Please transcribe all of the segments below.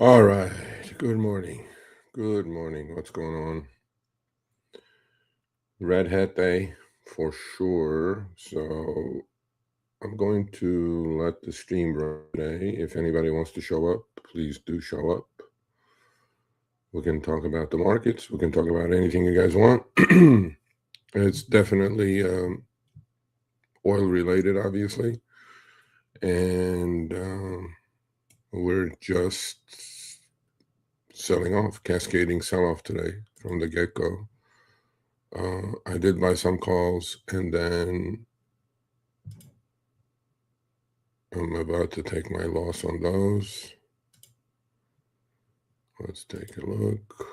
All right. Good morning. Good morning. What's going on? Red Hat Day for sure. So I'm going to let the stream run today. If anybody wants to show up, please do show up. We can talk about the markets. We can talk about anything you guys want. It's definitely oil related, obviously. And we're just selling off, cascading sell off today from the get go. I did buy some calls, and then I'm about to take my loss on those. Let's take a look.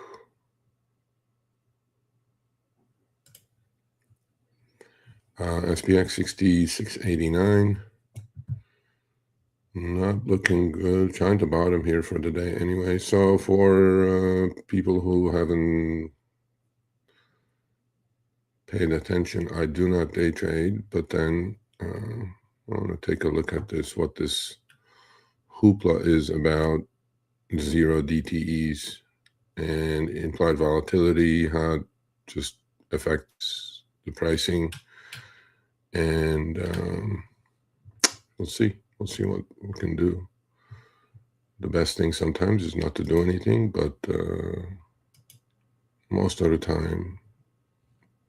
SPX 6689. Not looking good. Trying to bottom here for the day anyway. So for people who haven't paid attention, I do not day trade, but then I want to take a look at this, what this hoopla is about. Zero DTEs and implied volatility, how it just affects the pricing, and we'll see what we can do. The best thing sometimes is not to do anything, but most of the time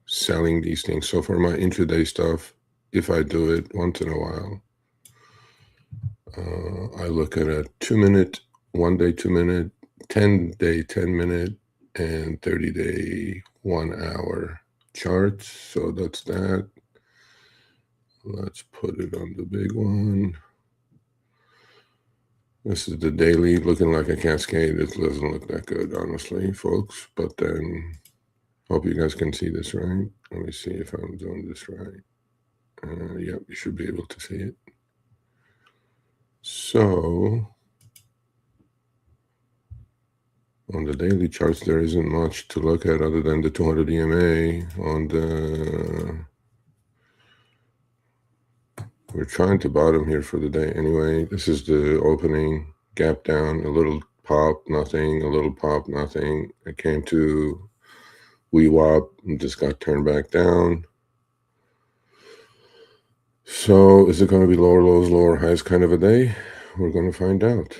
selling these things. So for my intraday stuff, if I do it once in a while, I look at a 2-minute, 1 day 2 minute, 10-day 10-minute, and 30-day 1 hour charts. So that's that. Let's put it on the big one. This is the daily, looking like a cascade. It doesn't look that good, honestly, folks. But then, hope you guys can see this right. Let me see if I'm doing this right. Yep, you should be able to see it. So, on the daily charts, there isn't much to look at other than the 200 EMA. We're trying to bottom here for the day anyway. This is the opening, gap down, a little pop, nothing, a little pop, nothing. It came to WeWap and just got turned back down. So is it going to be lower lows, lower highs kind of a day? We're going to find out.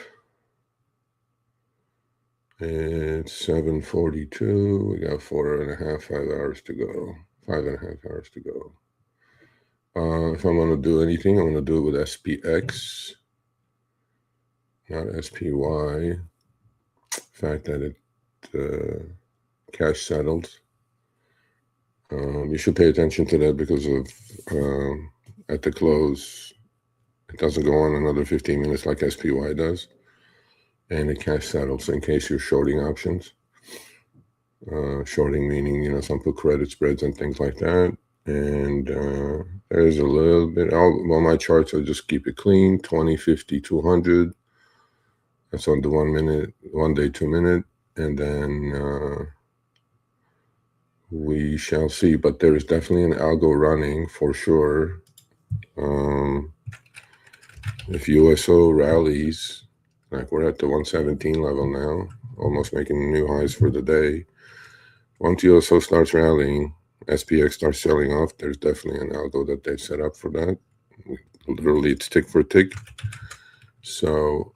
It's 7:42. We got 5 hours to go. 5.5 hours to go. If I'm going to do anything, I'm going to do it with SPX, not SPY. The fact that it cash settled. You should pay attention to that because of at the close, it doesn't go on another 15 minutes like SPY does. And it cash settles in case you're shorting options. Shorting meaning, some put credit spreads and things like that. And there's a little bit, well, my charts, I'll just keep it clean, 20, 50, 200. That's on the 1 minute, 1 day, 2 minute. And then we shall see. But there is definitely an algo running for sure. If USO rallies, like we're at the 117 level now, almost making new highs for the day. Once USO starts rallying, SPX starts selling off, there's definitely an algo that they've set up for that. Literally, it's tick for tick. So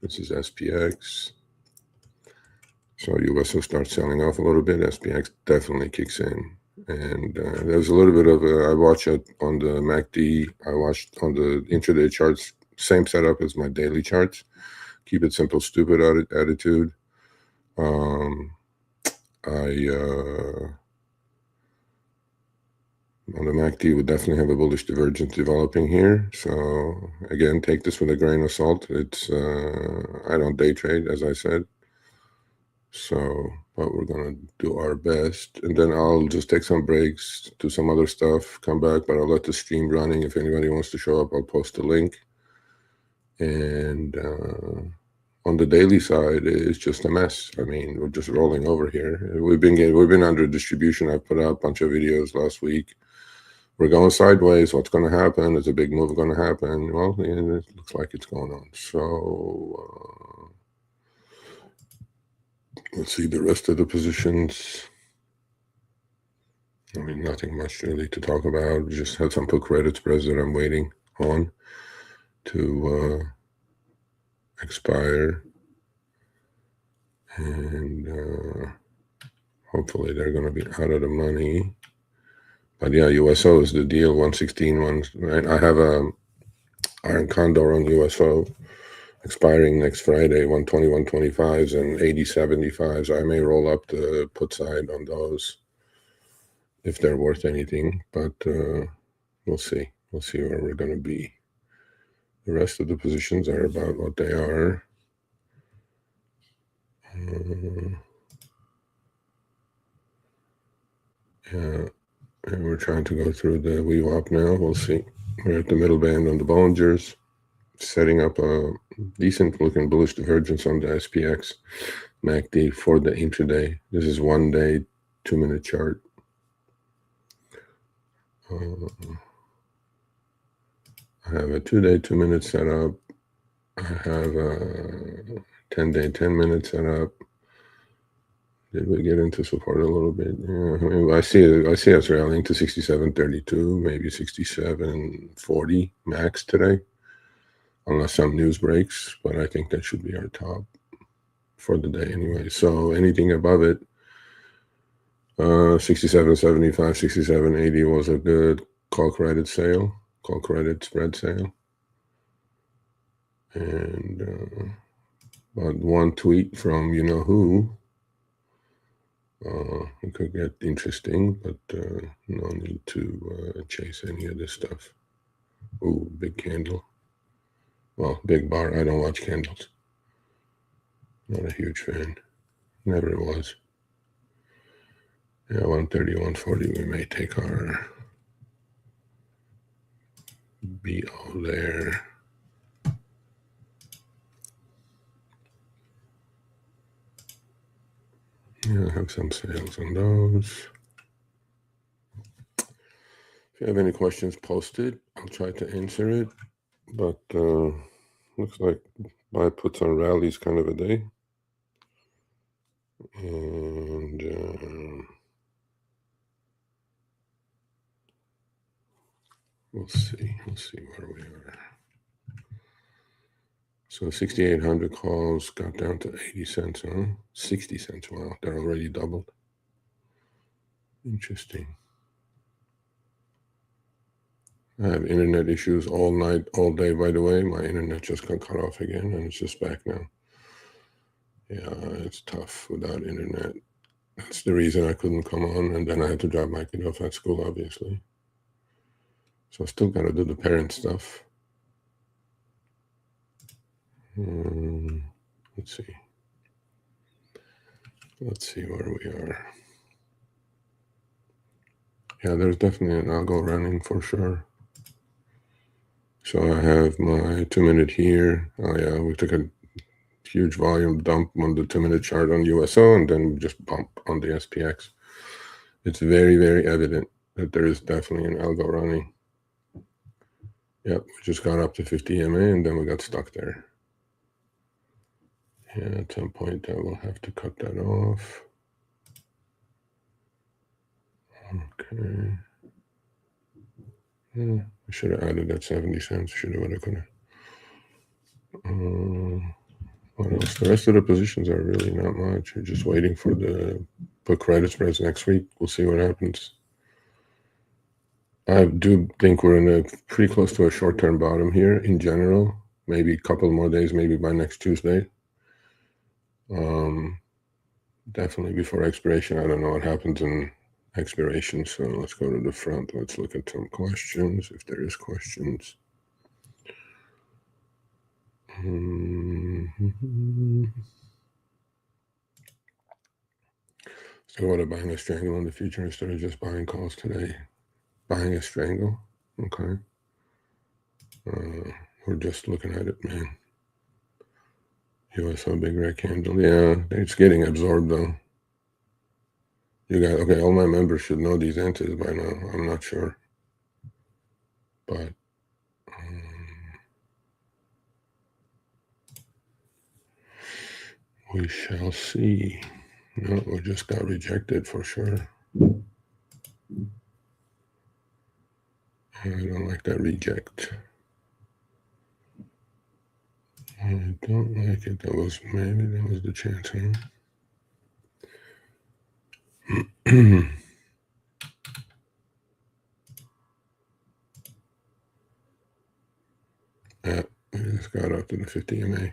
this is SPX. So USO starts selling off a little bit. SPX definitely kicks in. And there's a little bit of I watch it on the MACD. I watched on the intraday charts. Same setup as my daily charts. Keep it simple, stupid attitude. On the MACD, would definitely have a bullish divergence developing here. So again, take this with a grain of salt. It's I don't day trade, as I said. So, but we're gonna do our best, and then I'll just take some breaks, do some other stuff, come back. But I'll let the stream running. If anybody wants to show up, I'll post a link. And on the daily side, it's just a mess. I mean, we're just rolling over here. We've been under distribution. I put out a bunch of videos last week. We're going sideways. What's going to happen? Is a big move going to happen? Well, yeah, it looks like it's going on. So Let's see the rest of the positions. I mean, nothing much really to talk about. Just had some put credit spreads that I'm waiting on to expire. And hopefully they're going to be out of the money. But yeah, USO is the deal, 116 ones, right? I have a iron condor on USO expiring next Friday, 120, 125s and 80, 75s. I may roll up the put side on those if they're worth anything, but we'll see. We'll see where we're going to be. The rest of the positions are about what they are. Yeah, and we're trying to go through the VWAP now. We'll see. We're at the middle band on the Bollingers, setting up a decent looking bullish divergence on the SPX MACD for the intraday. This is 1 day, 2 minute chart. I have a 2 day, 2 minute setup. I have a 10 day, 10 minute setup. Did we get into support a little bit? Yeah, I mean, I see us rallying to 67.32, maybe 67.40 max today, unless some news breaks. But I think that should be our top for the day anyway. So anything above it, 67.75, 67.80 was a good call credit spread sale. And but one tweet from you know who. It could get interesting, but no need to chase any of this stuff. Ooh, big candle. Well, big bar. I don't watch candles. Not a huge fan. Never was. Yeah, 130, 140. We may take our BO there. Yeah, I have some sales on those. If you have any questions, post it. I'll try to answer it. But looks like buy puts on rallies kind of a day. And we'll see where we are. So 6,800 calls got down to 80 cents, huh? 60 cents. Wow, they're already doubled. Interesting. I have internet issues all night, all day, by the way. My internet just got cut off again, and it's just back now. Yeah, it's tough without internet. That's the reason I couldn't come on, and then I had to drop my kid off at school, obviously. So I still got to do the parent stuff. Let's see. Let's see where we are. Yeah, there's definitely an algo running for sure. So I have my 2 minute here. Oh yeah, we took a huge volume dump on the 2 minute chart on USO and then just bump on the SPX. It's very, very evident that there is definitely an algo running. Yep, we just got up to 50 MA and then we got stuck there. Yeah, at some point I will have to cut that off. Okay. Yeah, I should have added that 70 cents. Should have, what I could have. What else? The rest of the positions are really not much. We're just waiting for the put credit spreads next week. We'll see what happens. I do think we're in a pretty close to a short-term bottom here in general. Maybe a couple more days, maybe by next Tuesday. Definitely before expiration. I don't know what happens in expiration, so let's go to the front. Let's look at some questions, if there is questions. So what about buying a strangle in the future instead of just buying calls today? Buying a strangle? Okay. We're just looking at it, man. USO big red candle. Yeah, it's getting absorbed though. You got, okay, all my members should know these answers by now. I'm not sure. But we shall see. No, we just got rejected for sure. I don't like that reject. I don't like it. Maybe that was the chance, huh? Yeah, we just got up to the 50 MA.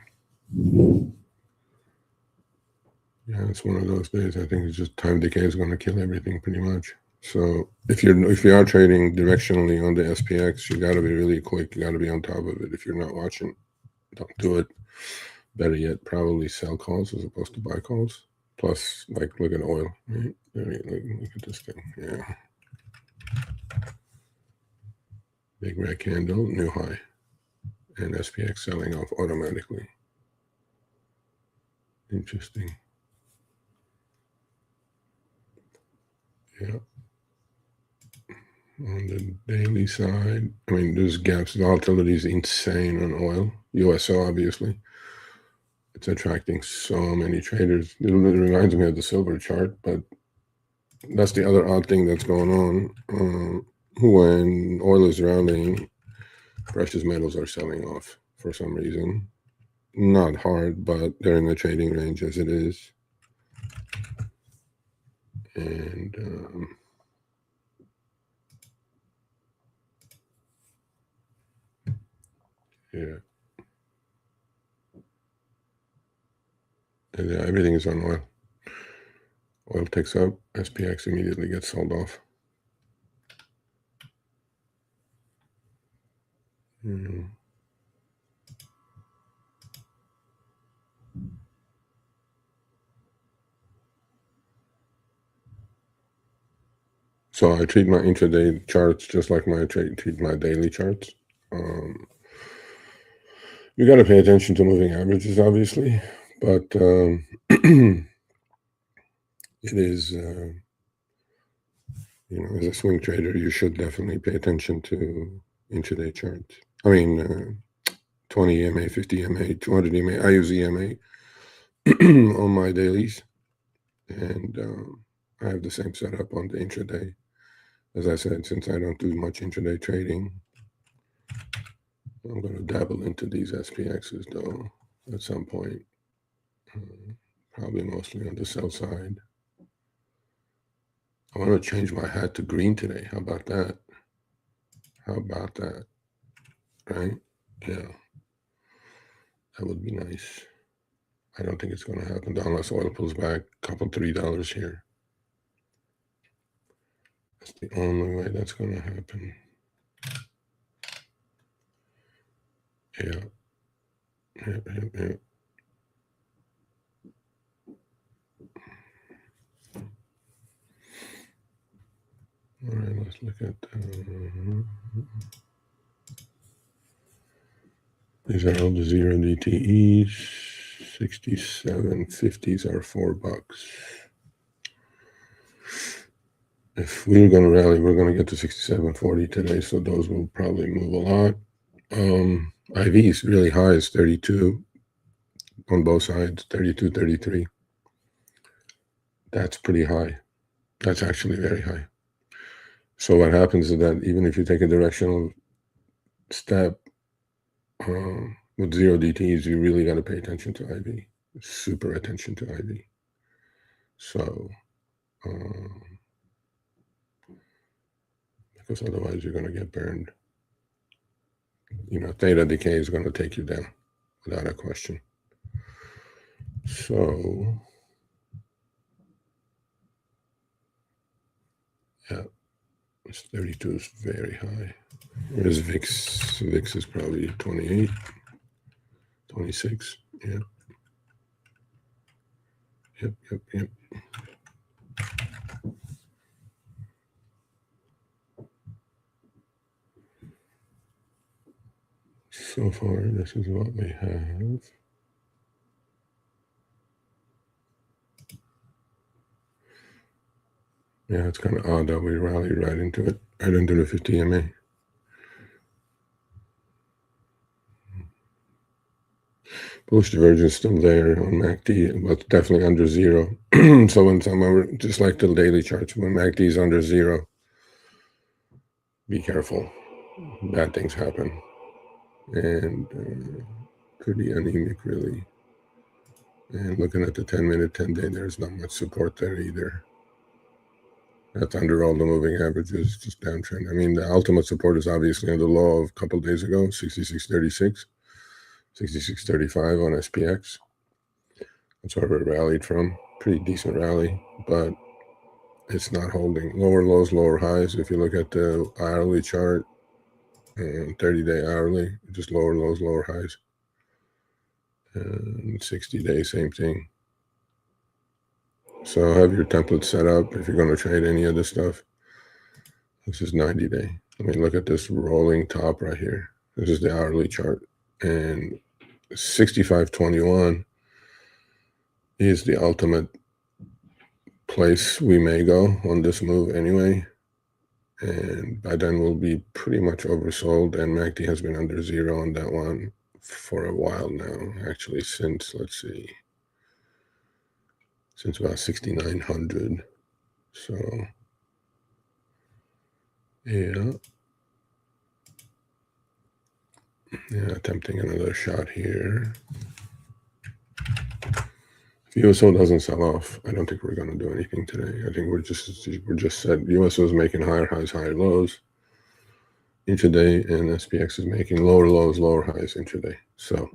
Yeah, it's one of those days. I think it's just time decay is going to kill everything pretty much. So if you are trading directionally on the SPX, you got to be really quick. You got to be on top of it. If you're not watching, don't do it. Better yet, probably sell calls as opposed to buy calls. Plus, like, look at oil. Right? Look at this thing. Yeah. Big red candle, new high. And SPX selling off automatically. Interesting. Yeah. On the daily side, I mean, there's gaps. Volatility is insane on oil. USO, obviously. It's attracting so many traders. It reminds me of the silver chart, but that's the other odd thing that's going on. When oil is rallying, precious metals are selling off for some reason. Not hard, but they're in the trading range as it is. And yeah. And everything is on oil. Oil takes up, SPX immediately gets sold off. So I treat my intraday charts just like I treat my daily charts. You got to pay attention to moving averages, obviously, but it is, as a swing trader, you should definitely pay attention to intraday charts. I mean, 20 EMA, 50 EMA, 200 EMA. I use EMA on my dailies, and I have the same setup on the intraday. As I said, since I don't do much intraday trading, I'm going to dabble into these SPXs, though, at some point. Probably mostly on the sell side. I want to change my hat to green today. How about that? How about that? Right? Yeah. That would be nice. I don't think it's going to happen unless oil pulls back a couple $3 here. That's the only way that's going to happen. Yeah. Yeah. All right, let's look at these are all the 0 DTEs. 67.50s are $4. If we're going to rally, we're going to get to 67.40 today, so those will probably move a lot. IV is really high. It's 32 on both sides, 32, 33. That's pretty high. That's actually very high. So what happens is that even if you take a directional step with 0 DTs, you really got to pay attention to IV. Super attention to IV. So, because otherwise you're going to get burned. Theta decay is going to take you down without a question. So, yeah, this 32 is very high. Whereas VIX? VIX is probably 28, 26. Yeah. Yep. So far, this is what we have. Yeah, it's kind of odd that we rallied right into it, right into the 50 MA. Bullish divergence still there on MACD, but definitely under zero. So when some, just like the daily charts, when MACD is under zero, be careful. Bad things happen. And pretty anemic, really. And looking at the 10-minute, 10-day, there's not much support there either. That's under all the moving averages, just downtrend. I mean, the ultimate support is obviously on the low of a couple of days ago, 66.36, 66.35 on SPX. That's where we rallied from. Pretty decent rally, but it's not holding. Lower lows, lower highs. If you look at the hourly chart, 30-day hourly, just lower lows, lower highs. 60-day, same thing. So have your template set up if you're going to trade any of this stuff. This is 90-day. I mean, look at this rolling top right here. This is the hourly chart. And 65.21 is the ultimate place we may go on this move anyway. And by then we'll be pretty much oversold. And MACD has been under zero on that one for a while now. Actually, since, let's see, since about 6,900. So, yeah. Yeah, attempting another shot here. If USO doesn't sell off, I don't think we're going to do anything today. I think we're just set. USO is making higher highs, higher lows intraday, and SPX is making lower lows, lower highs intraday. So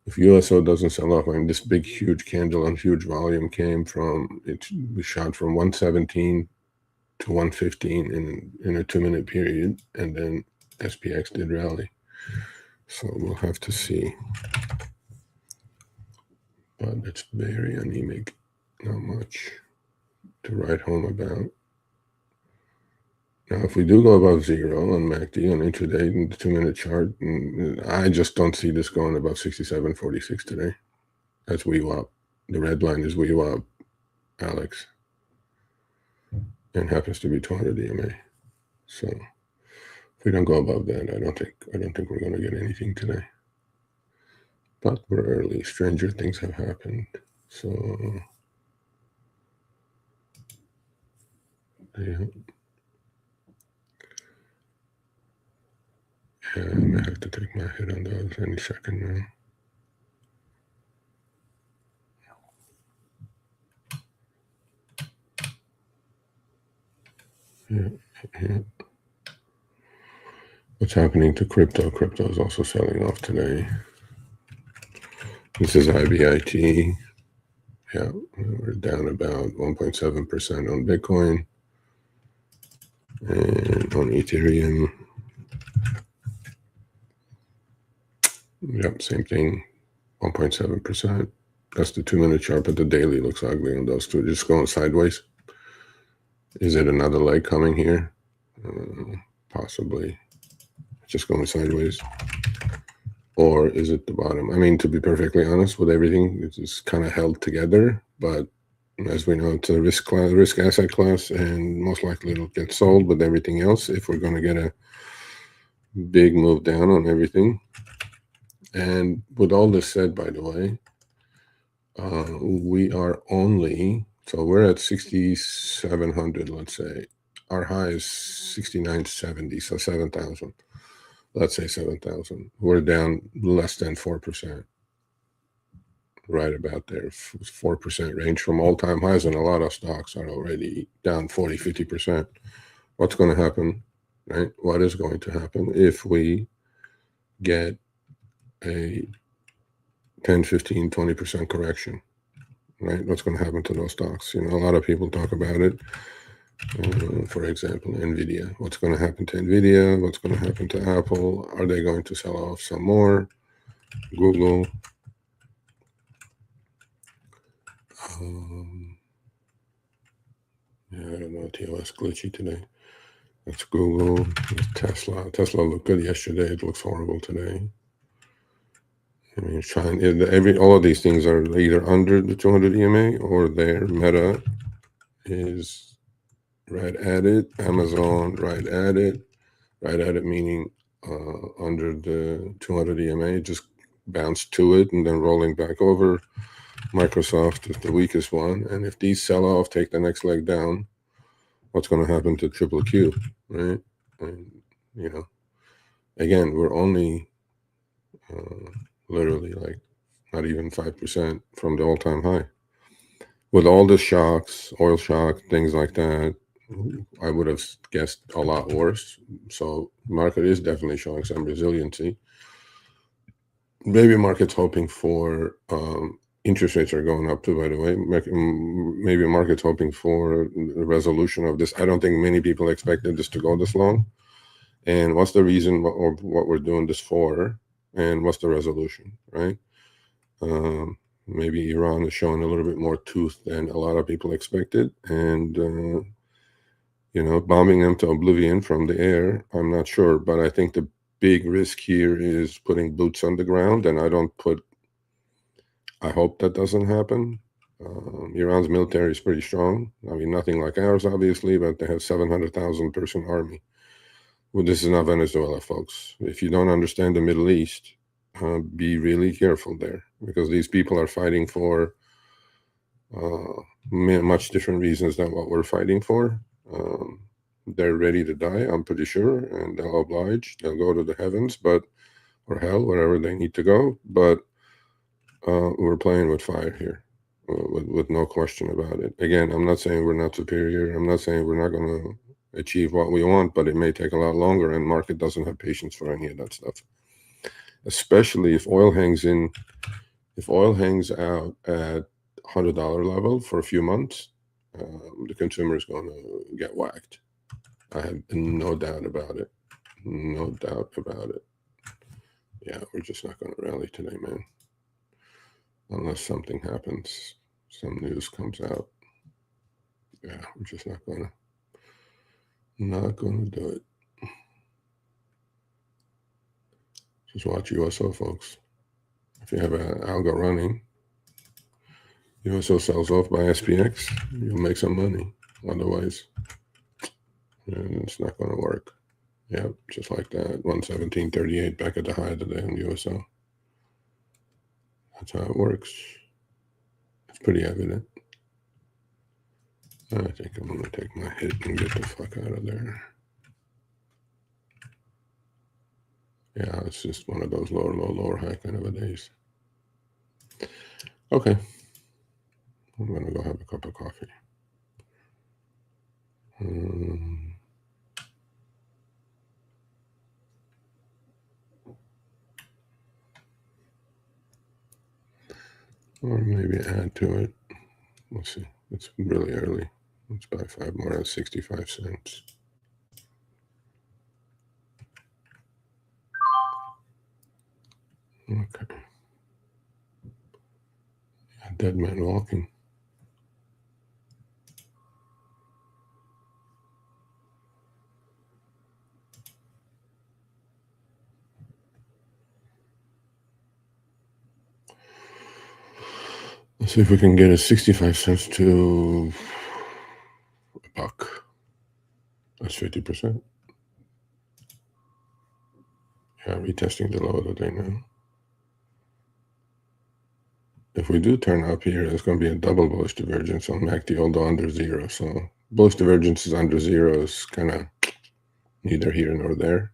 if USO doesn't sell off, I mean, this big, huge candle on huge volume came from, it shot from 117 to 115 in a 2-minute period, and then SPX did rally. So we'll have to see. But it's very anemic. Not much to write home about. Now, if we do go above zero on MACD on intraday in the 2-minute chart, I just don't see this going above 67.46 today. That's WEWAP. The red line is WEWAP, Alex, and happens to be 200 EMA. So if we don't go above that, I don't think we're going to get anything today. But we're early. Stranger things have happened. So yeah. Yeah, I may have to take my hit on those any second now. Yeah. What's happening to crypto? Crypto is also selling off today. This is IBIT. Yeah, we're down about 1.7% on Bitcoin. And on Ethereum, yep, same thing, 1.7%. That's the 2-minute chart, but the daily looks ugly on those two. Just going sideways. Is it another leg coming here? Possibly. Just going sideways. Or is it the bottom? I mean, to be perfectly honest with everything, it's just kind of held together. But as we know, it's a risk asset class, and most likely it'll get sold with everything else if we're going to get a big move down on everything. And with all this said, by the way, we are only, so we're at 6,700, let's say. Our high is 6,970, so 7,000. Let's say 7,000. We're down less than 4%. Right about there, 4% range from all-time highs, and a lot of stocks are already down 40, 50%. What's going to happen, right? What is going to happen if we get a 10, 15, 20% correction, right? What's going to happen to those stocks? You know, a lot of people talk about it. For example, NVIDIA. What's going to happen to NVIDIA? What's going to happen to Apple? Are they going to sell off some more? Google. Yeah, I don't know. TOS glitchy today. That's Google. That's Tesla. Tesla looked good yesterday. It looks horrible today. I mean, it's trying. All of these things are either under the 200 EMA or there. Meta is right at it. Amazon right at it. Right at it meaning under the 200 EMA. Just bounce to it and then rolling back over. Microsoft is the weakest one. And if these sell off, take the next leg down, what's going to happen to triple Q, right? And, you know, again, we're only literally like not even 5% from the all-time high. With all the shocks, oil shock, things like that, I would have guessed a lot worse. So market is definitely showing some resiliency. Maybe market's hoping for interest rates are going up too, by the way. Maybe market's hoping for the resolution of this. I don't think many people expected this to go this long. And what's the reason or what we're doing this for? And what's the resolution, right? Maybe Iran is showing a little bit more tooth than a lot of people expected. And, you know, bombing them to oblivion from the air, I'm not sure. But I think the big risk here is putting boots on the ground. And I hope that doesn't happen. Iran's military is pretty strong. I mean, nothing like ours, obviously, but they have 700,000 person army. Well, this is not Venezuela, folks. If you don't understand the Middle East, be really careful there, because these people are fighting for much different reasons than what we're fighting for. They're ready to die, I'm pretty sure, and they'll oblige. They'll go to the heavens, or hell, wherever they need to go. But we're playing with fire here, with no question about it. Again, I'm not saying we're not superior. I'm not saying we're not going to achieve what we want, but it may take a lot longer, and market doesn't have patience for any of that stuff. Especially if oil hangs out at $100 level for a few months, the consumer is going to get whacked. I have no doubt about it. No doubt about it. Yeah, we're just not going to rally today, man. Unless something happens, some news comes out. Yeah, we're just not going to do it. Just watch USO, folks. If you have an algo running, USO sells off by SPX, you'll make some money. Otherwise, it's not going to work. Yeah, just like that. 117.38 back at the high today on USO. That's how it works. It's pretty evident. I think I'm going to take my hit and get the fuck out of there. Yeah, it's just one of those lower low, lower high kind of a days. Okay. I'm going to go have a cup of coffee. Or maybe add to it. We'll see. It's really early. Let's buy 5 more at 65 cents. Okay. A dead man walking. Let's see if we can get a 65 cents to $1. That's 50%. Yeah, retesting the low of the day now. If we do turn up here, there's going to be a double bullish divergence on MACD, although under zero. So bullish divergence is under zero is kind of neither here nor there.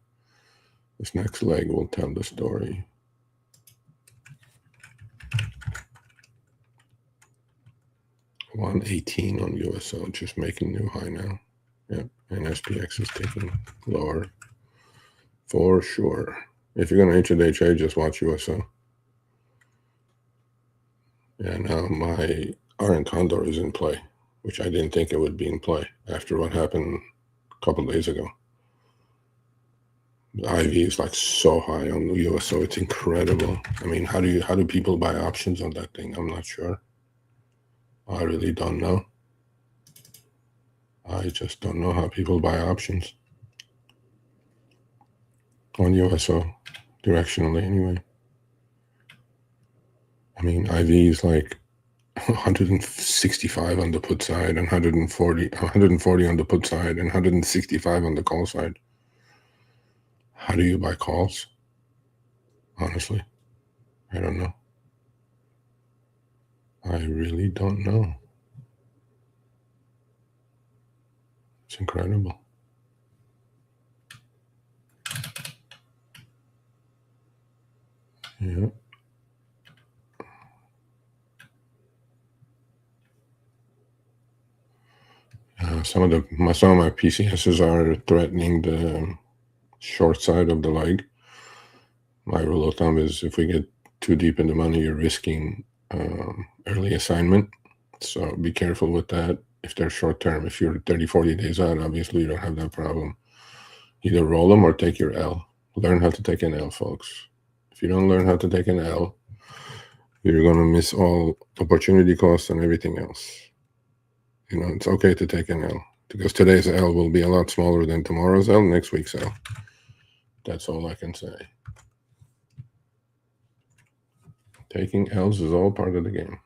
This next leg will tell the story. $118 on USO, just making new high now. Yep, and SPX is taking lower for sure. If you're going to intraday trade, just watch USO. Yeah, now my RN Condor is in play, which I didn't think it would be in play after what happened a couple of days ago. The IV is like so high on the USO, it's incredible. I mean, how do people buy options on that thing? I'm not sure. I really don't know. I just don't know how people buy options on USO, directionally anyway. I mean, IV is like 165 on the put side and 140 on the put side and 165 on the call side. How do you buy calls? Honestly. I don't know. I really don't know. It's incredible. Yeah. Some of my PCSs are threatening the short side of the leg. My rule of thumb is if we get too deep in the money, you're risking early assignment. So be careful with that. If they're short term, if you're 30, 40 days out, obviously you don't have that problem. Either roll them or take your L. Learn how to take an L, folks. If you don't learn how to take an L, you're going to miss all opportunity costs and everything else. You know, it's okay to take an L because today's L will be a lot smaller than tomorrow's L, next week's L. That's all I can say. Taking L's is all part of the game.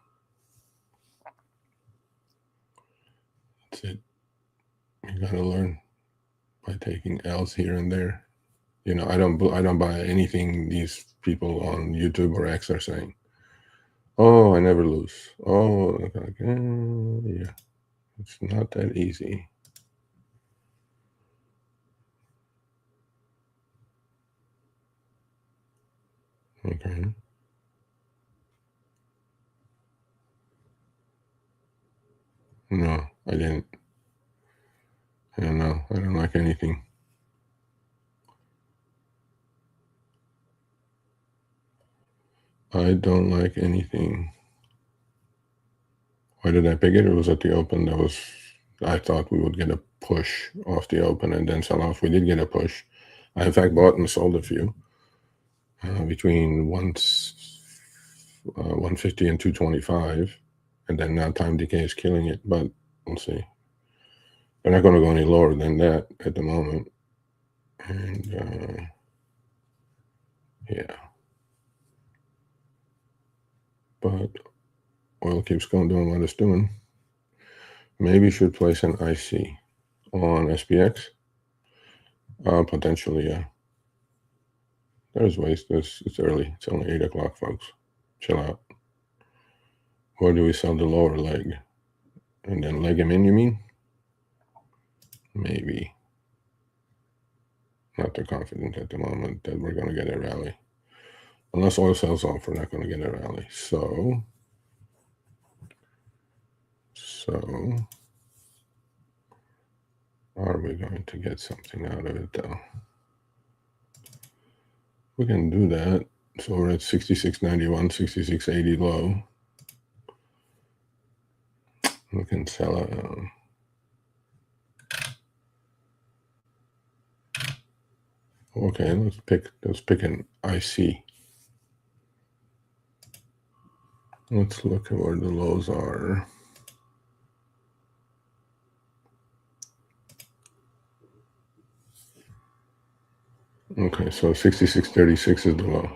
That's it. You gotta learn by taking L's here and there. You know, I don't buy anything these people on YouTube or X are saying. Oh, I never lose. Oh, yeah. It's not that easy. Okay. No, I didn't. I don't know. I don't like anything. I don't like anything. Why did I pick it? It was at the open. I thought we would get a push off the open and then sell off. We did get a push. I, in fact, bought and sold a few between 150 and 225. And then now time decay is killing it. But we'll see. They're not going to go any lower than that at the moment. And yeah. But oil keeps going, doing what it's doing. Maybe should place an IC on SPX. Potentially, yeah. There's ways. It's early. It's only 8 o'clock, folks. Chill out. Where do we sell the lower leg? And then leg him in, you mean? Maybe. Not too confident at the moment that we're going to get a rally. Unless oil sells off, we're not going to get a rally. So are we going to get something out of it, though? We can do that. So we're at 66.91, 66.80 low. We can sell it. Okay, let's pick an IC. Let's look at where the lows are. Okay, so 66.36 is the low.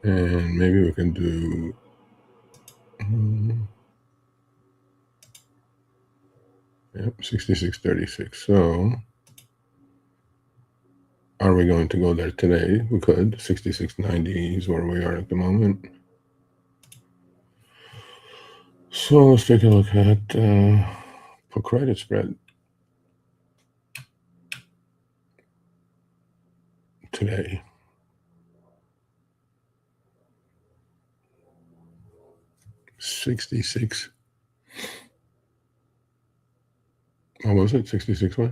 And maybe we can do yep, 66.36. So are we going to go there today? We could. 66.90 is where we are at the moment. So let's take a look at for credit spread today. 66. What was it? 66 what?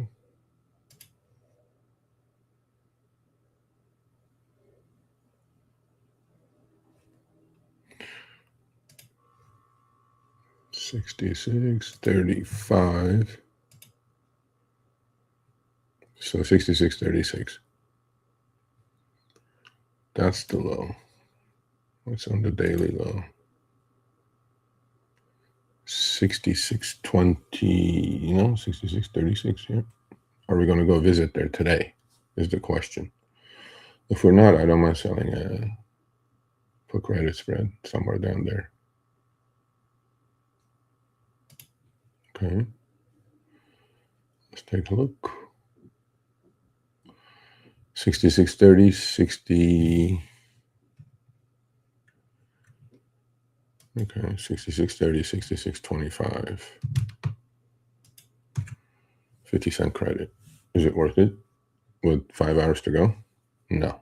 $66.35. So 66.36. That's the low. What's on the daily low? 66.20, 66.36, yeah. Are we going to go visit there today is the question. If we're not, I don't mind selling a put credit spread somewhere down there. Okay. Let's take a look. 66.30, 60. Okay, 66.30, 66.25. 50-cent credit. Is it worth it with 5 hours to go? No.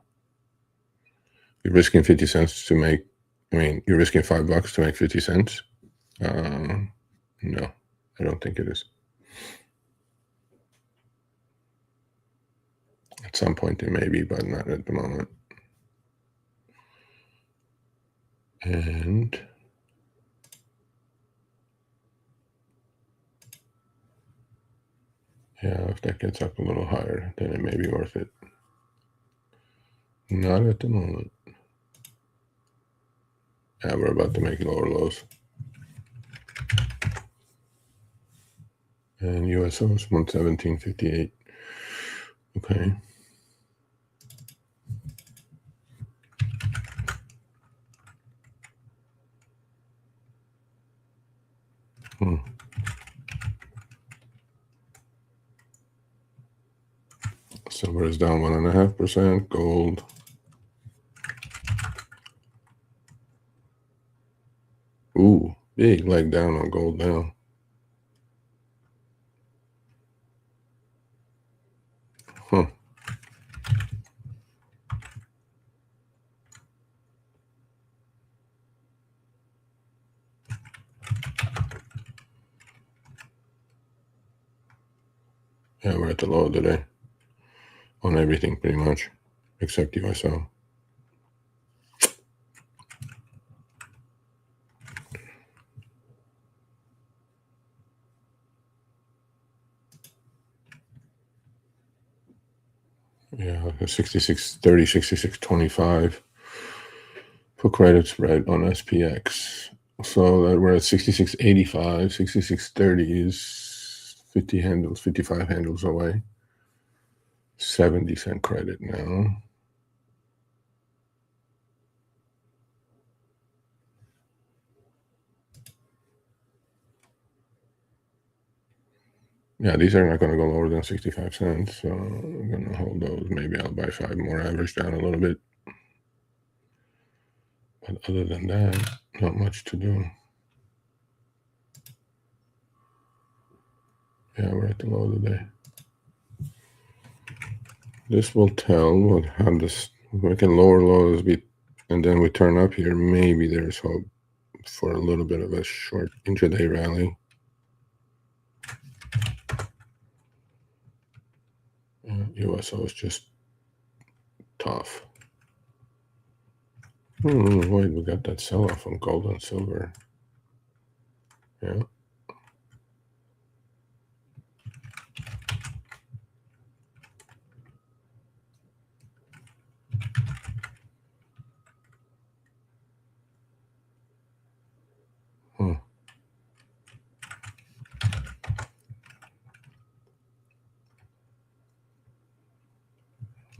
You're risking 50 cents to make, you're risking $5 to make 50 cents? No, I don't think it is. At some point it may be, but not at the moment. And yeah, if that gets up a little higher, then it may be worth it. Not at the moment. Yeah, we're about to make lower lows. And USO is 117.58. Okay. Silver is down 1.5%. Gold. Ooh, big leg down on gold now. Huh. Yeah, we're at the low today. On everything pretty much, except USO. Yeah, 66.30, 66.25 for credit spread on SPX. So that we're at 66.85, 66.30 is 50 handles, 55 handles away. 70-cent credit now. Yeah, these are not going to go lower than 65 cents, so I'm going to hold those. Maybe I'll buy 5 more, average down a little bit. But other than that, not much to do. Yeah, we're at the low today. This will tell how this, if we can lower lows and then we turn up here, maybe there's hope for a little bit of a short intraday rally. USO is just tough. Wait, we got that sell-off on gold and silver. Yeah.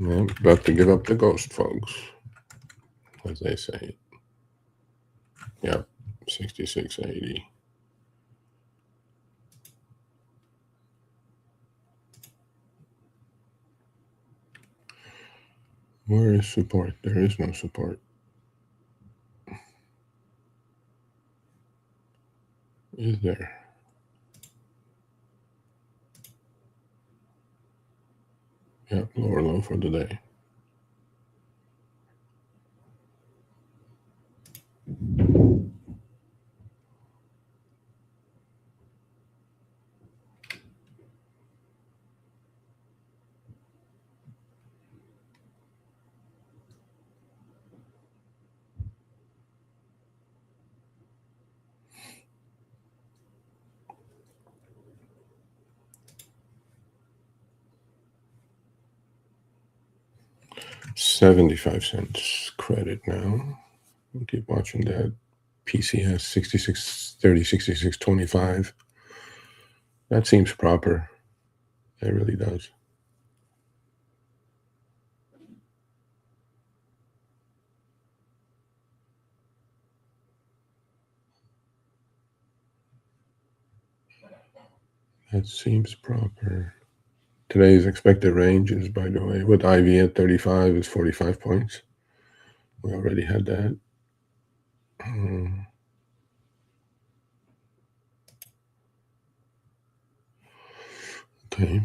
Yeah, about to give up the ghost, folks, as they say. Yep, 66.80. Where is support? There is no support. Is there? Yep, lower low for the day. $0.75 credit now. We'll keep watching that. PCS 66.30, 66.25. That seems proper. It really does. That seems proper. Today's expected range is, by the way, with IV at 35 is 45 points. We already had that. Okay.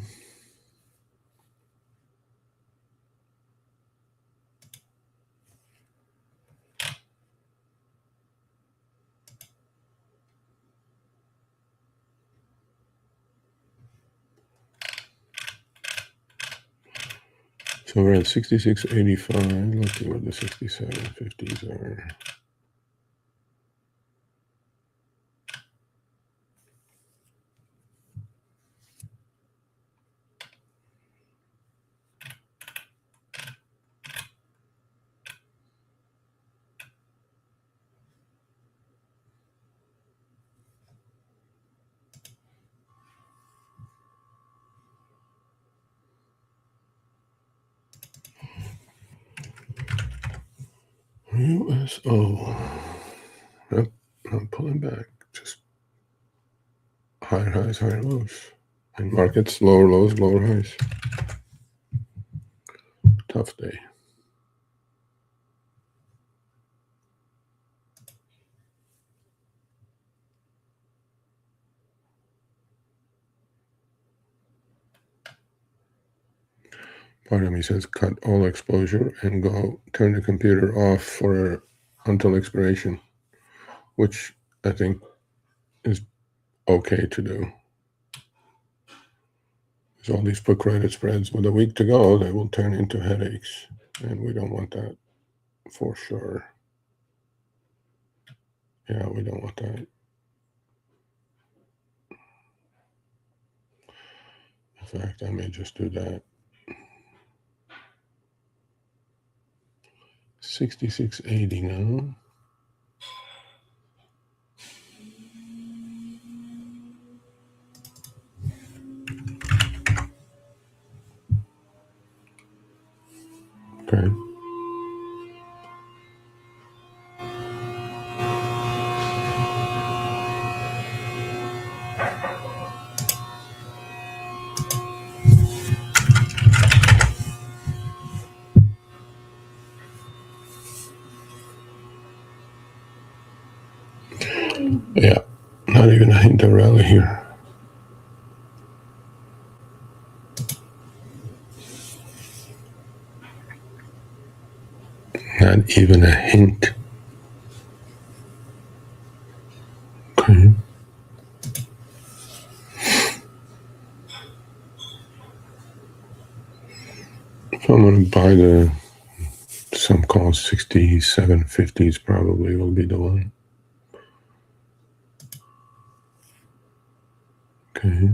So we're at 66.85. Let's see what the 67.50s are. USO. Yep, I'm pulling back. Just higher highs, higher lows. And markets, lower lows, lower highs. Tough day. Part of me says cut all exposure and go turn the computer off until expiration, which I think is okay to do. There's all these put credit spreads. With a week to go, they will turn into headaches, and we don't want that for sure. Yeah, we don't want that. In fact, I may just do that. 66.80 now. Okay. Yeah, not even a hint of rally here. Not even a hint. Okay. So I'm going to buy some calls 67.50s probably will be the one. Okay.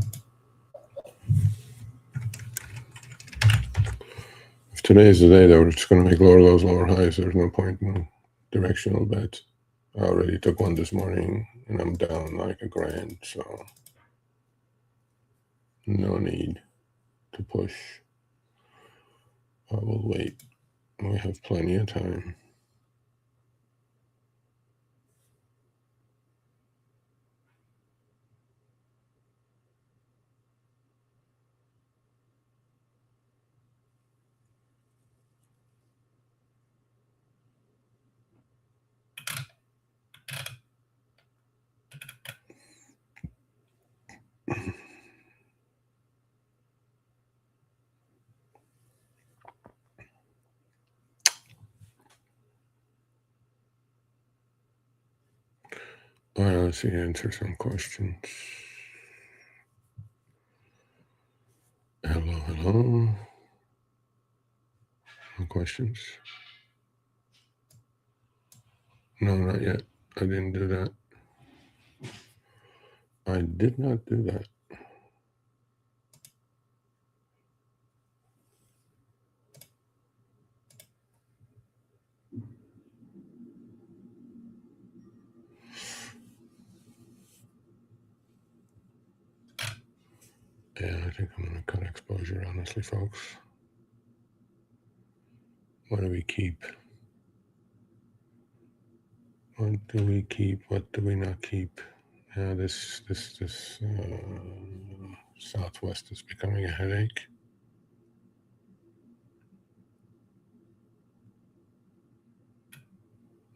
If today is the day that we're just going to make lower lows, lower highs, there's no point in directional bets. I already took one this morning and I'm down like $1,000, so no need to push. I will wait. We have plenty of time. All right, let's see, answer some questions. Hello, hello. No questions? No, not yet. I didn't do that. I did not do that. Yeah, I think I'm going to cut exposure, honestly, folks. What do we keep? What do we keep? What do we not keep? Yeah, this Southwest is becoming a headache.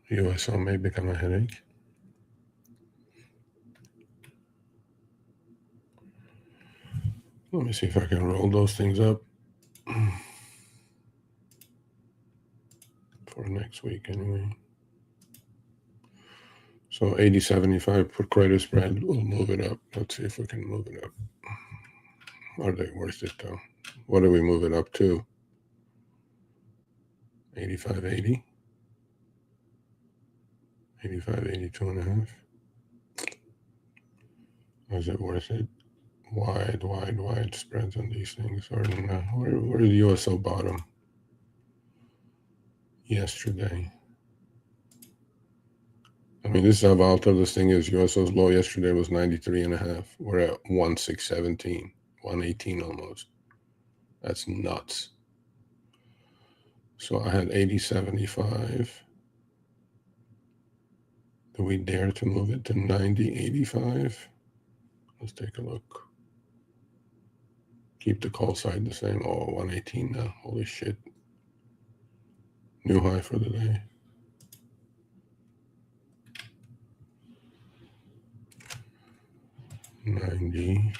USO may become a headache. Let me see if I can roll those things up for next week anyway. So 80.75 for credit spread. We'll move it up. Let's see if we can move it up. Are they worth it though? What do we move it up to? 85.80? 85.82.5. Is it worth it? Wide spreads on these things. Or no? Where did the USO bottom? Yesterday. I mean, this is how volatile this thing is. USO's low yesterday was 93.5. We're at 1617, 118 almost. That's nuts. So I had 80.75. Do we dare to move it to 90.85? Let's take a look. Keep the call side the same. Oh, 118 now. Holy shit. New high for the day. $90,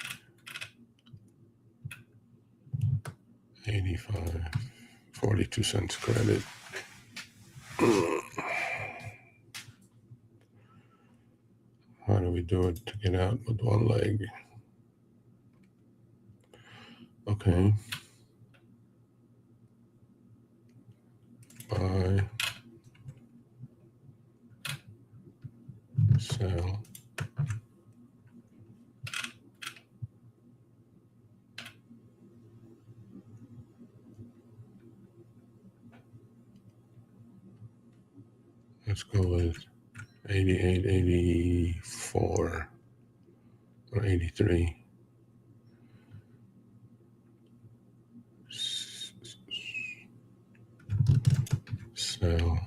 85, 42 cents credit. How do we do it to get out with one leg? Okay. Buy. Sell. Let's go with 88, 84, or 83. Sell.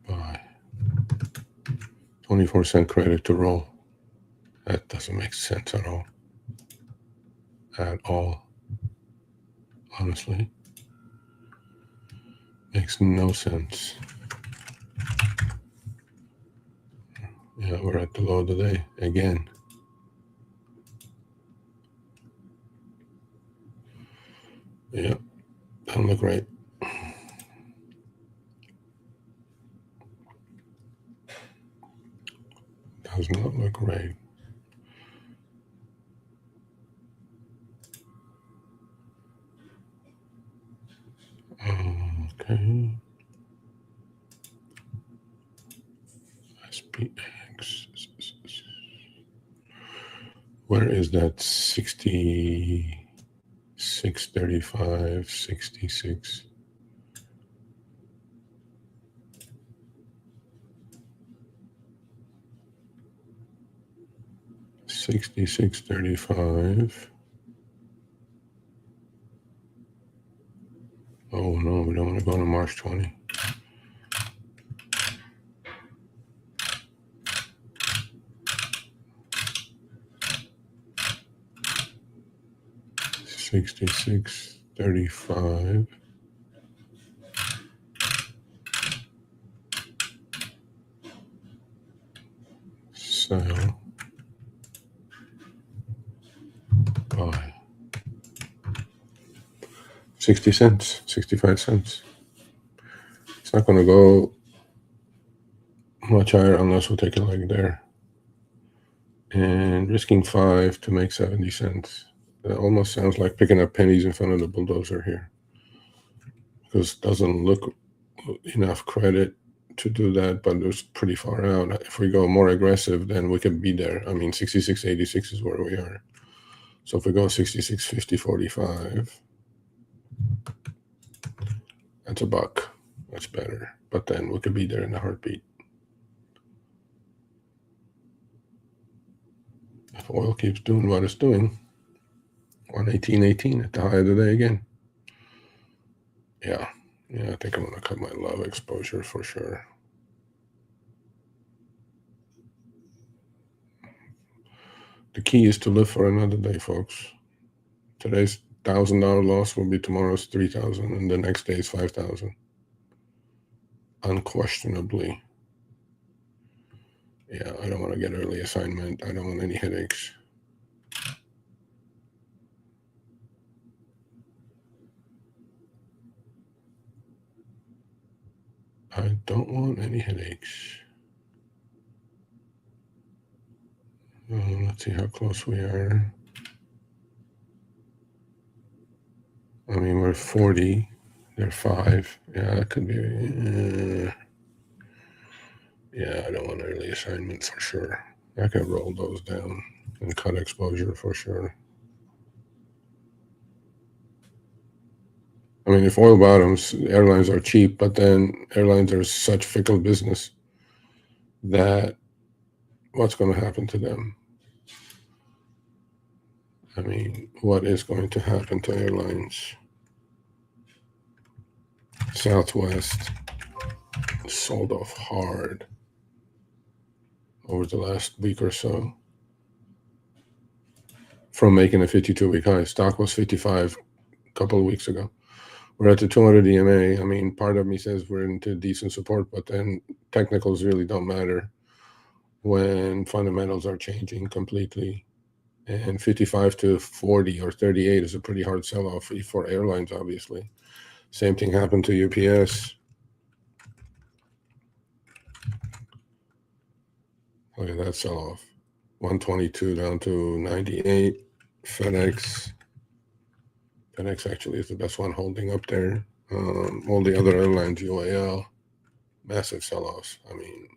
Buy. 24-cent credit to roll. That doesn't make sense at all. At all. Honestly. Makes no sense. Yeah, we're at the low of the day again. Yeah, doesn't look right. Does not look right. Okay. SPX. Where is that? 66.35, 66. $66.35. Oh no, we don't want to go to March 20. $66.35. Sell. Buy. 60 cents, 65 cents. It's not going to go much higher unless we take a leg there. And risking 5 to make 70 cents. That almost sounds like picking up pennies in front of the bulldozer here. Because it doesn't look enough credit to do that, but it's pretty far out. If we go more aggressive, then we could be there. I mean, 66.86 is where we are. So if we go 66.50.45, that's a buck. That's better. But then we could be there in a heartbeat. If oil keeps doing what it's doing, 118.18 at the high of the day again. Yeah, I think I'm going to cut my love exposure for sure. The key is to live for another day, folks. Today's $1,000 loss will be tomorrow's $3,000, and the next day is $5,000. unquestionably. Yeah, I don't want to get early assignment. I don't want any headaches. I don't want any headaches. Let's see how close we are. I mean, we're 40. They're 5. Yeah, that could be. Yeah, I don't want early assignment for sure. I could roll those down and cut exposure for sure. I mean, if oil bottoms, airlines are cheap, but then airlines are such fickle business that what's going to happen to them? I mean, what is going to happen to airlines? Southwest sold off hard over the last week or so from making a 52-week high. Stock was 55 a couple of weeks ago. We're at the 200 EMA. I mean, part of me says we're into decent support, but then technicals really don't matter when fundamentals are changing completely. And 55 to 40 or 38 is a pretty hard sell-off for airlines, obviously. Same thing happened to UPS. Look at that sell-off. 122 down to 98. FedEx actually is the best one holding up there. All the other airlines, UAL, massive sell-offs. I mean,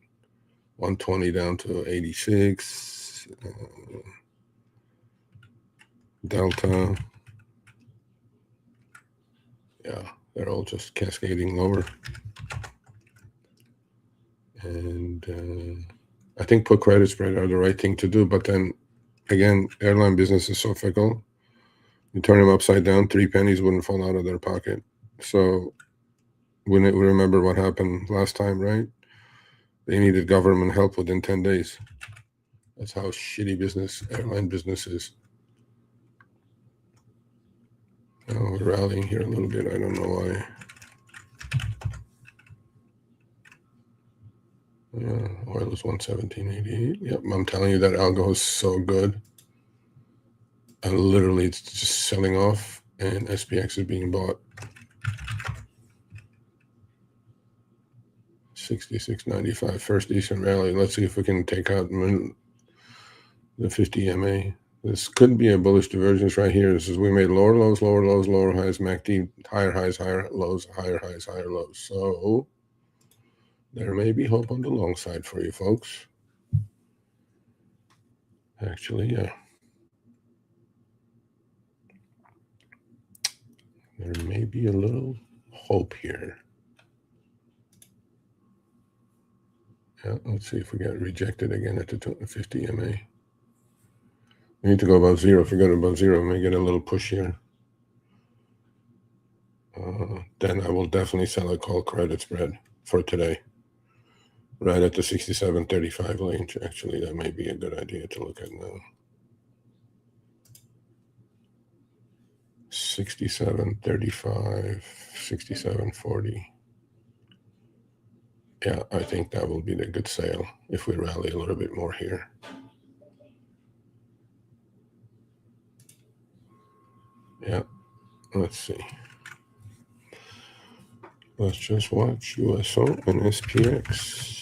120 down to 86. Delta. Yeah, they're all just cascading lower. And I think put credit spread are the right thing to do. But then, again, airline business is so fickle. You turn them upside down, 3 pennies wouldn't fall out of their pocket. So we remember what happened last time, right? They needed government help within 10 days. That's how shitty airline business is. Oh, we're rallying here a little bit. I don't know why. Yeah, oil is 117.88. Yep, I'm telling you that algo is so good. And literally, it's just selling off, and SPX is being bought. 66.95, first decent rally. Let's see if we can take out the 50 MA. This could be a bullish divergence right here. This is we made lower lows, lower highs, MACD, higher highs, higher lows, higher highs, higher lows. So there may be hope on the long side for you folks. Actually, yeah. There may be a little hope here. Yeah, let's see if we get rejected again at the 50 MA. We need to go above zero. Forget above zero. We may get a little push here. Then I will definitely sell a call credit spread for today. Right at the 67.35 range. Actually, that may be a good idea to look at now. 67.35, 67.40. Yeah, I think that will be the good sale if we rally a little bit more here. Yeah, let's see. Let's just watch USO and SPX.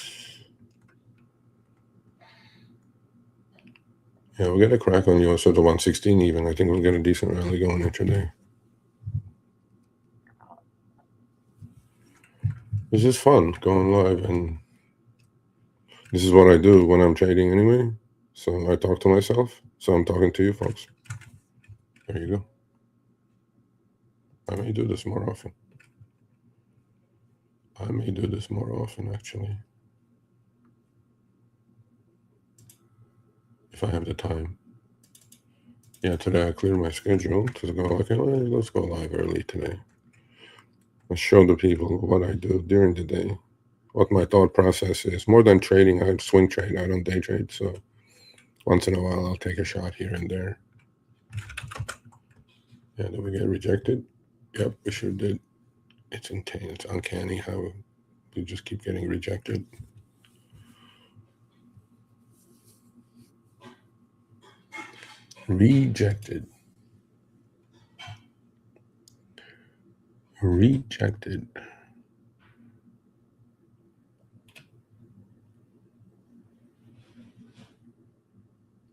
Yeah, we'll get a crack on USO to 116 even. I think we'll get a decent rally going intraday. This is fun going live, and this is what I do when I'm trading anyway. So I talk to myself. So I'm talking to you folks. There you go. I may do this more often. Actually. If I have the time. Yeah, today I cleared my schedule to go, okay, well, let's go live early today. I'll show the people what I do during the day, what my thought process is. More than trading, I swing trade, I don't day trade. So once in a while, I'll take a shot here and there. Yeah, did we get rejected? Yep, we sure did. It's uncanny how They just keep getting rejected. Rejected. Rejected.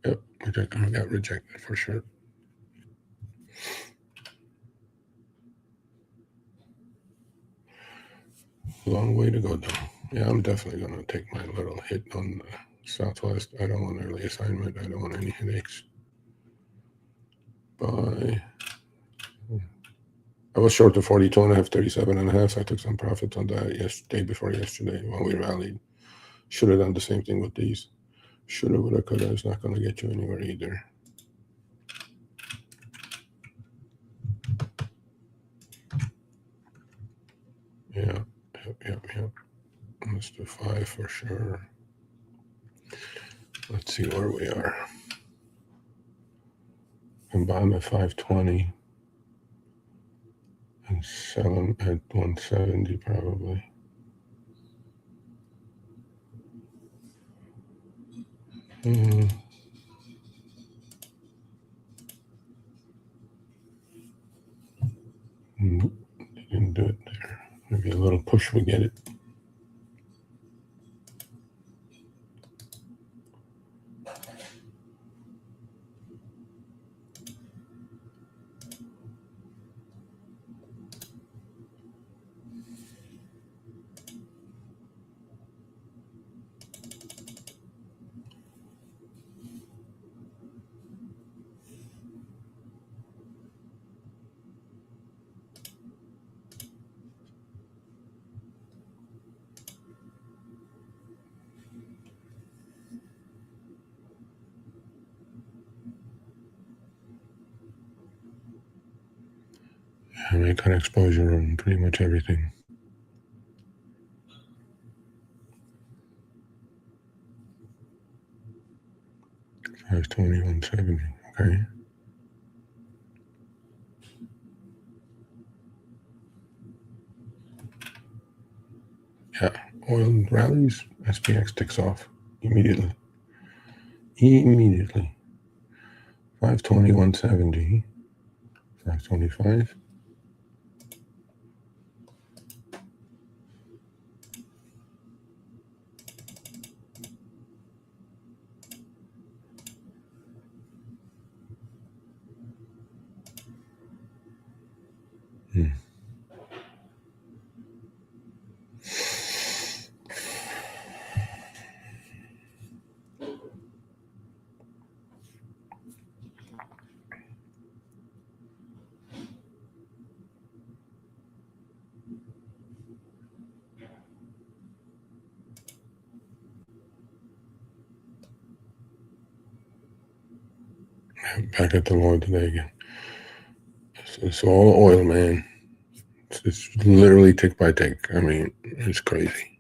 Yep, I got rejected for sure. Long way to go down. Yeah, I'm definitely going to take my little hit on the Southwest. I don't want early assignment. I don't want any headaches. Bye. I was short to 42.5, 37.5. I took some profits on that day before yesterday when we rallied. Should have done the same thing with these. Shoulda, woulda, coulda. It's not going to get you anywhere either. Yeah. Let's do 5 for sure. Let's see where we are. And buy them at 520 and sell them at 170 probably. Nope, didn't do it there. Maybe a little push will get it. And I got exposure on pretty much everything. $520, $170, okay. Yeah, oil rallies, SPX ticks off immediately. 520, 170, 525. Back at the Lord today again. It's all oil, man. It's literally tick by tick. I mean, it's crazy.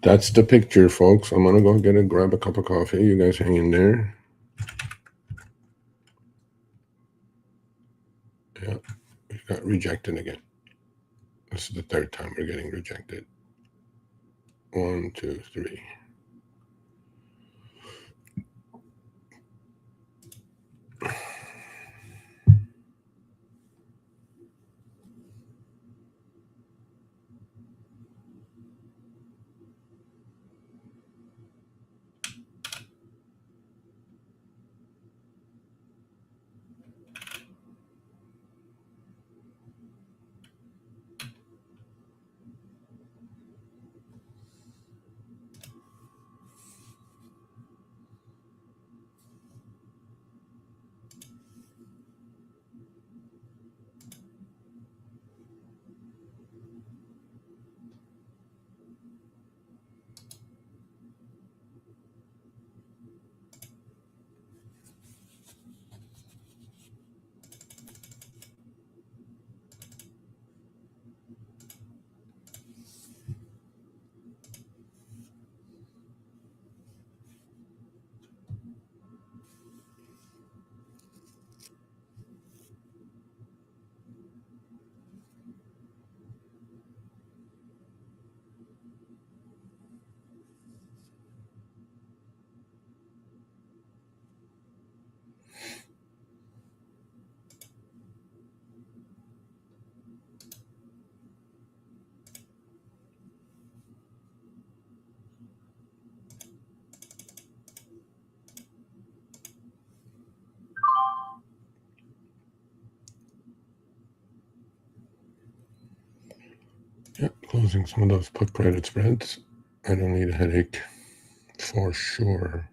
That's the picture, folks. I'm going to go grab a cup of coffee. You guys hang in there. Yeah, we got rejected again. This is the third time we're getting rejected. 1, 2, 3. closing some of those put credit spreads. I don't need a headache for sure.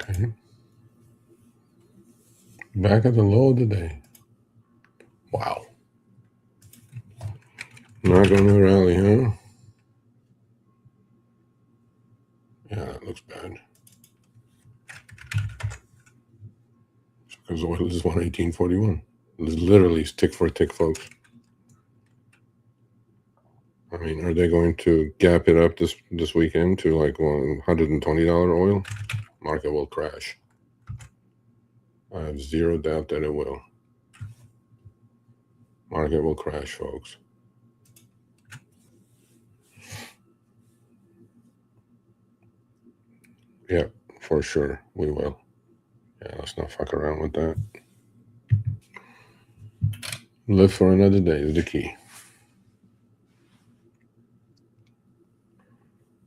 Okay. Back at the low of the day. Wow. Not gonna rally, huh? Yeah, that looks bad. Because oil is 118.41. It's literally tick for tick, folks. I mean, are they going to gap it up this weekend to like $120 oil? Market will crash. I have zero doubt that it will. Market will crash, folks. Yeah, for sure, we will. Yeah, let's not fuck around with that. Live for another day is the key.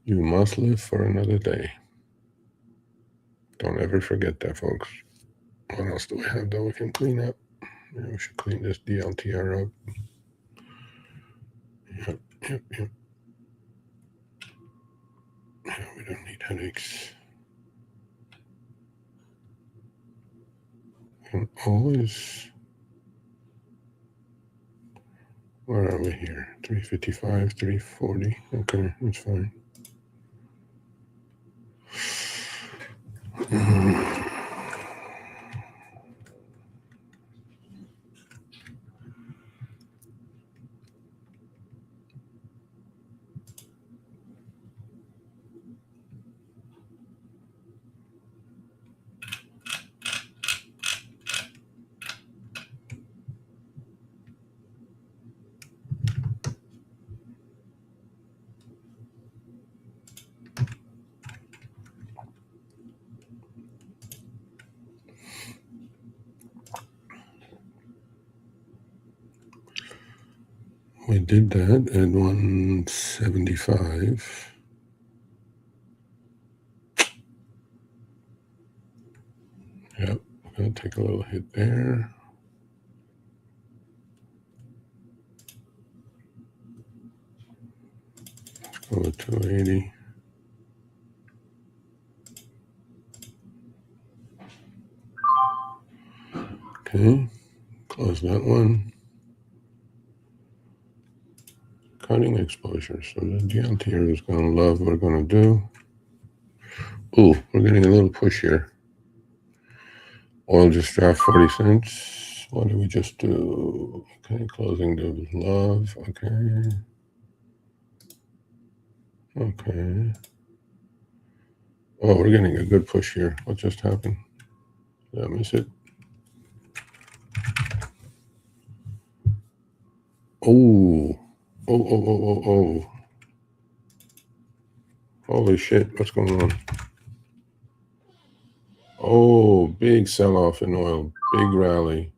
You must live for another day. Don't ever forget that, folks. What else do we have that we can clean up? Yeah, we should clean this DLTR up. Yep. Yeah, we don't need headaches. And always, where are we here? 355, 340. Okay, that's fine. We did that at 175. Yep, we're going to take a little hit there. Let's go with 280. Okay, close that one. Cutting exposure. So the DLTR is going to love what we're going to do. Ooh, we're getting a little push here. Oil just dropped 40 cents. What did we just do? Okay, closing the love. Okay. Okay. Oh, we're getting a good push here. What just happened? Did I miss it? Oh. Oh. Holy shit. What's going on? Oh, big sell-off in oil. Big rally.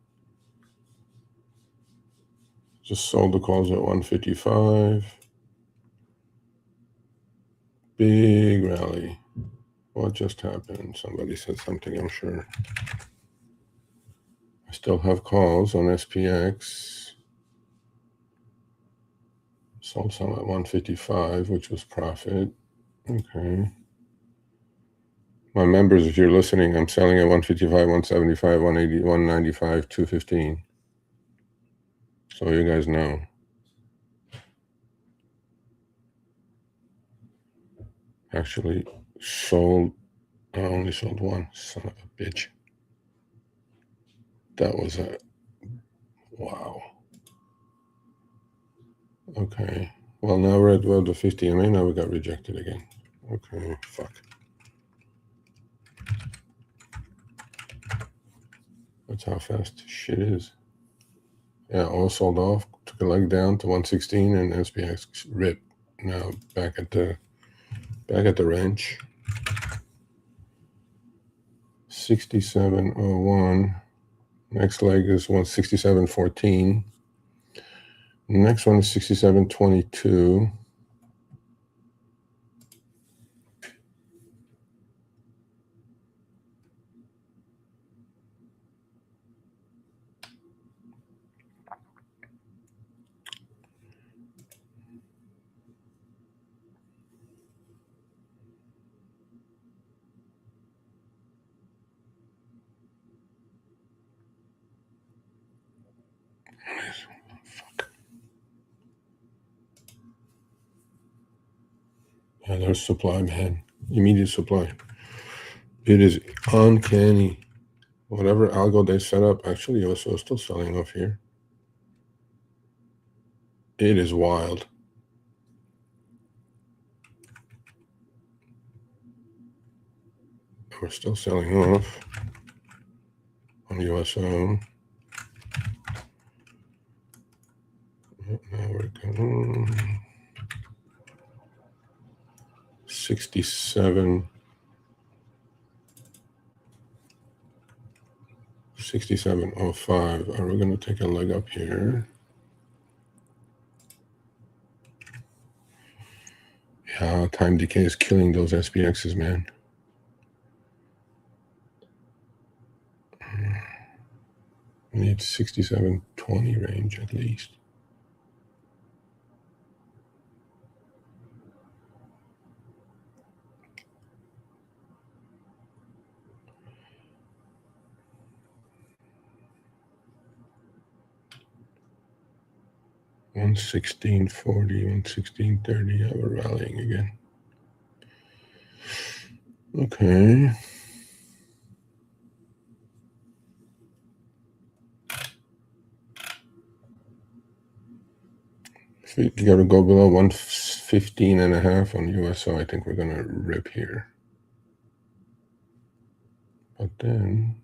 Just sold the calls at 155. Big rally. What just happened? Somebody said something, I'm sure. I still have calls on SPX. Sold some at 155, which was profit. Okay. My members, if you're listening, I'm selling at 155, 175, 180, 195, 215. So you guys know. Actually, sold. I only sold one. Son of a bitch. That was a. Wow. Okay. Well, now we're at the 50 MA. Now we got rejected again. Okay. Fuck. That's how fast shit is. Yeah, all sold off. Took a leg down to 116, and SPX ripped. Now back at the ranch. 67.01. Next leg is 167.14. Next one is 67.22. Yeah, there's supply, man. Immediate supply. It is uncanny. Whatever algo they set up, actually, USO is still selling off here. It is wild. We're still selling off on USO. Now we're going 67. 67.05. Are we going to take a leg up here? Yeah, time decay is killing those SPXs, man. We need 67.20 range at least. $116.40, $116.30. Yeah, we're rallying again. Okay. If we got to go below 115.5 on USO, I think we're going to rip here. But then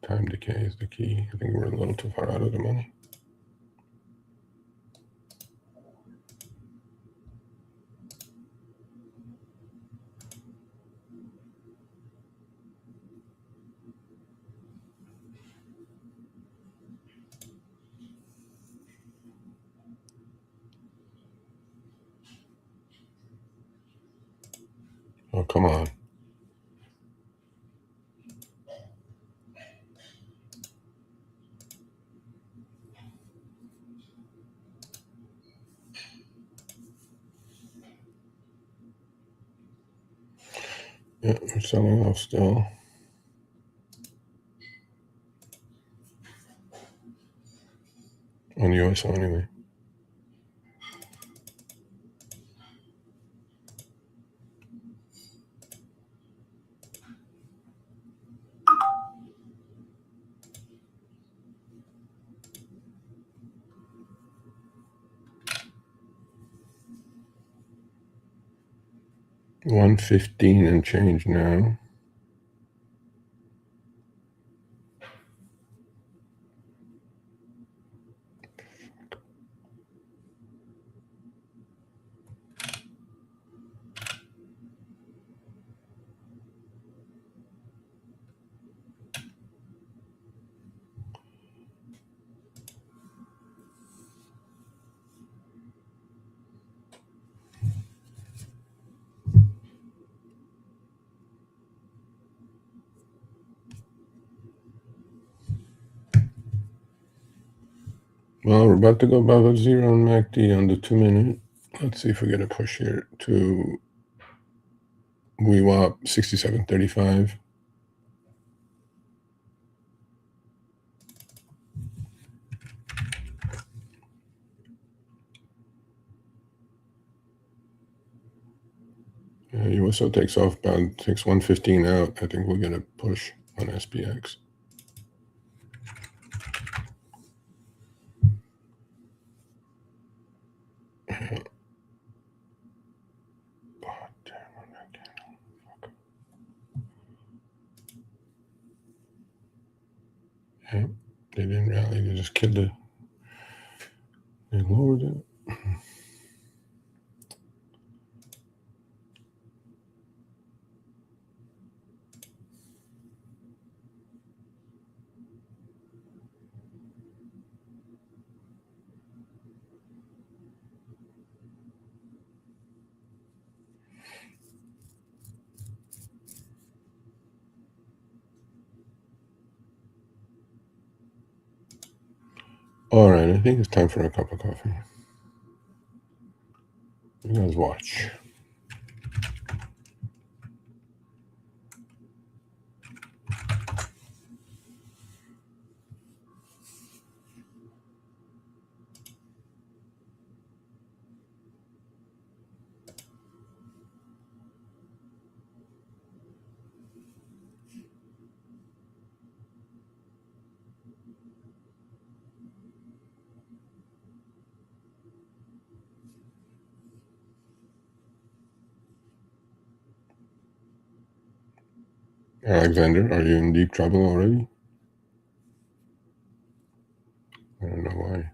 time decay is the key. I think we're a little too far out of the money. Oh, come on. Yeah, we're selling off still. On USO anyway. $115 and change now. Well, we're about to go above a zero on MACD on the 2-minute. Let's see if we get a push here to WEWAP 67.35. USO takes off, about takes 115 out. I think we'll get a push on SPX. Yeah, they didn't rally. They just killed it. They lowered it. All right, I think it's time for a cup of coffee. You guys watch. Alexander, are you in deep trouble already? I don't know why.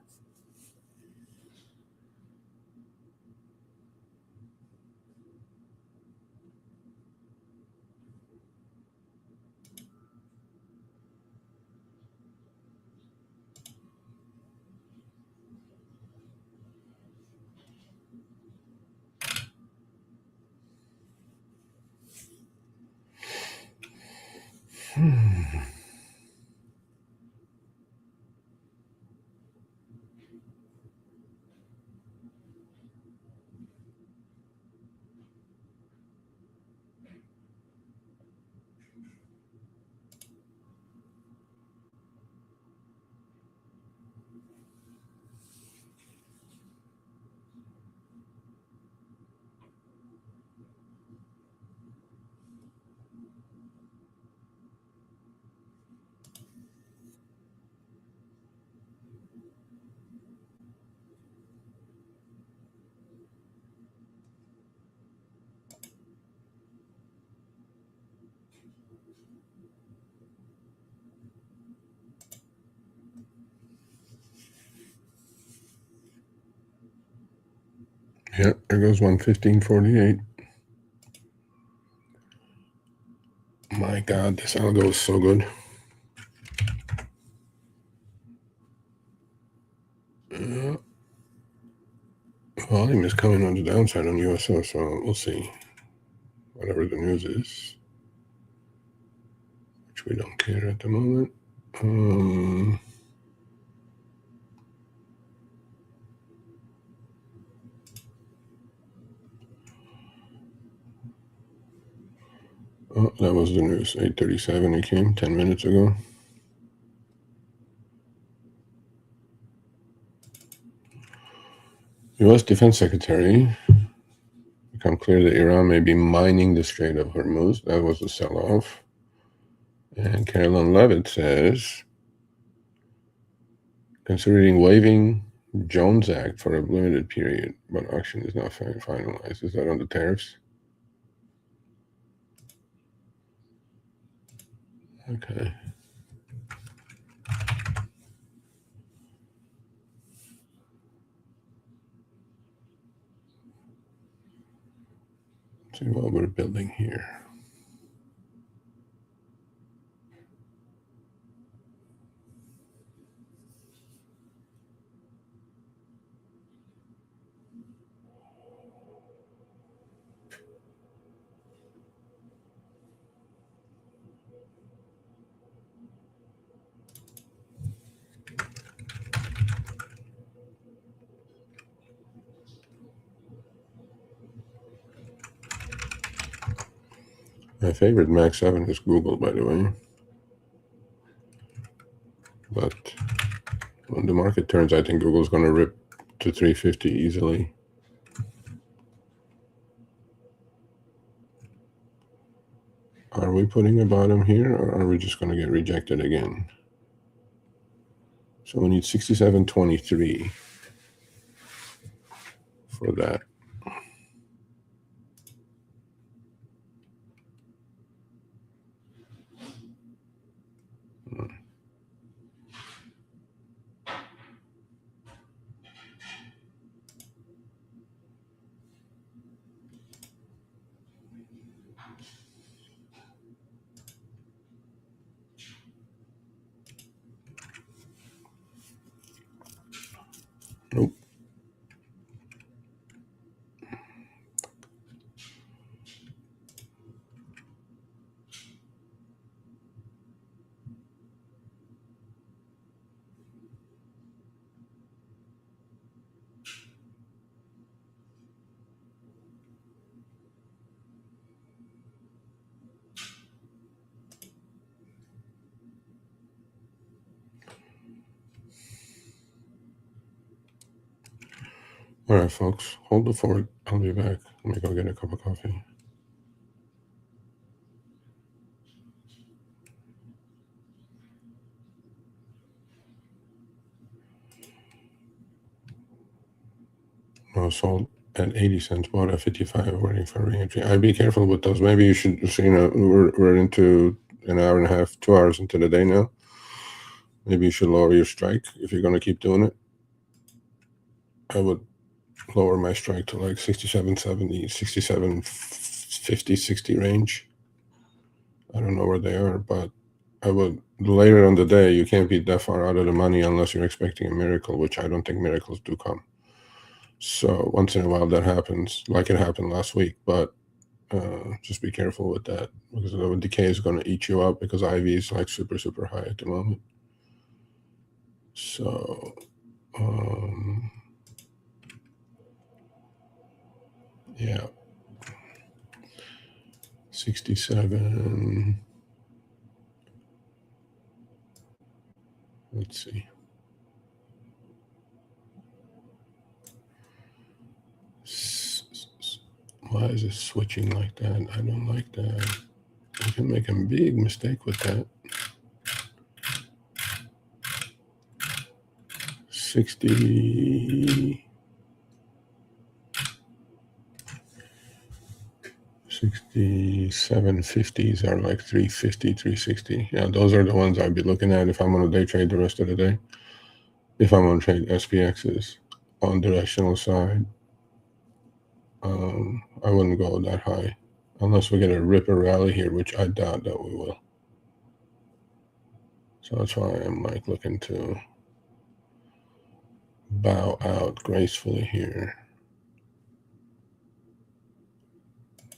Yeah, there goes 115.48. My God, this algo is so good. Volume is coming on the downside on USO, so we'll see. Whatever the news is, which we don't care at the moment. Oh, that was the news. 8:37 it came 10 minutes ago. U.S. Defense Secretary become clear that Iran may be mining the Strait of Hormuz. That was a sell-off. And Carolyn Levitt says, considering waiving Jones Act for a limited period, but auction is not finalized. Is that on the tariffs? Okay. Let's see what we're building here. My favorite Mac 7 is Google, by the way. But when the market turns, I think Google's going to rip to 350 easily. Are we putting a bottom here, or are we just going to get rejected again? So we need 67.23 for that. Nope. All right, folks, hold the fort. I'll be back. Let me go get a cup of coffee. No, sold at 80 cents, bought at 55, waiting for re-entry. I'd be careful with those. Maybe you should, we're into an hour and a half, 2 hours into the day now. Maybe you should lower your strike if you're going to keep doing it. I would lower my strike to like 67.70, 67.50, 60 range. I don't know where they are, but I would, later on the day, you can't be that far out of the money unless you're expecting a miracle, which I don't think miracles do come. So once in a while that happens, like it happened last week, but just be careful with that, because the decay is going to eat you up, because IV is like super, super high at the moment. So, yeah, 67. Let's see. Why is it switching like that? I don't like that. You can make a big mistake with that. 60. 67.50s are like 350, 360. Yeah, those are the ones I'd be looking at if I'm going to day trade the rest of the day. If I'm going to trade SPXs on directional side, I wouldn't go that high unless we get a ripper rally here, which I doubt that we will. So that's why I'm like looking to bow out gracefully here,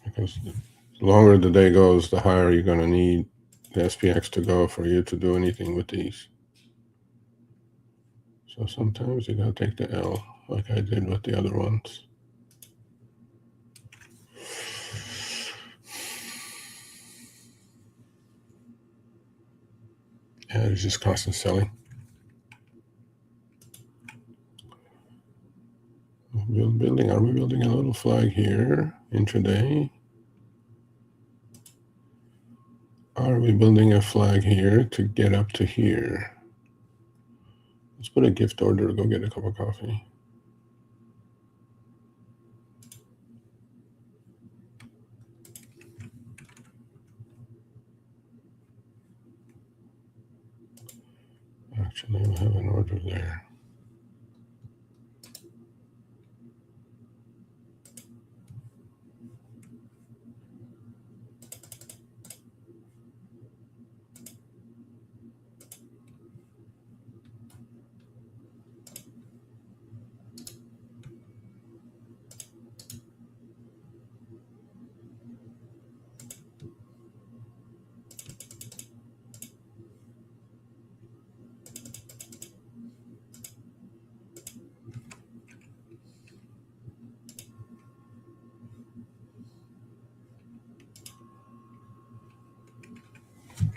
because the longer the day goes, the higher you're going to need the SPX to go for you to do anything with these. So sometimes you gotta take the L, like I did with the other ones. Yeah, it's just constant selling. Are we building a little flag here intraday? Are we building a flag here to get up to here? Let's put a gift order to go get a cup of coffee. Actually, we have an order there.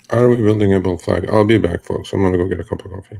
Are we building a bull flag? I'll be back, folks. I'm gonna go get a cup of coffee.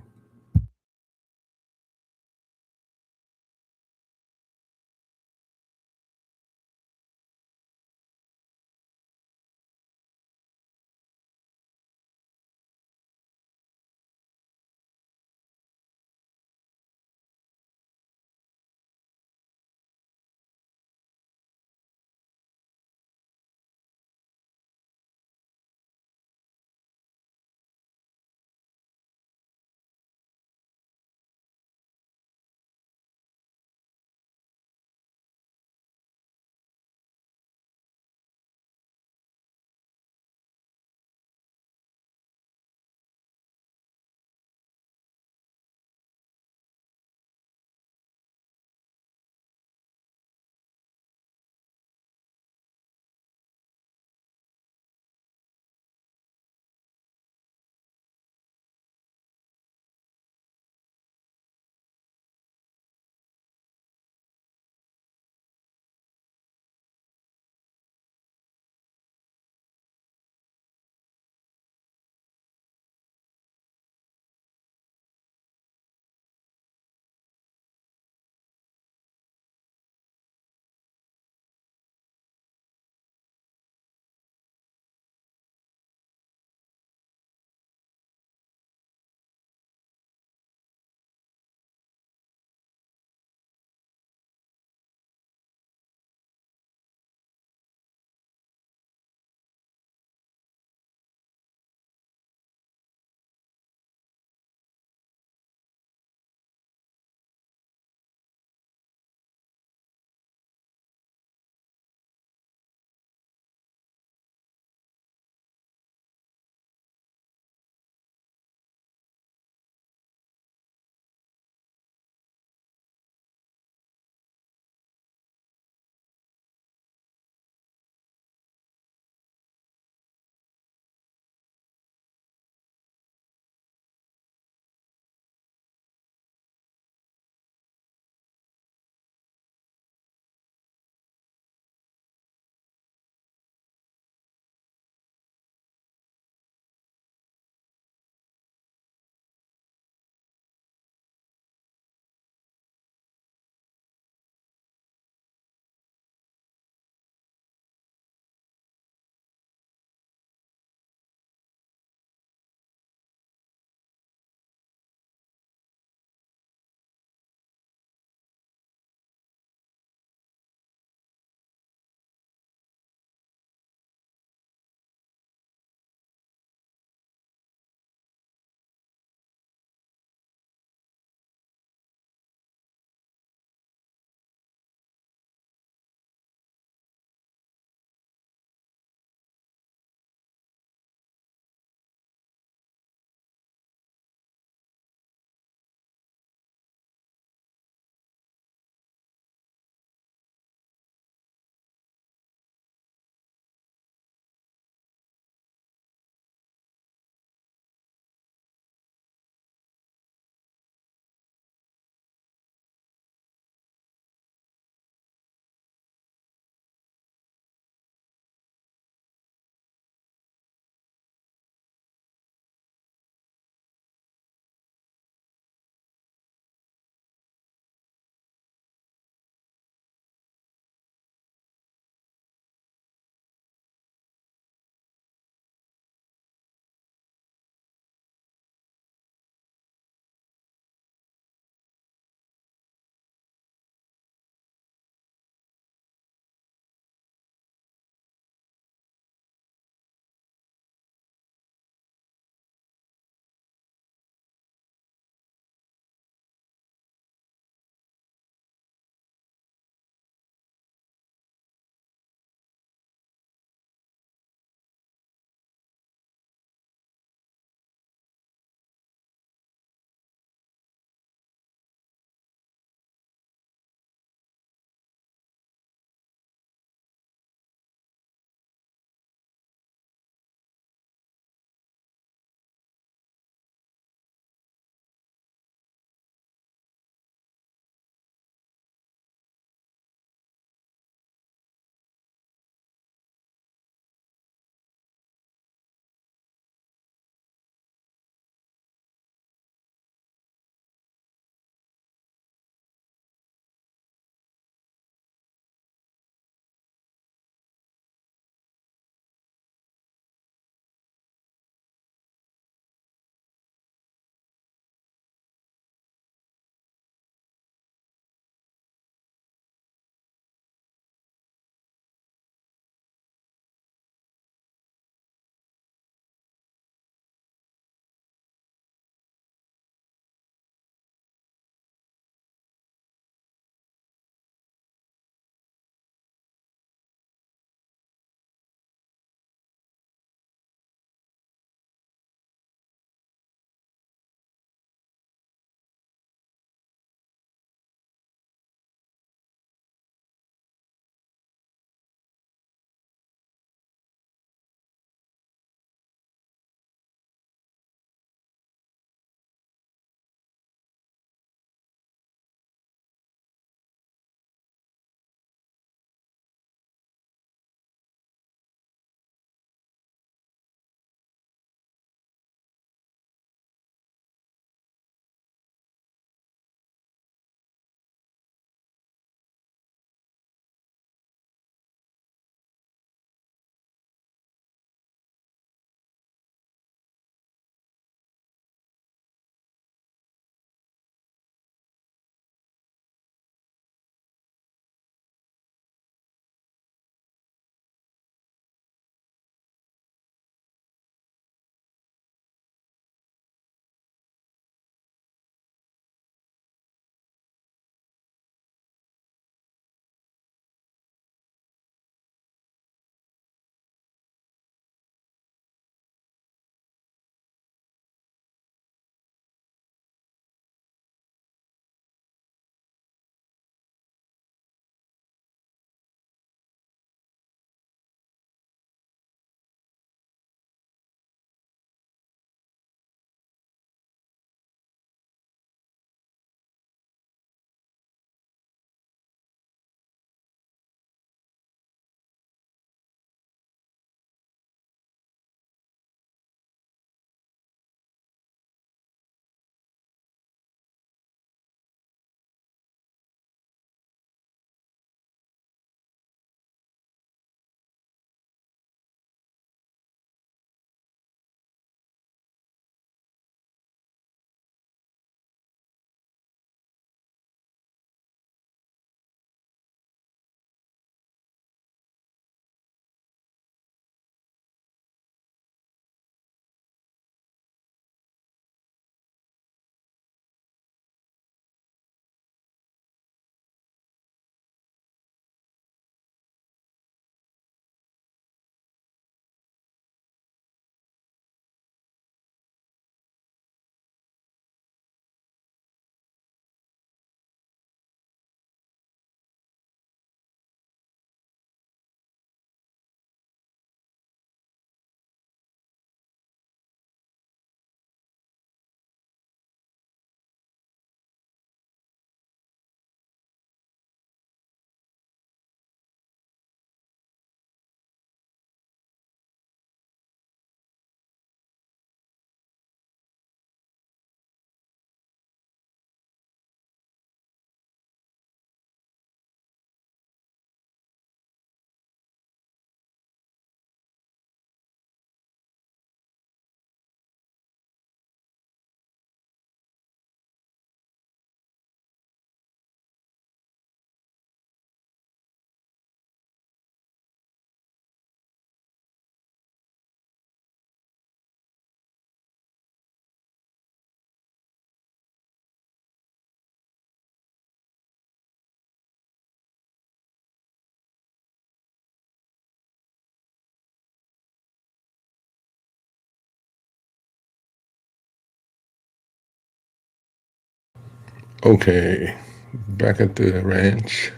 Okay, back at the ranch.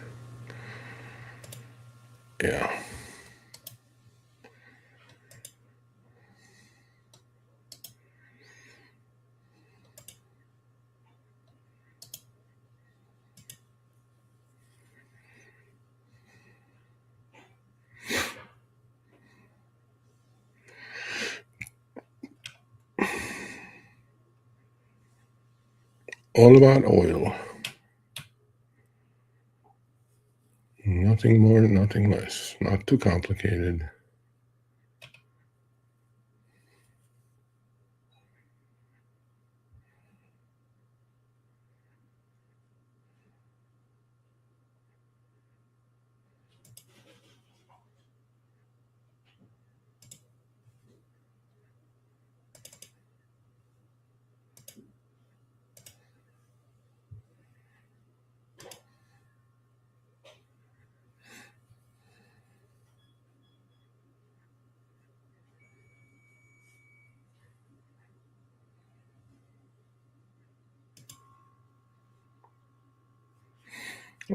Yeah. All about oil. Nothing more, nothing less. Not too complicated.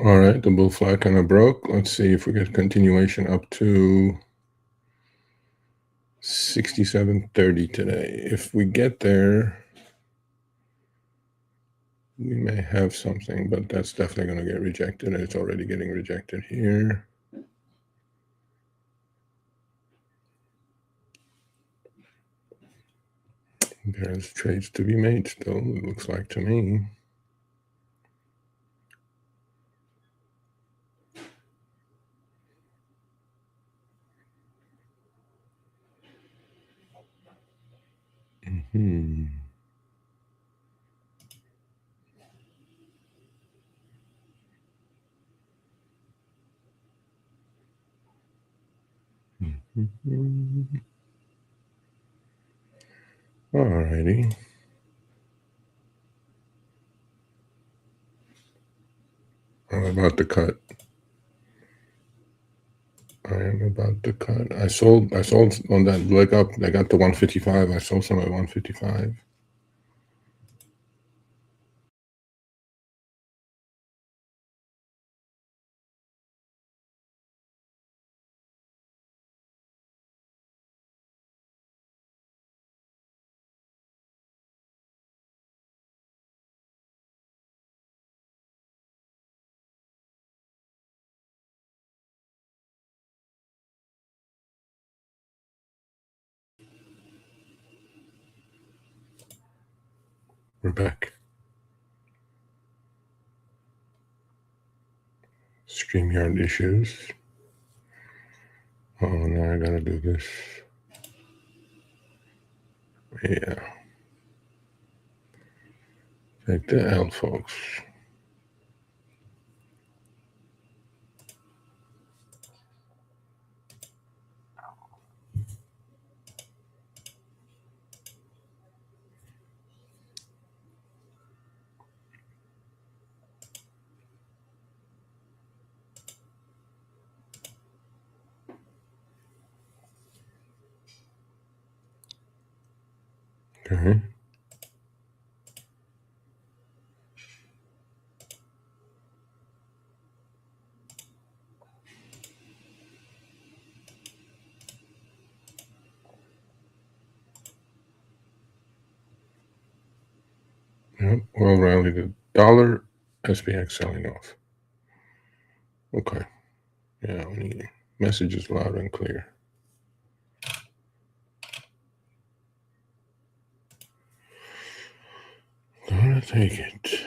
All right, the bull flag kind of broke. Let's see if we get continuation up to 67.30 today. If we get there, we may have something, but that's definitely going to get rejected. It's already getting rejected here. There's trades to be made still, it looks like to me. Mm-hmm. Mm-hmm. All righty. I'm about to cut. I am about to cut. I sold on that leg up. I got to 155. I sold some at 155. We're back. StreamYard issues. Oh, now I gotta do this. Yeah. Take the L, folks. Okay. Yep. Well rallied the dollar. SPX selling off. Okay. Yeah, we need messages loud and clear. Gonna take it.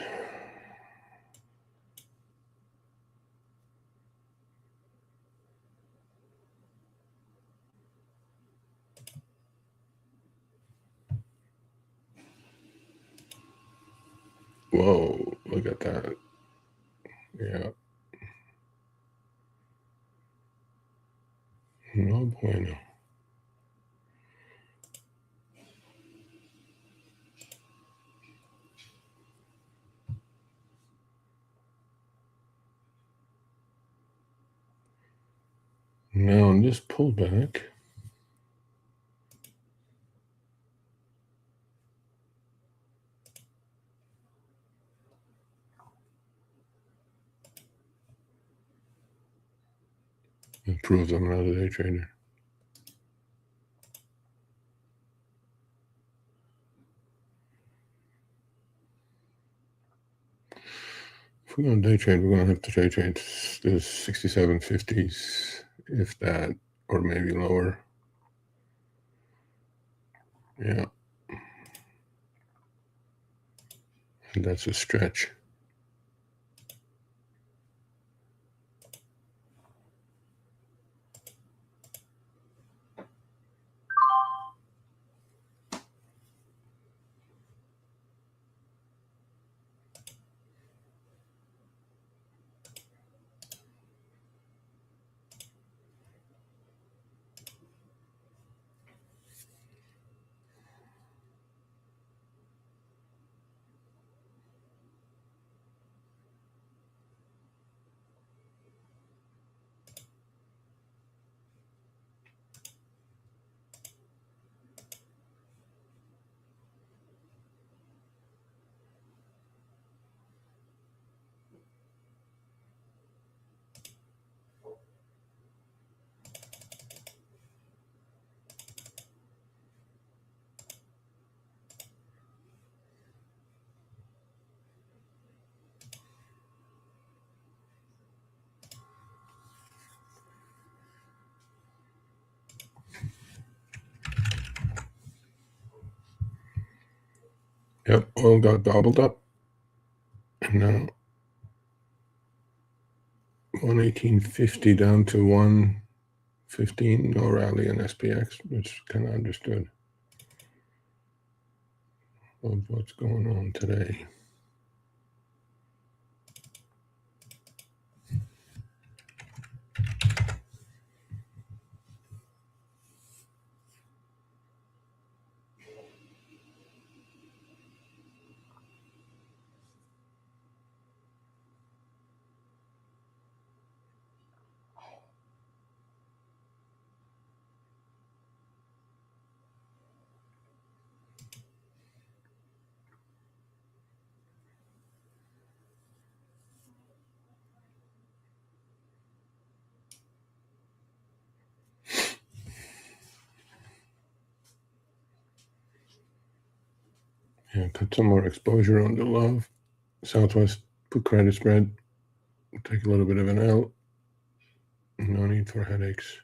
Whoa, look at that. Yeah. No bueno. Now on this pullback, It proves I'm not a day trader. If we're going to day trade, we're going to have to day trade the 6750s, if that, or maybe lower. Yeah. And that's a stretch. Yep, oil got gobbled up. And now 118.50 down to 115, no rally in SPX, which kind of understood of what's going on today. Yeah, cut some more exposure on the love. Southwest put credit spread. Take a little bit of an L. No need for headaches.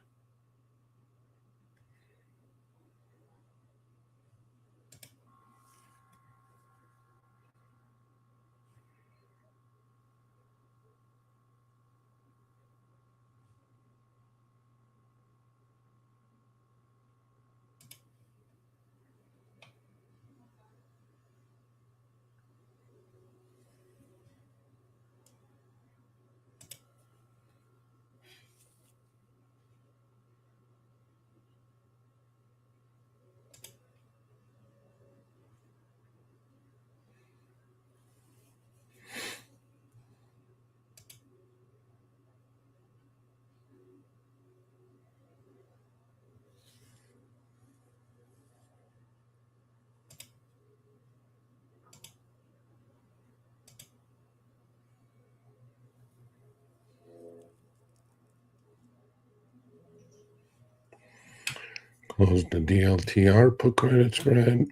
Close the DLTR put credit spread.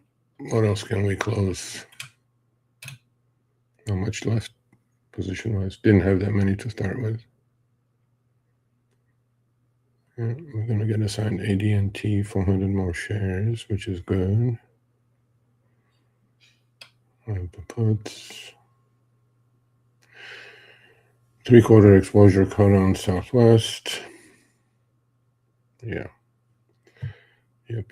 What else can we close? Not much left position-wise. Didn't have that many to start with. Yeah, we're going to get assigned AD&T 400 more shares, which is good. The puts. 3/4 exposure cut on Southwest. Yeah. Yep.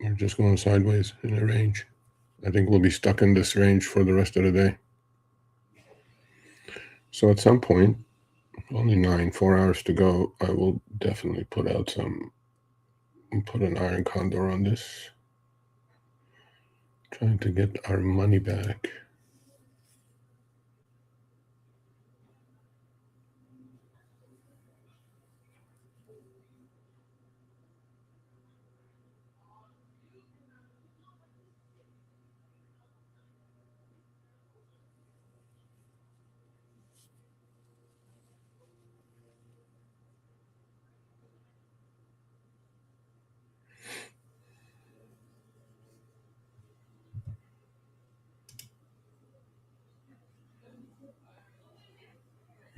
We're just going sideways in a range. I think we'll be stuck in this range for the rest of the day. So at some point, only 4 hours to go, I will definitely put an iron condor on this. Trying to get our money back.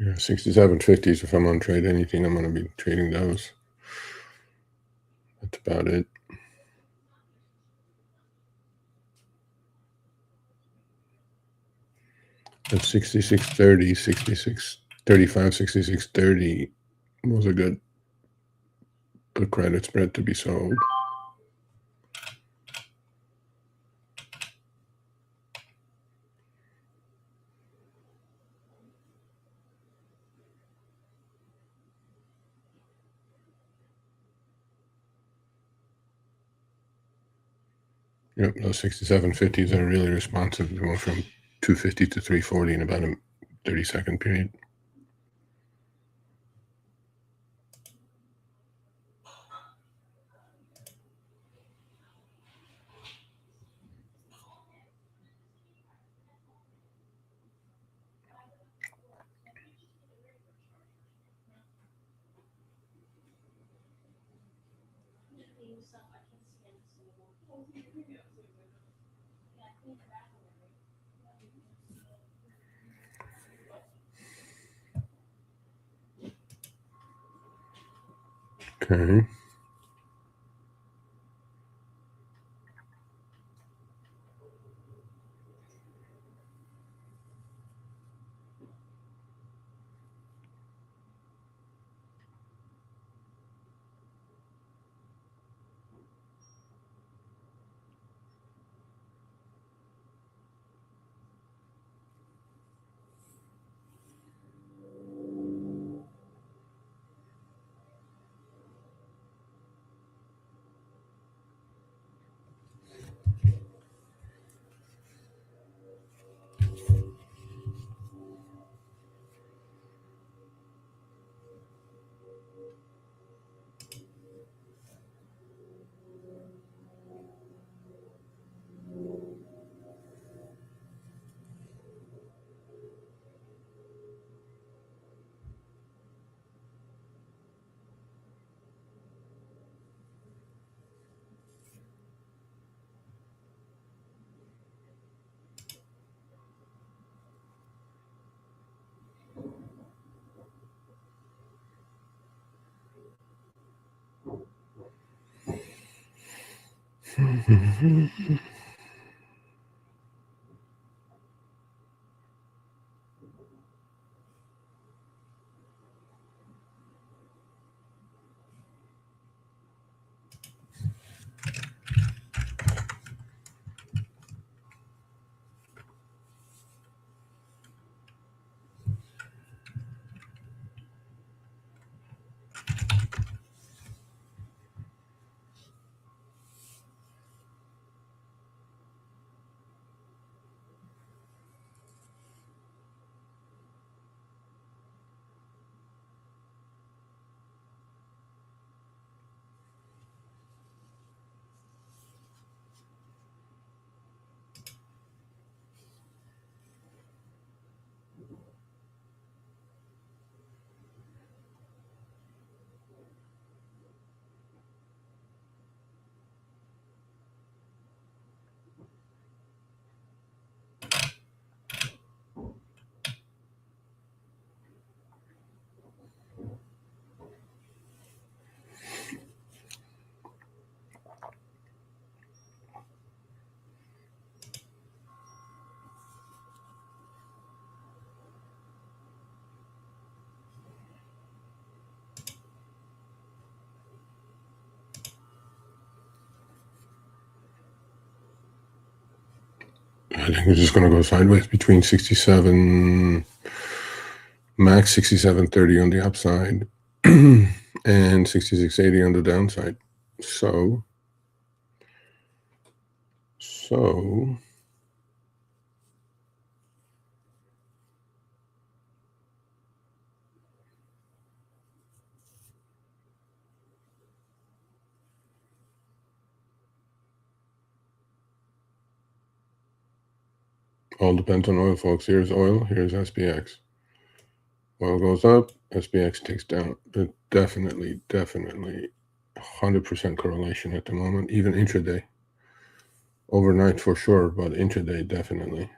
Yeah, 67.50s. If I'm on trade anything, I'm going to be trading those. That's about it. At 66.30, 66.35, 66.30 was a good credit spread to be sold. Yep, those 67.50s are really responsive. They went from 250 to 340 in about a 30-second period. Okay. I think it's just going to go sideways between 67, max 67.30 on the upside and 66.80 on the downside. So all depends on oil, folks. Here's oil, here's SPX. Oil goes up, SPX takes down. But definitely 100% correlation at the moment, even intraday. Overnight for sure, but intraday definitely.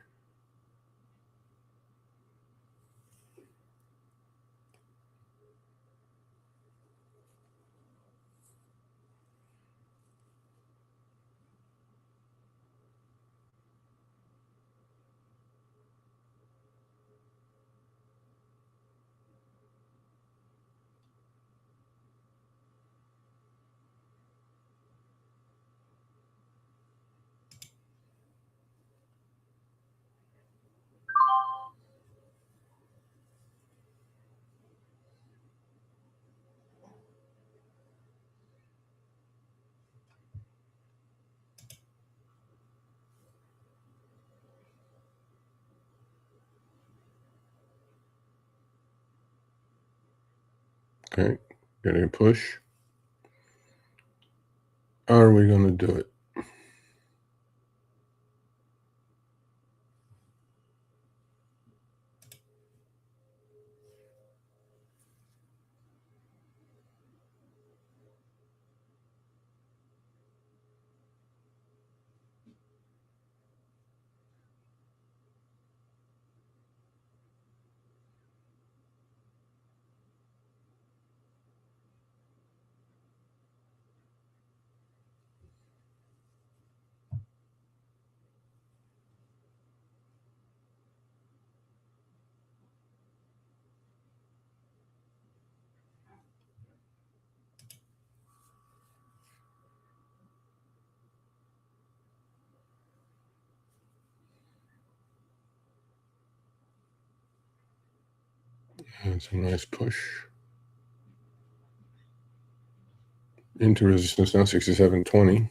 Okay, getting a push. Are we going to do it? That's a nice push. Into resistance now, 67.20.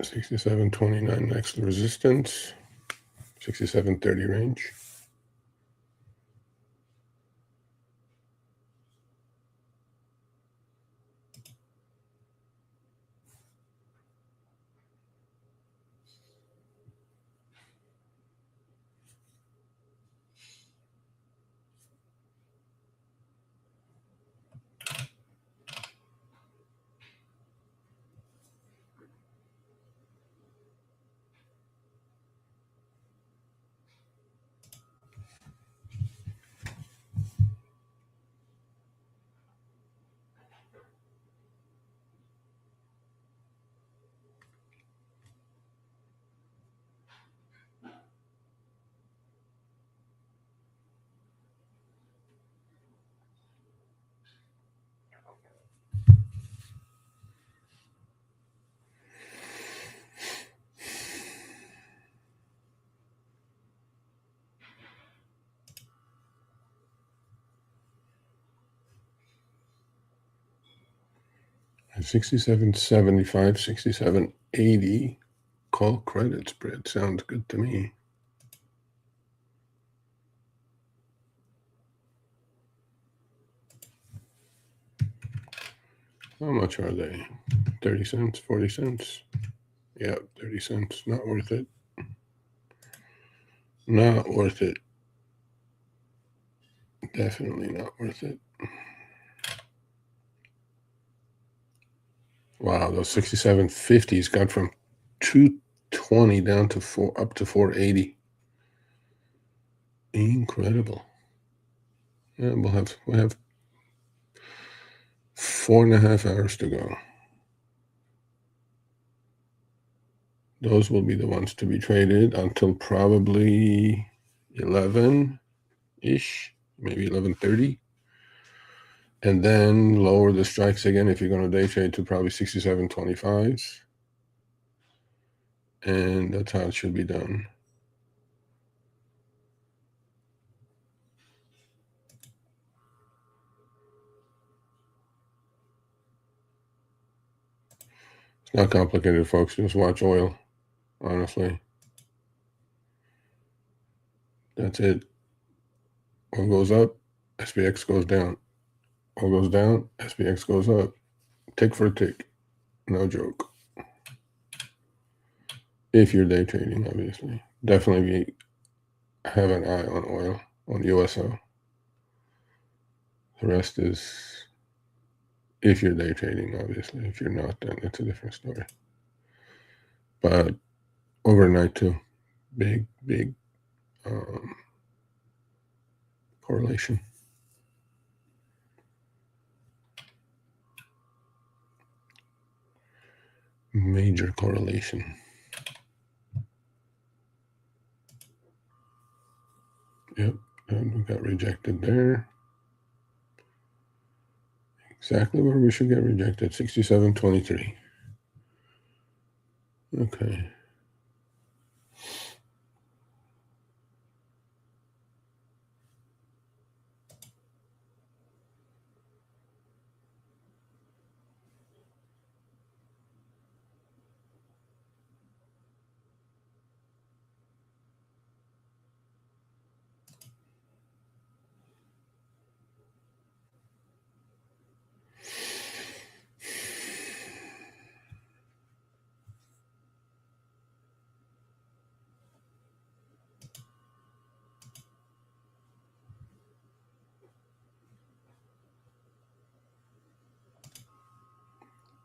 67.29 next resistance. 67.30 range. At 67.75, 67.80. Call credit spread. Sounds good to me. How much are they? 30 cents, 40 cents? Yeah, 30 cents. Not worth it. Not worth it. Definitely not worth it. Wow, those 67.50s got from 220 down to up to 480. Incredible. Yeah, we'll have 4.5 hours to go. Those will be the ones to be traded until probably 11-ish, maybe 11:30. And then lower the strikes again if you're going to day trade to probably 67.25s. And that's how it should be done. It's not complicated, folks. Just watch oil, honestly. That's it. Oil goes up, SPX goes down. Oil goes down, SPX goes up. Tick for a tick. No joke. If you're day trading, obviously. Definitely have an eye on oil, on USO. The rest is if you're day trading, obviously. If you're not, then it's a different story. But overnight too, big correlation. Major correlation. Yep, and we got rejected there. Exactly where we should get rejected, 67.23. Okay.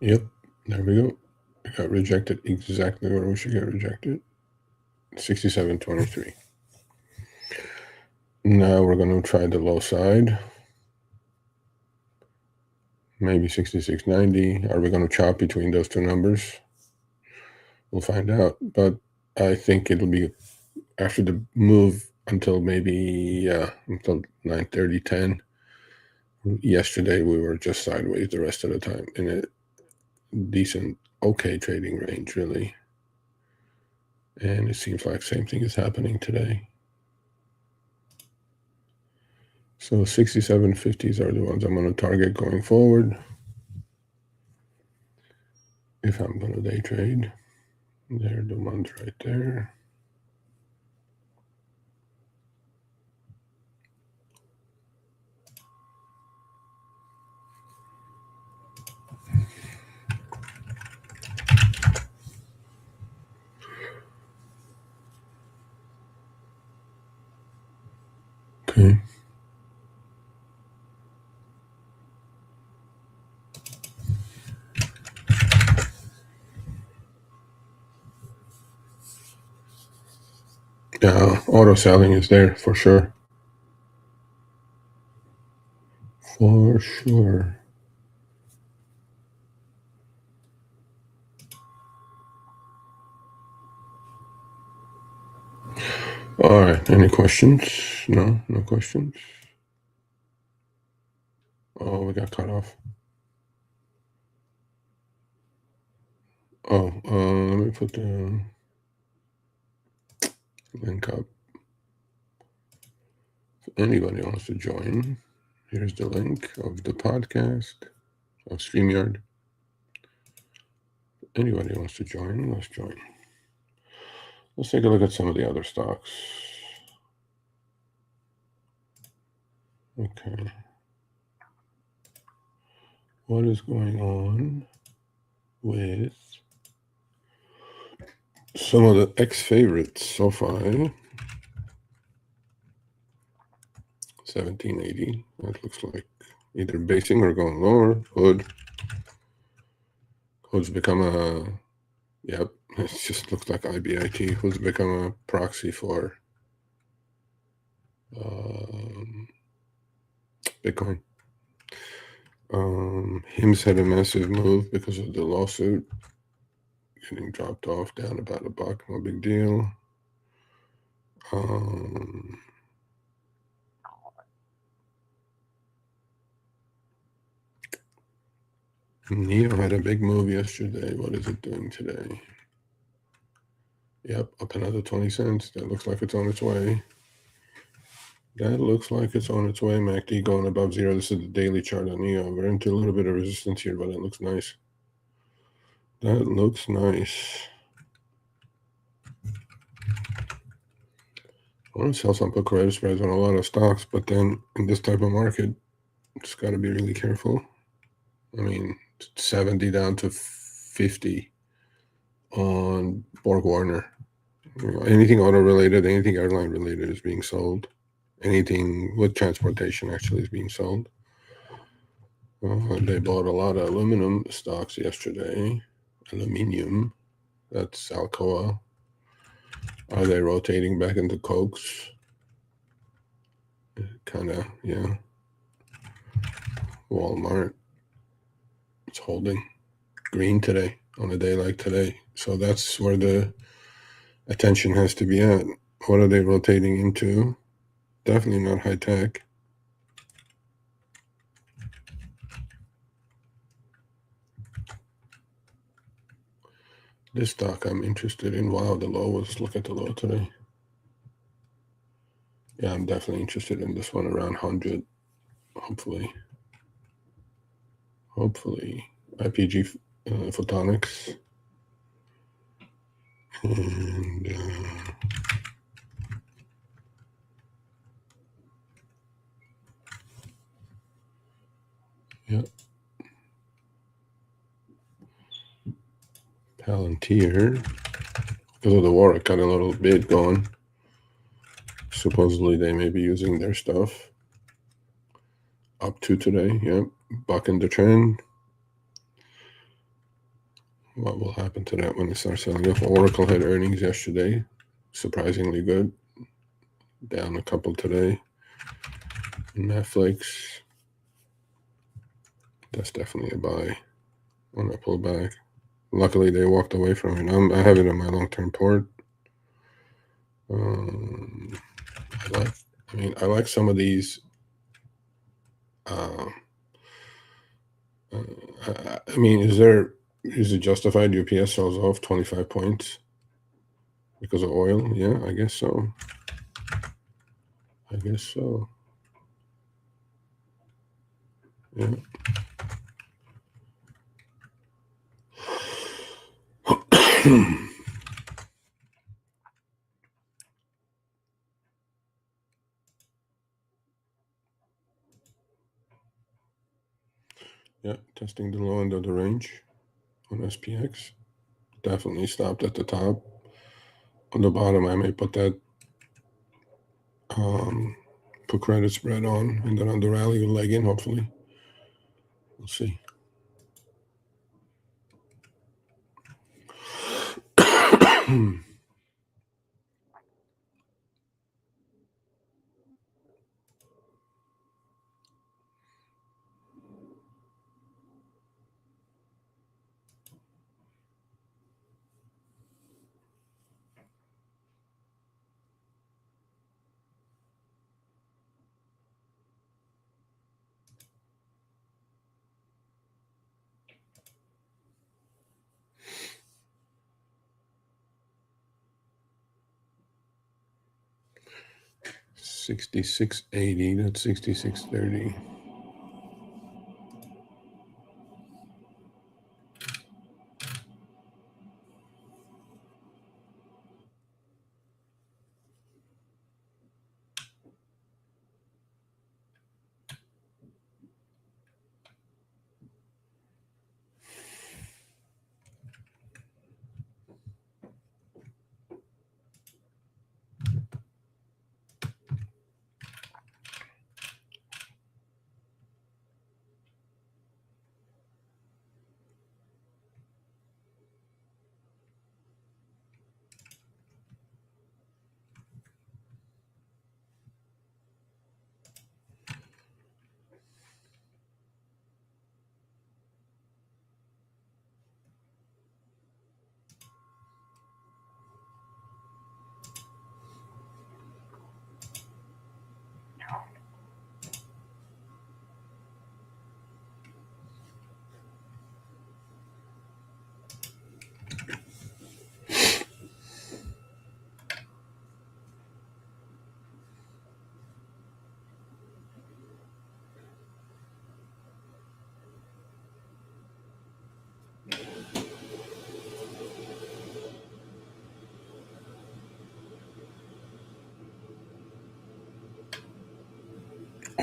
Yep, there we go. It got rejected exactly where we should get rejected. 67.23. Now we're going to try the low side. Maybe 66.90. Are we going to chop between those two numbers? We'll find out. But I think it'll be after the move until maybe until 9:30, 10. Yesterday we were just sideways the rest of the time in a decent, okay trading range, really. And it seems like same thing is happening today. So 67.50s are the ones I'm going to target going forward. If I'm going to day trade, they're the ones right there. Okay. Yeah, auto selling is there for sure. For sure. All right. Any questions? No questions. Oh, we got cut off. Oh, let me put the link up. If anybody wants to join, here's the link of the podcast of StreamYard. If anybody wants to join, let's join. Let's take a look at some of the other stocks. Okay. What is going on with some of the ex-favorites so far? 1780. That looks like either basing or going lower. Hood's become a, yep, it just looks like IBIT. Hood's become a proxy for Bitcoin. HIMS had a massive move because of the lawsuit getting dropped off down about $1. No big deal. NEO had a big move yesterday. What is it doing today? Yep, up another 20 cents. That looks like it's on its way. That looks like it's on its way. MACD going above zero. This is the daily chart on NEO. We're into a little bit of resistance here, but it looks nice. That looks nice. I want to sell some put credit spreads on a lot of stocks, but then in this type of market, just got to be really careful. I mean, 70 down to 50 on Borg Warner. You know, anything auto-related, anything airline-related is being sold. Anything with transportation actually is being sold. They bought a lot of aluminum stocks yesterday. Aluminium, that's Alcoa. Are they rotating back into Cokes? Kind of, yeah. Walmart, it's holding green today on a day like today. So that's where the attention has to be at. What are they rotating into? Definitely not high tech. This stock I'm interested in. Wow, the low was, look at the low today. Yeah, I'm definitely interested in this one around 100. Hopefully. IPG Photonics. And yeah. Palantir. Because of the war, it got a little bit going. Supposedly they may be using their stuff. Up to today, yep. Bucking the trend. what will happen to that when they start selling off. Oracle had earnings yesterday, surprisingly good. Down a couple today. Netflix, that's definitely a buy on that pullback. Luckily, they walked away from it. I have it on my long-term port. I like some of these. Is it justified UPS sells off 25 points because of oil? Yeah, I guess so. Yeah. Yeah, testing the low end of the range on SPX. Definitely stopped at the top. On the bottom, I may put that put credit spread on, and then on the rally, we'll leg in, hopefully. We'll see. $66.80, that's $66.30.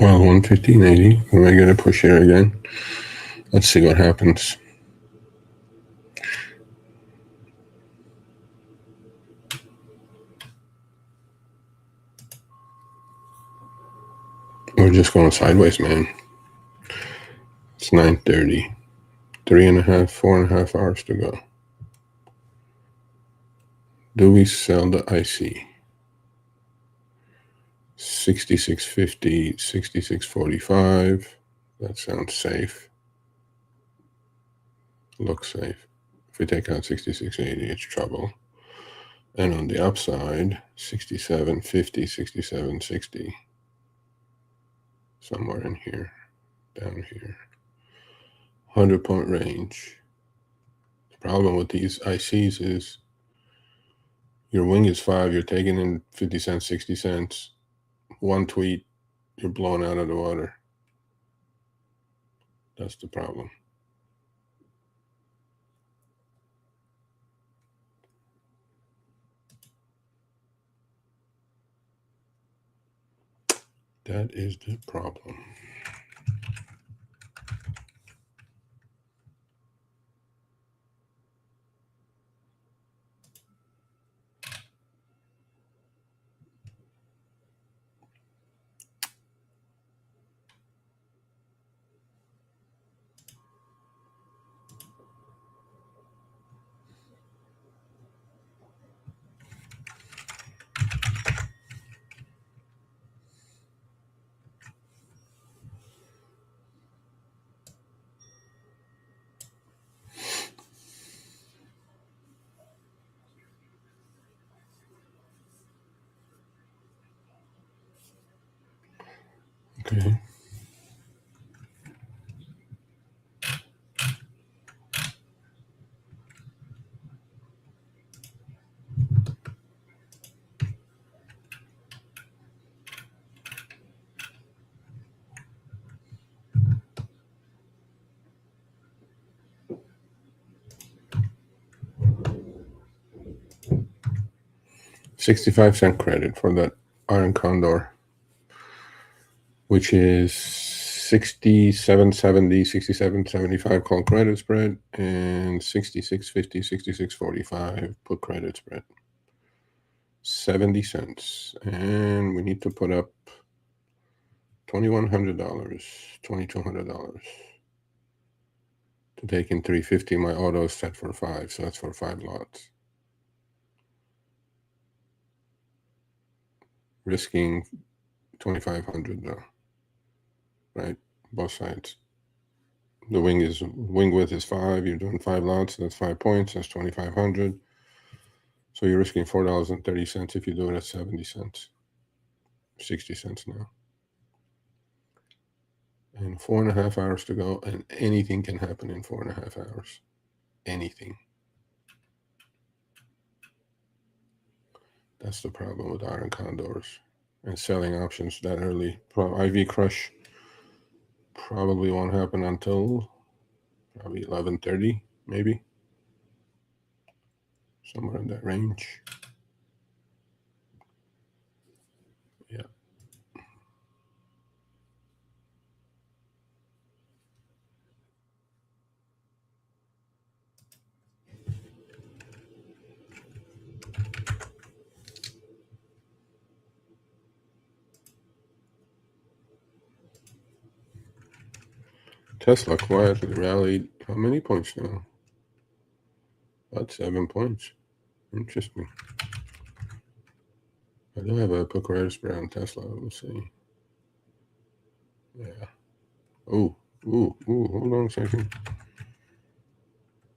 Well, 115.80. Am I going to push here again? Let's see what happens. We're just going sideways, man. It's 9:30. 4.5 hours to go. Do we sell the IC? 66.50, 66.45. That sounds safe. Looks safe. If we take out 66.80, it's trouble. And on the upside, 67.50, 67.60. Somewhere in here, down here. 100-point range. The problem with these ICs is your wing is 5, you're taking in 50 cents, 60 cents. One tweet, you're blown out of the water. That's the problem. That is the problem. Okay. $0.65 credit for that iron condor, which is 67.70, 67.75 call credit spread, and 66.50, 66.45 put credit spread. 70 cents. And we need to put up $2,100, $2,200 to take in 350. My auto is set for 5, so that's for 5 lots. Risking 2,500 though, right? Both sides. The wing width is 5. You're doing 5 lots. That's 5 points. That's 2,500. So you're risking $4.30 if you do it at 70 cents. 60 cents now. And 4.5 hours to go, and anything can happen in 4.5 hours. Anything. That's the problem with iron condors and selling options that early. IV crush probably won't happen until probably 11:30, maybe. Somewhere in that range. Yeah. Tesla quietly rallied. How many points now? About 7 points. Interesting. I do have a put credit spread on Tesla. We'll see. Yeah. Ooh, hold on a second.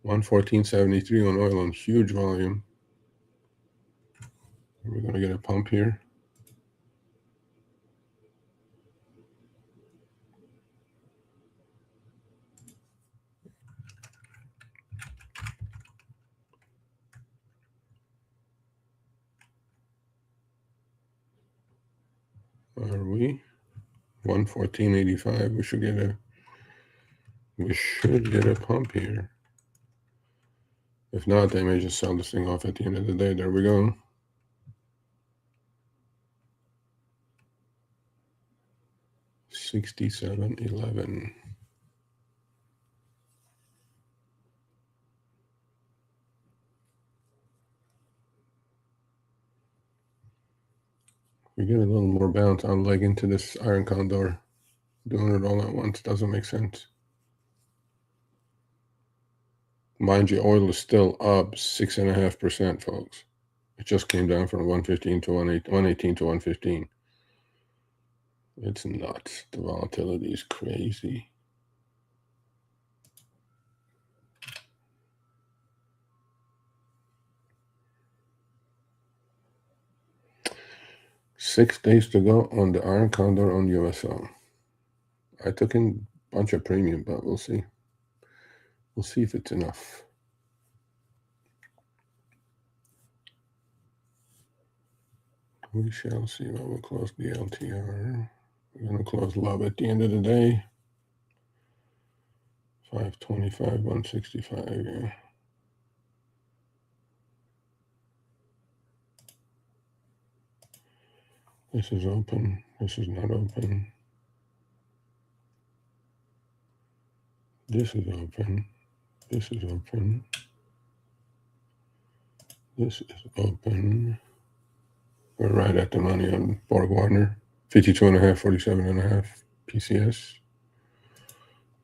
114.73 on oil on huge volume. We're going to get a pump here. Are we? 114.85. We should get a pump here. If not, they may just sell this thing off at the end of the day. There we go. $67.11. We get a little more bounce. I'll leg into this iron condor. Doing it all at once doesn't make sense. Mind you, oil is still up 6.5%, folks. It just came down from 115 to 118 to 115. It's nuts. The volatility is crazy. Six days to go on the iron condor on USO. I took in a bunch of premium, but we'll see. We'll see if it's enough. We shall see. Well, we'll close the LTR. We're going to close love at the end of the day. 525, 165. Yeah. This is open. This is not open. This is open. This is open. This is open. We're right at the money on Borg Warner. 52.5, 47.5 PCS.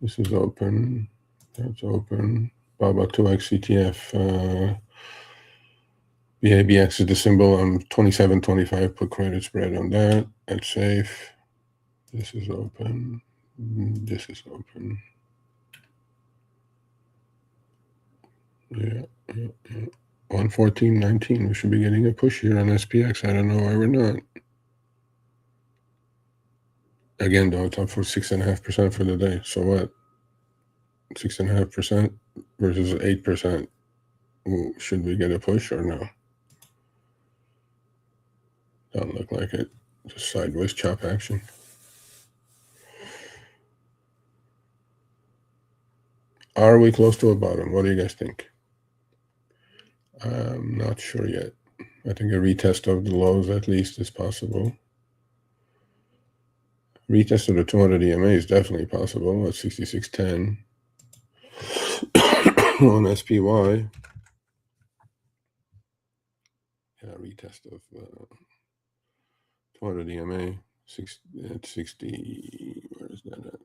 This is open. That's open. Baba 2X CTF. BABX is the symbol on 27.25. Put credit spread on that. That's safe. This is open. This is open. Yeah. 114.19. We should be getting a push here on SPX. I don't know why we're not. Again, though, it's up for 6.5% for the day. So what? 6.5% versus 8%. Should we get a push or no? Doesn't look like it. Just sideways chop action. Are we close to a bottom? What do you guys think? I'm not sure yet. I think a retest of the lows at least is possible. Retest of the 200 EMA is definitely possible at 66.10 on SPY. Yeah, retest of 200 EMA at 60. Where is that at?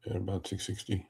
Yeah, about 660.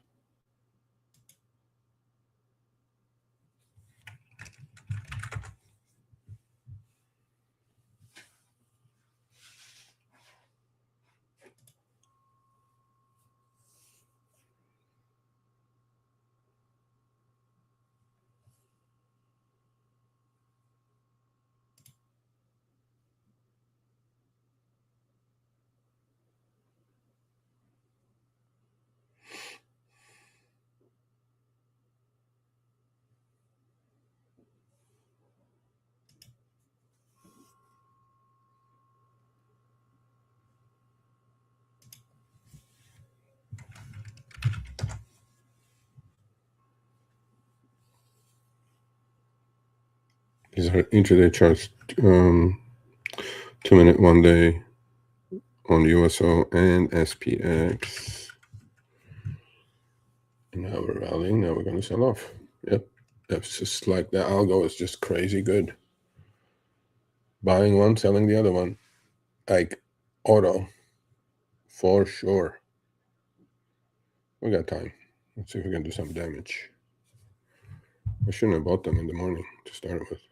These are intraday charts. 2-minute, 1 day on USO and SPX. And now we're rallying. Now we're going to sell off. Yep. That's just like the algo is just crazy good. Buying one, selling the other one. Like auto. For sure. We got time. Let's see if we can do some damage. I shouldn't have bought them in the morning to start with.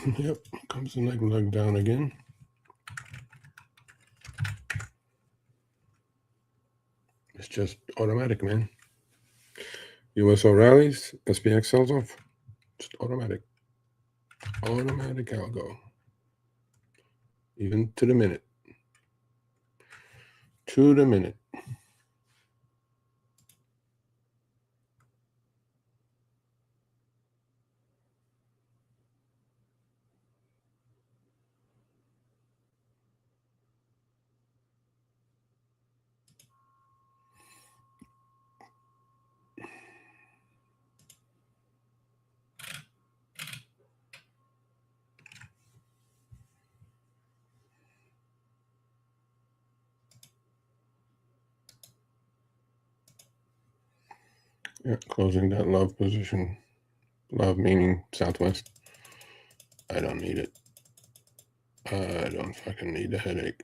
Yep, comes the neck leg down again. It's just automatic, man. USO rallies, SPX sells off. Just automatic. Automatic algo. Even to the minute. To the minute. Yeah, closing that love position. Love meaning southwest. I don't need it. I don't fucking need a headache.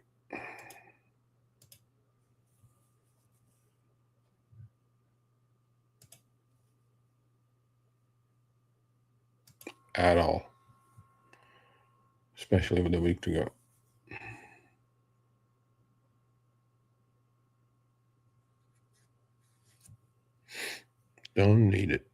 At all. Especially with a week to go. Don't need it.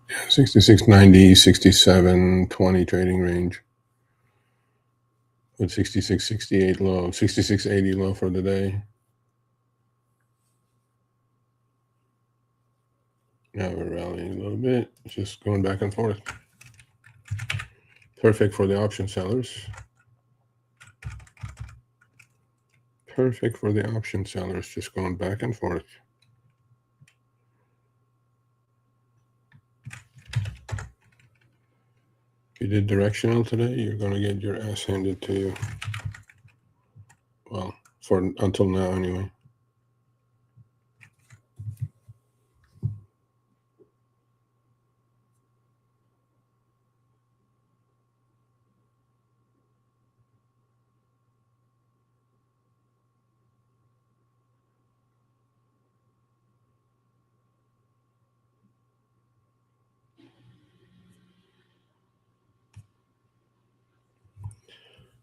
Yeah, 66.90, 67.20 trading range. With 66.68 low, 66.80 low for the day. Now we're rallying a little bit, just going back and forth. Perfect for the option sellers. Perfect for the option sellers, just going back and forth. If you did directional today, you're going to get your ass handed to you. Well, until now anyway.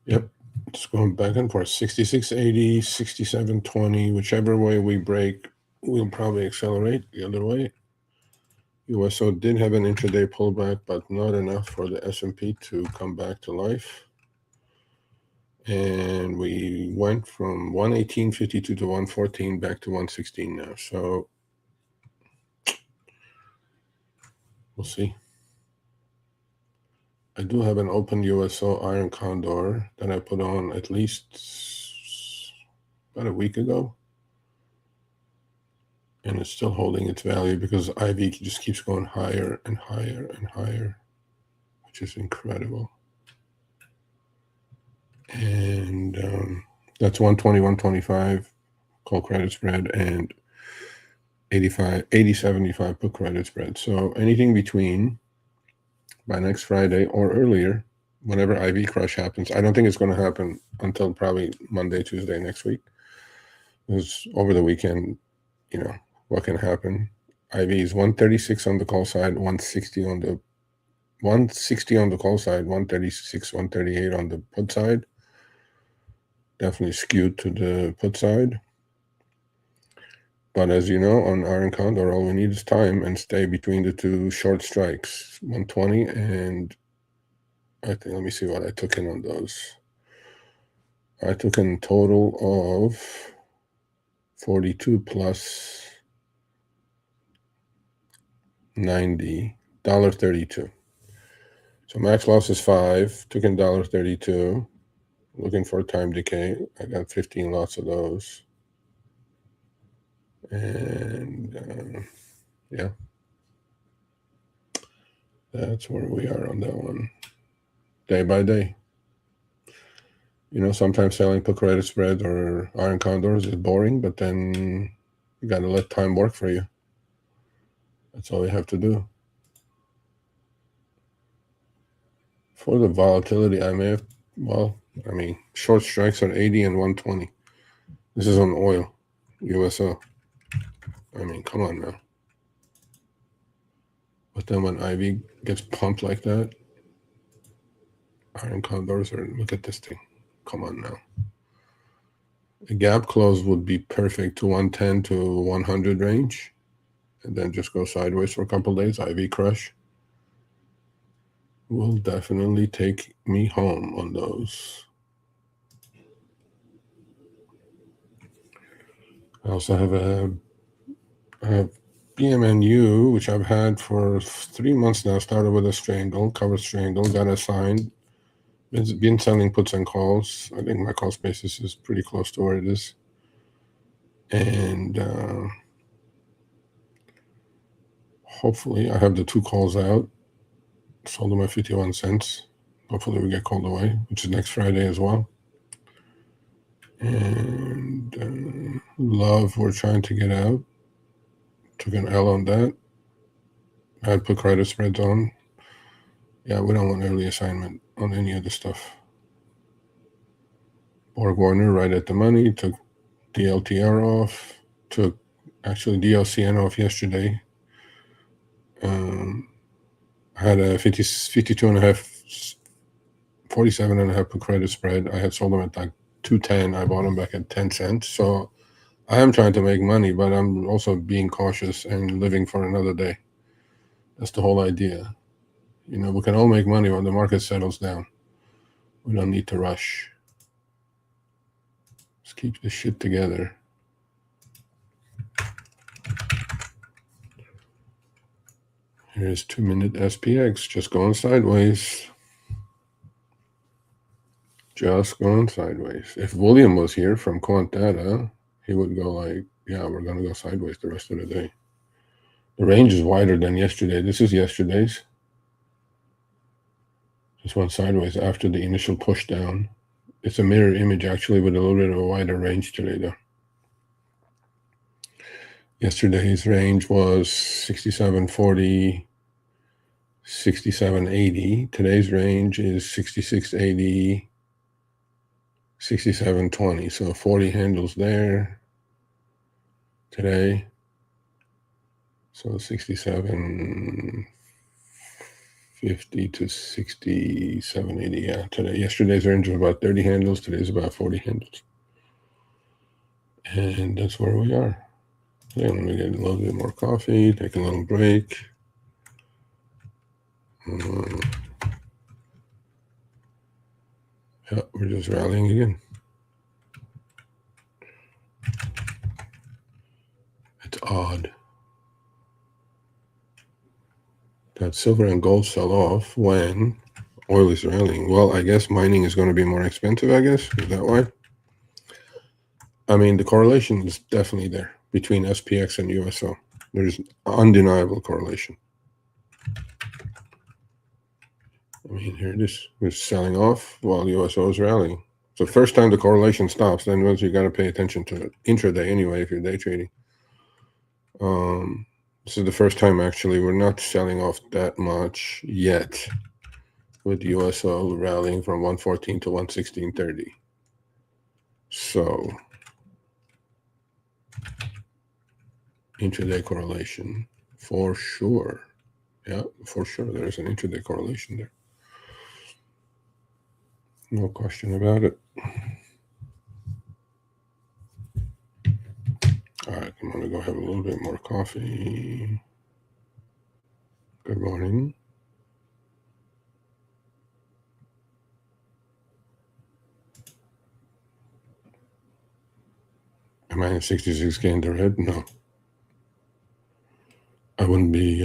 Yep, just going back and forth. 66.80, 67.20, whichever way we break, we'll probably accelerate the other way. USO did have an intraday pullback, but not enough for the S&P to come back to life. And we went from 118.52 to 114 back to 116 now. So we'll see. I do have an open USO iron condor that I put on at least about a week ago. And it's still holding its value because IV just keeps going higher and higher and higher, which is incredible. And that's 120, 125 call credit spread and 80.75 put credit spread. So anything between by next Friday or earlier, whenever IV crush happens. I don't think it's going to happen until probably Monday, Tuesday next week. Because over the weekend, you know, what can happen. IV is 136 on the call side, 160 on the 160 on the call side, 136, 138 on the put side. Definitely skewed to the put side. But as you know, on iron condor, all we need is time and stay between the two short strikes, 120 and I think, let me see what I took in on those. I took in a total of 42 plus 90, $1.32. So max loss is 5, took in $1.32. Looking for time decay. I got 15 lots of those. And yeah, that's where we are on that one. Day by day. You know, sometimes selling put credit spread or iron condors is boring, but then you got to let time work for you. That's all you have to do. For the volatility, I may have, well, I mean, short strikes are 80 and 120. This is on oil, USO. I mean, come on now. But then when IV gets pumped like that, iron condors are, look at this thing. Come on now. A gap close would be perfect to 110 to 100 range. And then just go sideways for a couple days. IV crush will definitely take me home on those. I also have a BMNU, which I've had for 3 months now. Started with a strangle, covered strangle, got assigned. It's been selling puts and calls. I think my call basis is pretty close to where it is. And hopefully I have the 2 calls out. Sold them at 51 cents. Hopefully we get called away, which is next Friday as well. And love, we're trying to get out. Took an L on that. I'd put credit spreads on. Yeah, we don't want early assignment on any of the stuff. Borg Warner right at the money. Took DLTR off. Took actually DLCN off yesterday. I had a 52.5, 47.5 per credit spread. I had sold them at like 210. I bought them back at 10 cents. So I am trying to make money, but I'm also being cautious and living for another day. That's the whole idea. You know, we can all make money when the market settles down. We don't need to rush. Let's keep this shit together. Here's 2-minute SPX, just going sideways. Just going sideways. If William was here from Quant Data, he would go like, yeah, we're going to go sideways the rest of the day. The range is wider than yesterday. This is yesterday's. Just went sideways after the initial push down. It's a mirror image actually with a little bit of a wider range today though. Yesterday's range was 67.40, 67.80. Today's range is 66.80, 67.20. So 40 handles there today. So 67.50 to 67.80. Yeah, today. Yesterday's range was about 30 handles. Today's about 40 handles. And that's where we are. Okay, let me get a little bit more coffee, take a little break. Yeah, we're just rallying again. It's odd that silver and gold sell off when oil is rallying. Well, I guess mining is going to be more expensive, I guess. Is that why? I mean, the correlation is definitely there between SPX and USO. There's undeniable correlation. I mean, here it is. We're selling off while USO is rallying. So first time the correlation stops, then once you got to pay attention to it. Intraday anyway, if you're day trading. This is the first time actually we're not selling off that much yet with USO rallying from 114 to 116.30. So intraday correlation for sure. Yeah, for sure. There's an intraday correlation there. No question about it. All right, I'm going to go have a little bit more coffee. Good morning. Am I in 66K in the red? No. I wouldn't be,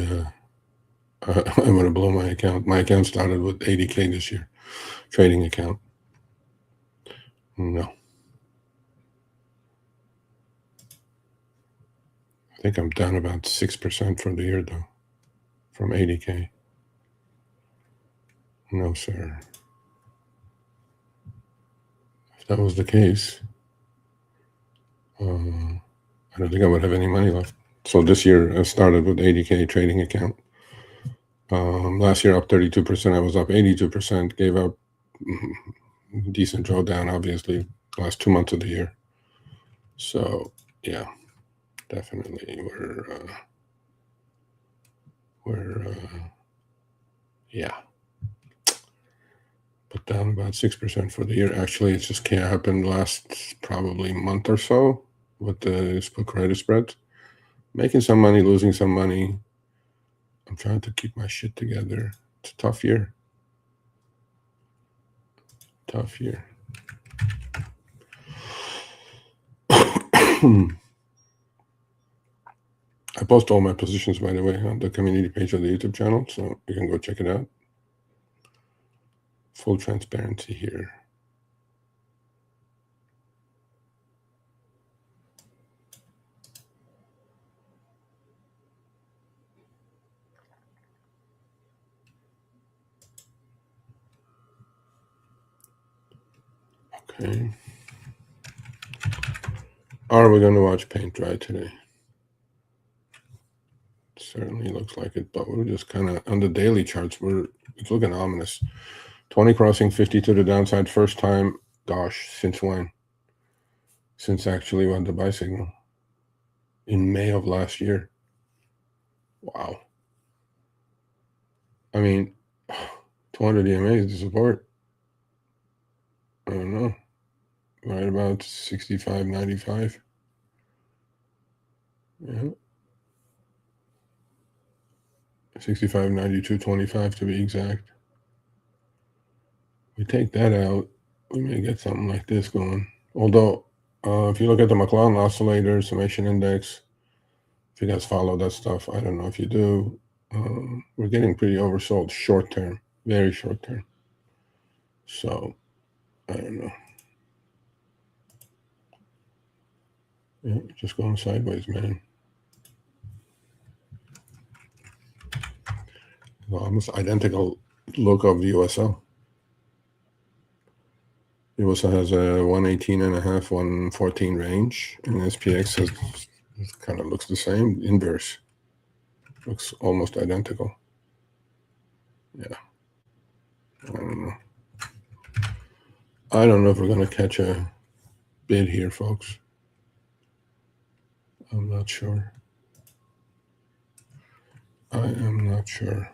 I'm going to blow my account. My account started with 80K this year, trading account. No. I think I'm down about 6% for the year, though, from 80K. No, sir. If that was the case, I don't think I would have any money left. So this year I started with 80K trading account. Last year up 32%. I was up 82%. Gave up decent drawdown, obviously, last 2 months of the year. So yeah, definitely we're yeah. But down about 6% for the year. Actually, it just happened last probably month or so with the credit spreads. Making some money, losing some money. I'm trying to keep my shit together. It's a tough year. Tough year. I post all my positions, by the way, on the community page of the YouTube channel, so you can go check it out. Full transparency here. Okay. Are we going to watch paint dry today? Certainly looks like it, but we're just kind of on the daily charts. It's looking ominous. 20 crossing 50 to the downside, first time. Gosh, since when? Since actually when the buy signal in May of last year. Wow. I mean, 200 EMA is the support. I don't know. Right about 65.95. Yeah. 65.92.25 to be exact. We take that out, we may get something like this going. Although, if you look at the McClellan oscillator, summation index, if you guys follow that stuff, I don't know if you do, we're getting pretty oversold short term, very short term. So, I don't know. Yeah, just going sideways, man. Almost identical look of the USO. It also has a 118.5, 114 range, and SPX has kind of looks the same, inverse. Looks almost identical. Yeah. I don't know if we're going to catch a bid here, folks. I'm not sure. I am not sure.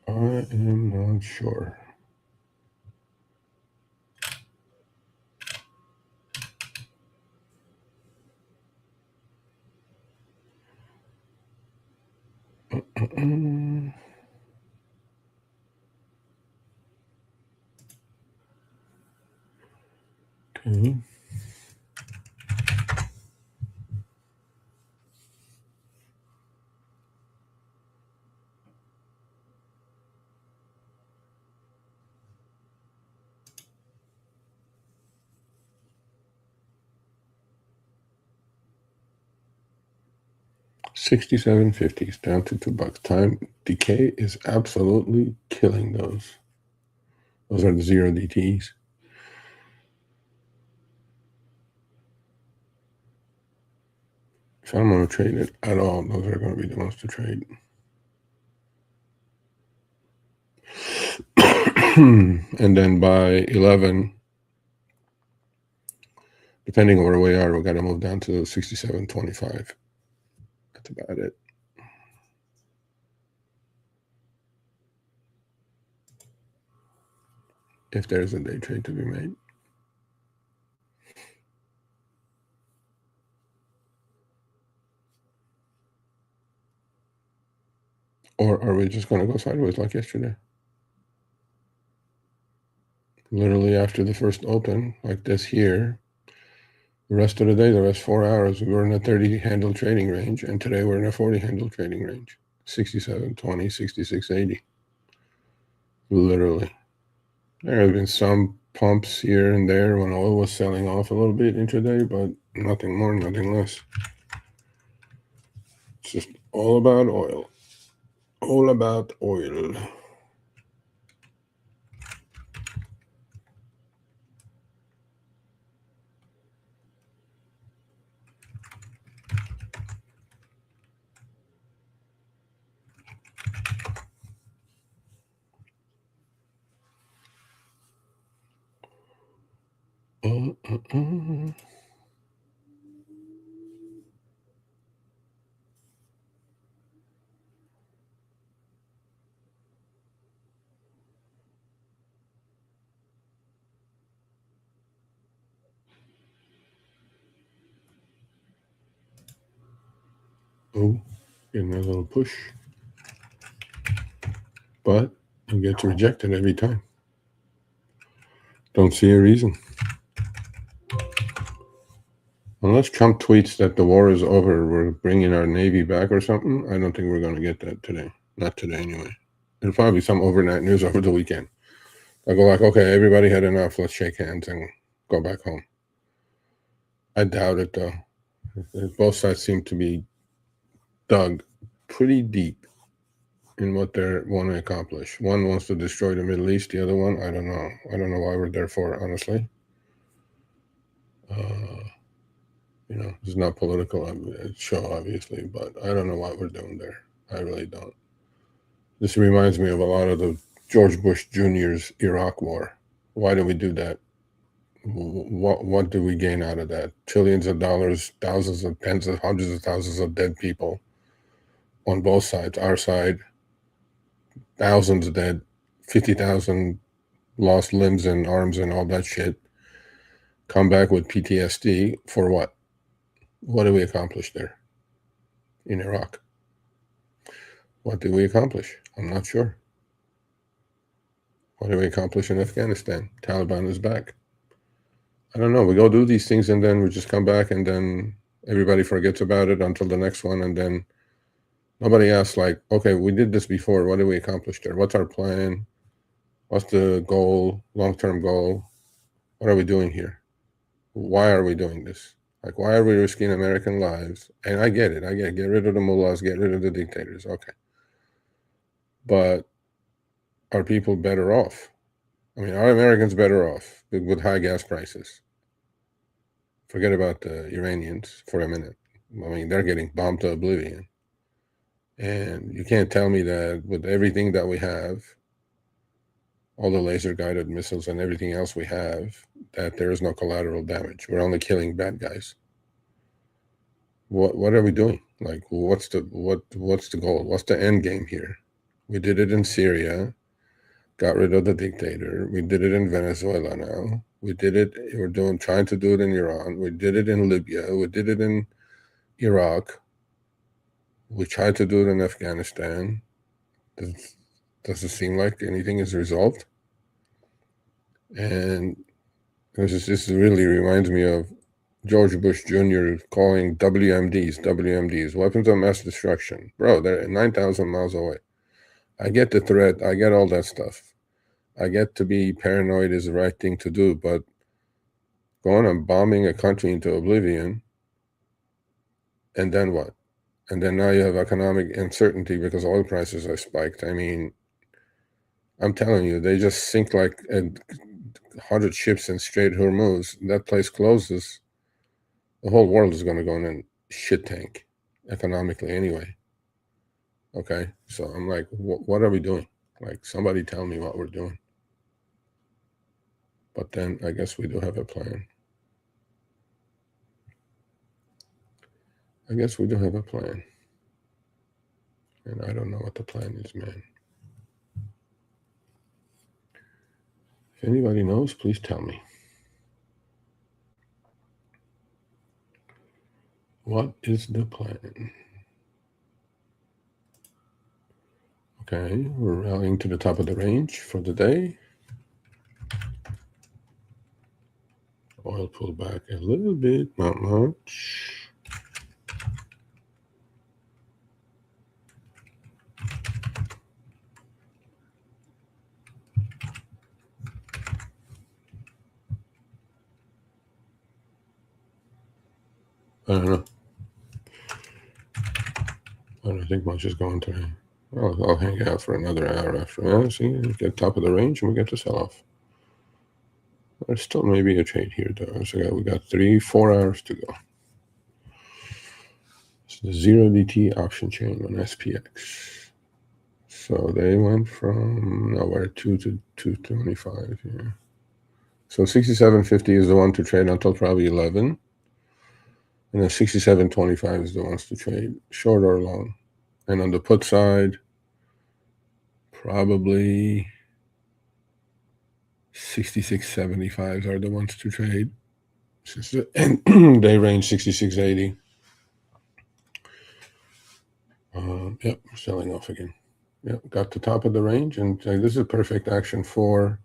I am not sure. Okay. $67.50 is down to $2. Time decay is absolutely killing those. Those are the zero DTs. If I'm going to trade it at all, those are going to be the ones to trade. And then by 11, depending on where we are, we got to move down to 67.25. That's about it. If there's a day trade to be made. Or are we just going to go sideways like yesterday? Literally after the first open, like this here, the rest of the day, the rest 4 hours, we were in a 30 handle trading range, and today we're in a 40 handle trading range. 67.20, 66.80. Literally. There have been some pumps here and there when oil was selling off a little bit intraday, but nothing more, nothing less. It's just all about oil. All about oil. Oh, getting a little push. But it gets rejected every time. Don't see a reason. Unless Trump tweets that the war is over, we're bringing our Navy back or something, I don't think we're going to get that today. Not today, anyway. It'll probably be some overnight news over the weekend. I'll go like, okay, everybody had enough. Let's shake hands and go back home. I doubt it, though. Both sides seem to be dug pretty deep in what they want to accomplish. One wants to destroy the Middle East. The other one, I don't know. I don't know why we're there for, honestly. It's not political show, obviously, but I don't know what we're doing there. I really don't. This reminds me of a lot of the George Bush Jr.'s Iraq War. Why do we do that? What do we gain out of that? Trillions of dollars, thousands of tens of hundreds of thousands of dead people on both sides. Our side, thousands dead, 50,000 lost limbs and arms and all that shit. Come back with PTSD for what? What did we accomplish there in Iraq? What did we accomplish? I'm not sure. What did we accomplish in Afghanistan? Taliban is back. I don't know. We go do these things and then we just come back and then everybody forgets about it until the next one. And then nobody asks like, okay, we did this before. What did we accomplish there? What's our plan? What's the goal, long-term goal? What are we doing here? Why are we doing this? Like, why are we risking American lives? And I get it. Get rid of the mullahs, get rid of the dictators. Okay. But are people better off? I mean, are Americans better off with high gas prices? Forget about the Iranians for a minute. I mean, they're getting bombed to oblivion. And you can't tell me that with everything that we have, all the laser-guided missiles and everything else we have, that there is no collateral damage. We're only killing bad guys. What are we doing? Like, what's the goal? What's the end game here? We did it in Syria, got rid of the dictator. We did it in Venezuela now. We're trying to do it in Iran. We did it in Libya. We did it in Iraq. We tried to do it in Afghanistan. Does it seem like anything is resolved? And this really reminds me of George Bush Jr. calling WMDs, weapons of mass destruction. Bro, they're 9,000 miles away. I get the threat. I get all that stuff. I get to be paranoid is the right thing to do, but going and bombing a country into oblivion, and then what? And then now you have economic uncertainty because oil prices are spiked. I mean, I'm telling you, they just sink like 100 ships in Strait Hormuz. That place closes. The whole world is going to go in a shit tank economically anyway. Okay, so I'm like, what are we doing? Like, somebody tell me what we're doing. But then I guess we do have a plan. I guess we do have a plan. And I don't know what the plan is, man. If anybody knows, please tell me. What is the plan? Okay, we're rallying to the top of the range for the day. Oil pulled back a little bit, not much. I don't know. I don't think much is going today. I'll hang out for another hour after. Yeah, see, we get top of the range and we get to sell off. There's still maybe a trade here, though. So we got 4 hours to go. It's the 0DT option chain on SPX. So they went from nowhere 2 to 225 here. So 67.50 is the one to trade until probably 11. And then 67.25 is the ones to trade short or long. And on the put side, probably 66.75s are the ones to trade. And they range 66.80. Yep, selling off again. Yep, got the top of the range. And this is perfect action for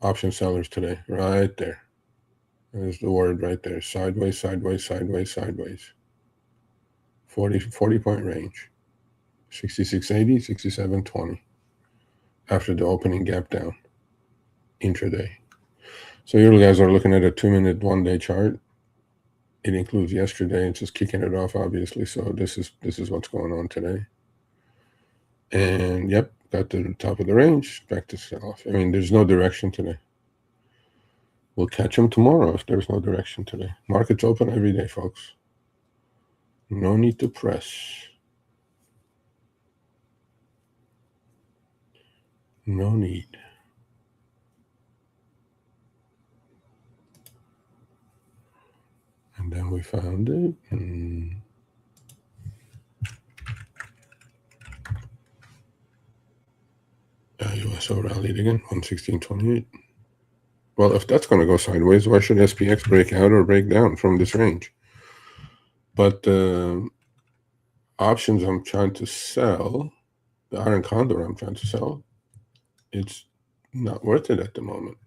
option sellers today. Right there. There's the word right there. Sideways, sideways, sideways, sideways. 40 point range. 66.80, 67.20. After the opening gap down. Intraday. So you guys are looking at a 2-minute, 1-day chart. It includes yesterday. It's just kicking it off, obviously. So this is what's going on today. And yep, got to the top of the range. Back to sell off. I mean, there's no direction today. We'll catch them tomorrow if there's no direction today. Markets open every day, folks. No need to press. No need. And then we found it. And USO rallied again, 116.28. Well, if that's going to go sideways, why should SPX break out or break down from this range? But options I'm trying to sell, the iron condor I'm trying to sell, it's not worth it at the moment.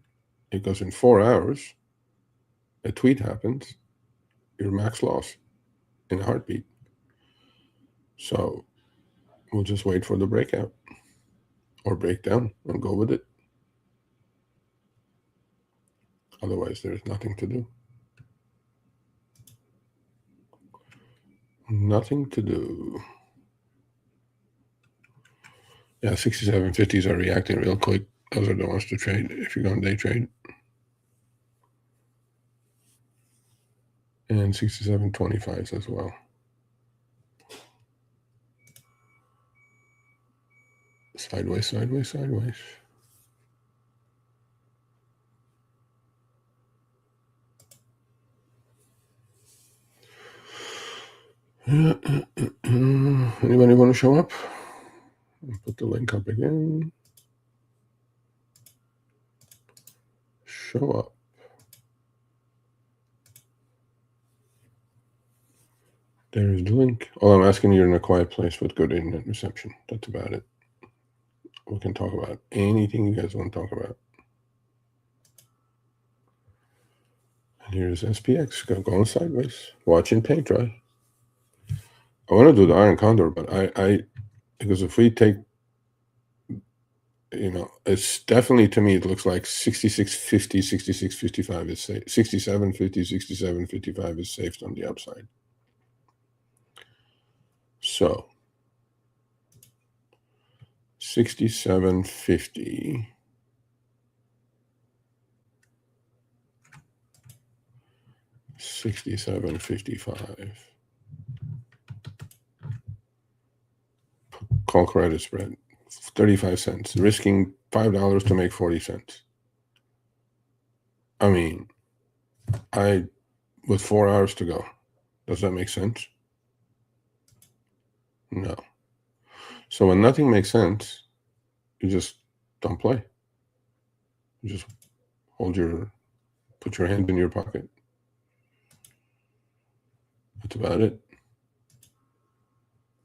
Because in 4 hours, a tweet happens, your max loss in a heartbeat. So we'll just wait for the breakout or breakdown and go with it. Otherwise, there's nothing to do. Nothing to do. Yeah, 67.50s are reacting real quick. Those are the ones to trade if you're going day trade. And 67.25s as well. Sideways, sideways, sideways. Anybody want to show up? I'll put the link up again. Show up. There's the link. Oh, I'm asking you're in a quiet place with good internet reception. That's about it. We can talk about anything you guys want to talk about. And here's SPX going sideways. Watching paint dry. I want to do the iron condor, but I because if we take, it's definitely, to me, it looks like 66.50, 66.55 is safe. 67.50, 67.55 is safe on the upside. So 67.50. 67.55. Call credit spread, 35 cents. Risking $5 to make 40 cents. I mean, with 4 hours to go. Does that make sense? No. So when nothing makes sense, you just don't play. You just put your hand in your pocket. That's about it.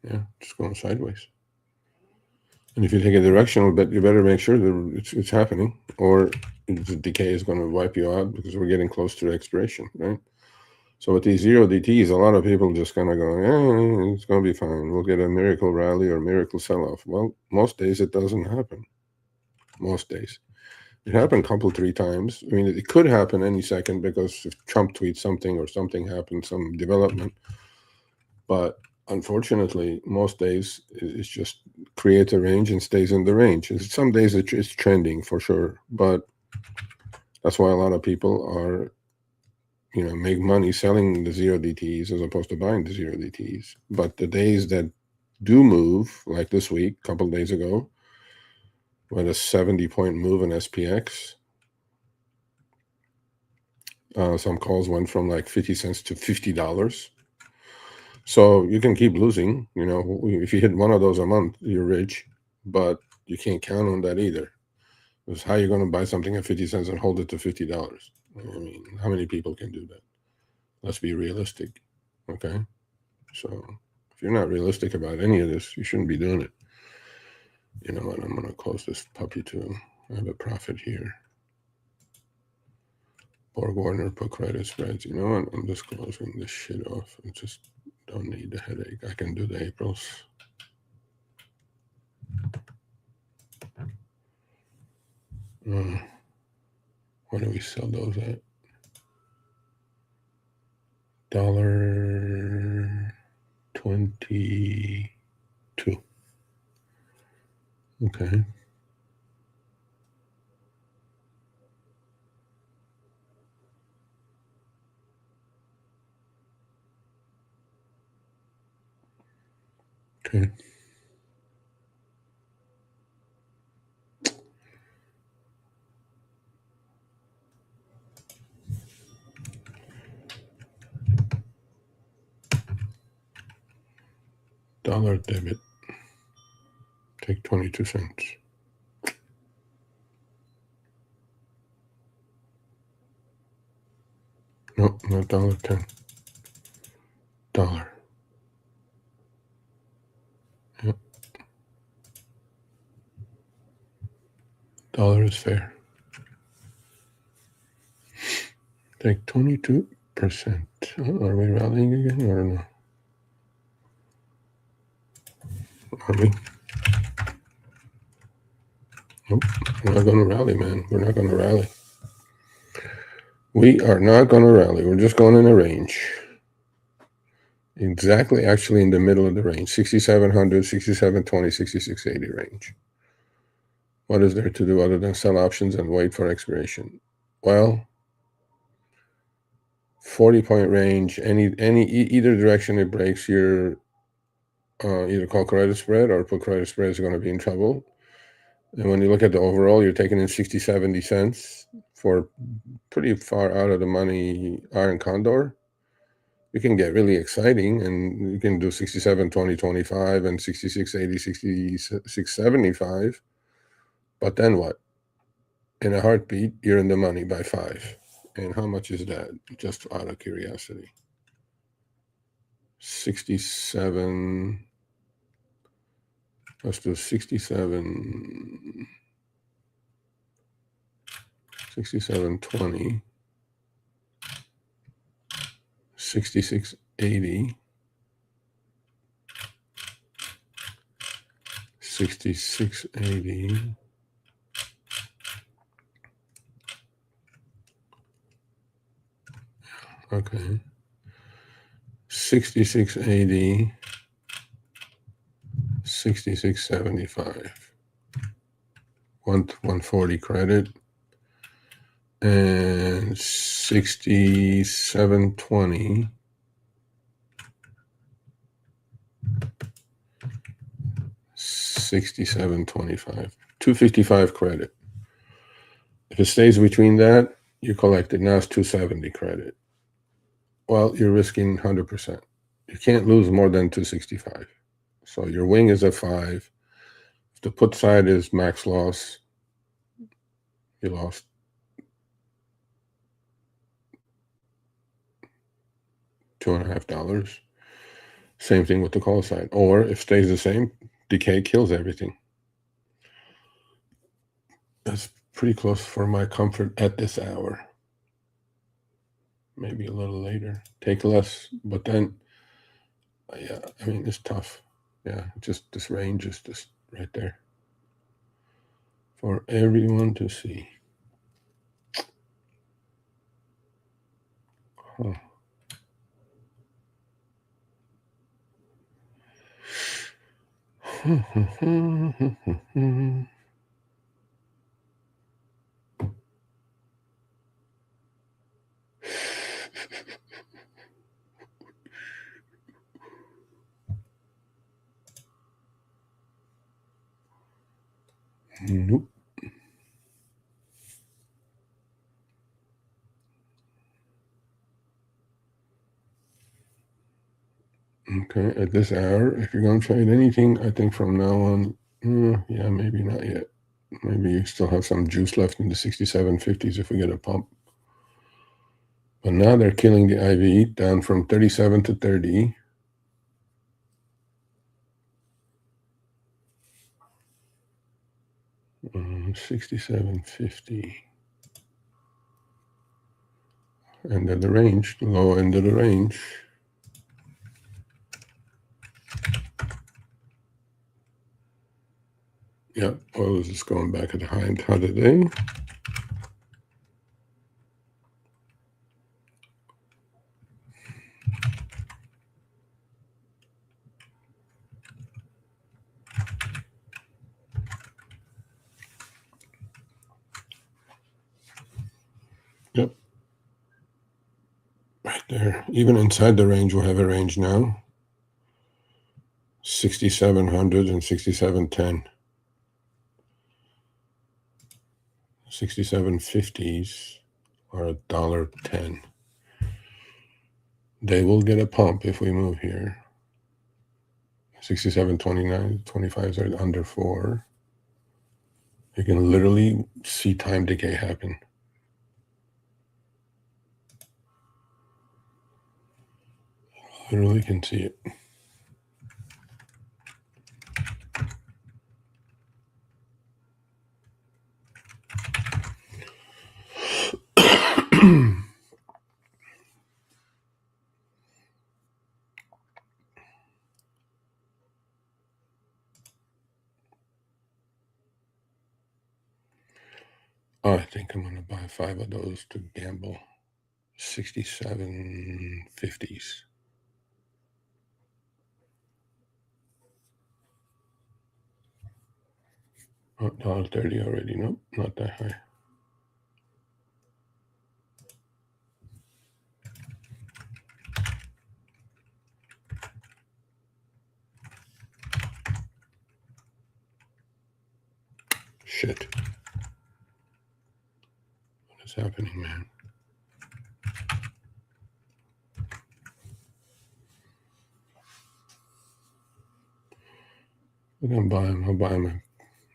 Yeah, just going sideways. And if you take a directional bet, you better make sure that it's happening, or the decay is going to wipe you out because we're getting close to expiration, right? So with these zero DTs, a lot of people just kind of go, yeah, it's going to be fine. We'll get a miracle rally or miracle sell-off. Well, most days it doesn't happen. Most days. It happened a couple, 3 times. I mean, it could happen any second because if Trump tweets something or something happens, some development. But unfortunately, most days it's just creates a range and stays in the range. Some days it's trending for sure, but that's why a lot of people are, make money selling the zero DTs as opposed to buying the zero DTs. But the days that do move, like this week, a couple of days ago, with a 70-point move in SPX, some calls went from like 50 cents to $50. So you can keep losing. If you hit one of those a month, you're rich, but you can't count on that either. Because how are you going to buy something at 50 cents and hold it to $50? I mean, how many people can do that? Let's be realistic, okay? So if you're not realistic about any of this, you shouldn't be doing it. You know what? I'm going to close this puppy too. I have a profit here. Borg Warner put credit spreads. You know what? I'm just closing this shit off. I just don't need the headache. I can do the Aprils. What do we sell those at? $1.22. Okay. Okay. Dollar debit. Take 22 cents. No, not $1.10. Dollar. Yep. Dollar is fair. Take 22%. Are we rallying again or no? Are we? Nope. We're not going to rally, man. We're not going to rally. We are not going to rally. We're just going in a range. Exactly, actually in the middle of the range. 6,700, 6,720, 6,680 range. What is there to do other than sell options and wait for expiration? Well, 40-point range, either direction it breaks, you're either call credit spread or put credit spread is going to be in trouble. And when you look at the overall, you're taking in 60, 70 cents for pretty far out of the money iron condor. You can get really exciting and you can do 67, 20, 25 and 66, 80, 66, 75. But then what? In a heartbeat, you're in the money by 5. And how much is that? Just out of curiosity. 67. Let's do 67. 67.20. 66.80. 66.80. Okay. 66.80. 66.75. 140 credit. And 67.20. 67.25. 255 credit. If it stays between that, You collected. Now it's 270 credit. Well, you're risking 100%. You can't lose more than 265. So your wing is at 5. If the put side is max loss, you lost $2.50. Same thing with the call side. Or if it stays the same, decay kills everything. That's pretty close for my comfort at this hour. Maybe a little later. Take less, but then, yeah, I mean, it's tough. Yeah, just this range is just right there for everyone to see. Huh. Nope. Okay, at this hour, if you're going to trade anything, I think from now on, yeah, maybe not yet. Maybe you still have some juice left in the 67.50s if we get a pump. But now they're killing the IV down from 37 to 30. Mm, 67.50. End of the range, the low end of the range. Yep, oil is just going back at the high end today. Yep. Right there. Even inside the range, we'll have a range now. 6,700 and 6,710. 67.50s are $1.10. They will get a pump if we move here. 67.29, 25s are under 4. You can literally see time decay happen. Literally can see it. I think I'm going to buy 5 of those to gamble. 67.50s. Oh, $1.30 already. Nope, not that high. Shit. What is happening, man? I'm going to buy them. I'll buy them.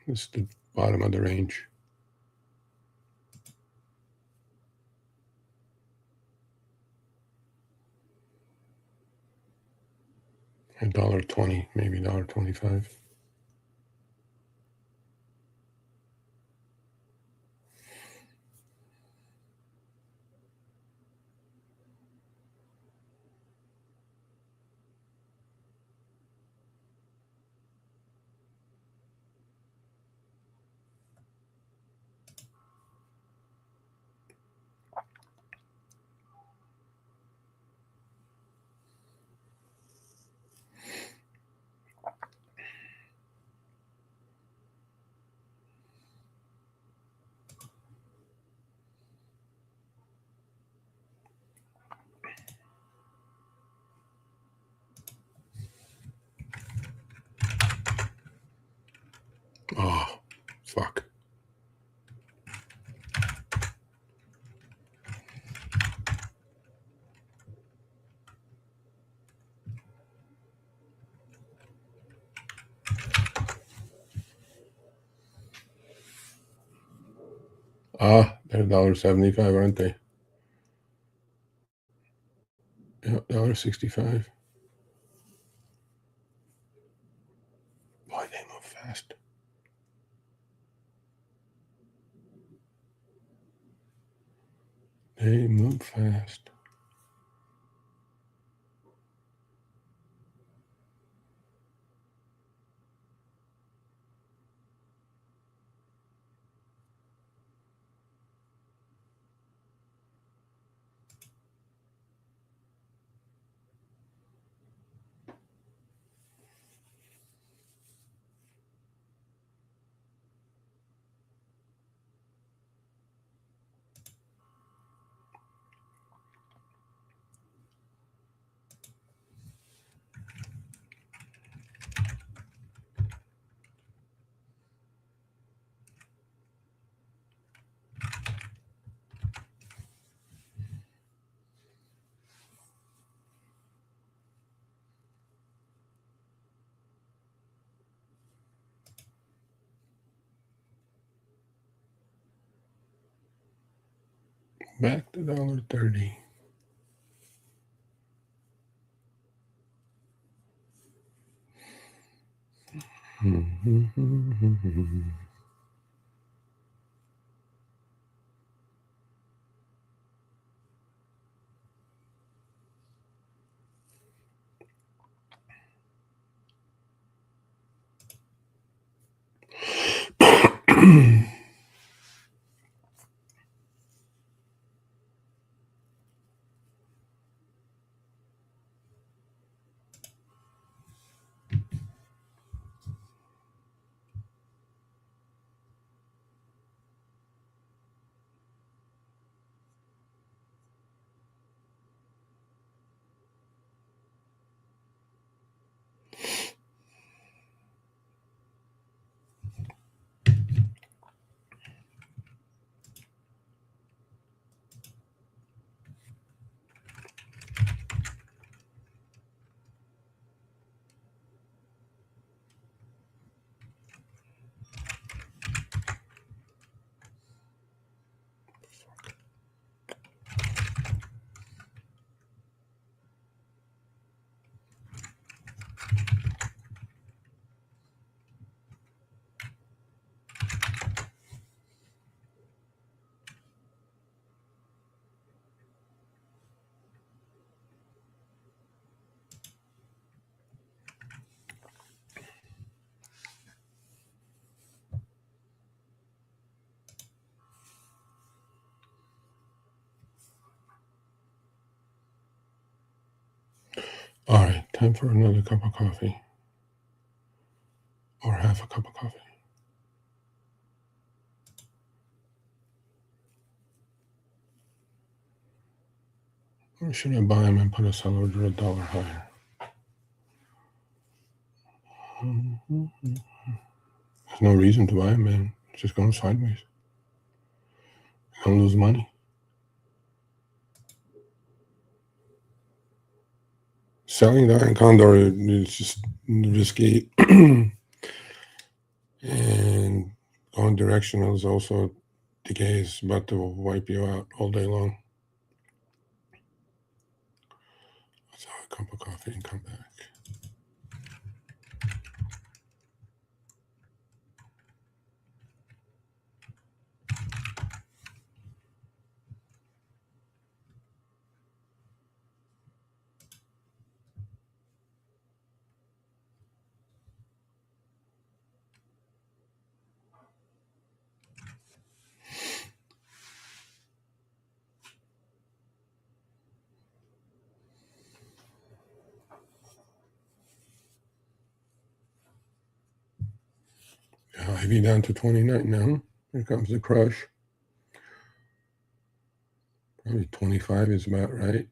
This is the bottom of the range. $1.20, maybe $1.25. Oh, fuck. They're $1.75, aren't they? Yeah, $1.65. Boy, they move fast. They move fast. Back to $1.30. All right, time for another cup of coffee. Or half a cup of coffee. Or should I buy them and put a sell order $1 higher? There's no reason to buy them, man. It's just going sideways. You're going to lose money. Selling the Iron Condor is just risky. And going directional is also decay is about to wipe you out all day long. Let's have a cup of coffee and come back. IV down to 29 now. Here comes the crush. Probably 25 is about right.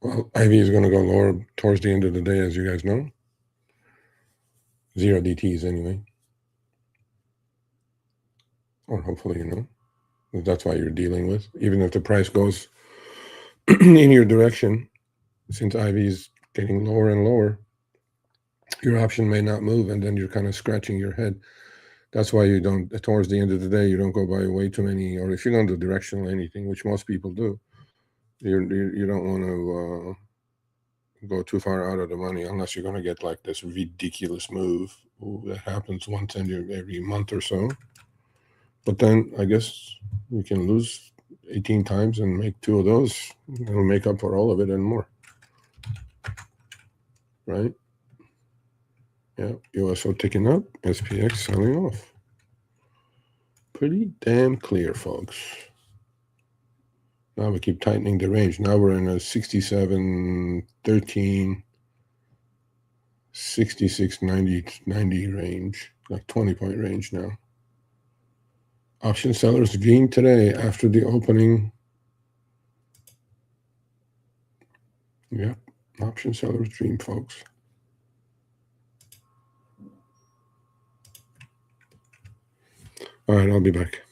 Well, IV is going to go lower towards the end of the day, as you guys know. 0 DTs anyway. Or hopefully, you know. That's why you're dealing with. Even if the price goes in your direction, since IV is getting lower and lower, your option may not move, and then you're kind of scratching your head. That's why you don't, towards the end of the day, you don't go buy way too many, or if you're going to do directional anything, which most people do, you don't want to go too far out of the money unless you're going to get like this ridiculous move that happens once every month or so. But then I guess we can lose 18 times and make 2 of those. It'll make up for all of it and more. Right? Yeah, USO ticking up, SPX selling off. Pretty damn clear, folks. Now we keep tightening the range. Now we're in a 67, 13, 66, 90 range, like 20-point range now. Option sellers green today after the opening. Yep, option sellers dream, folks. All right, I'll be back.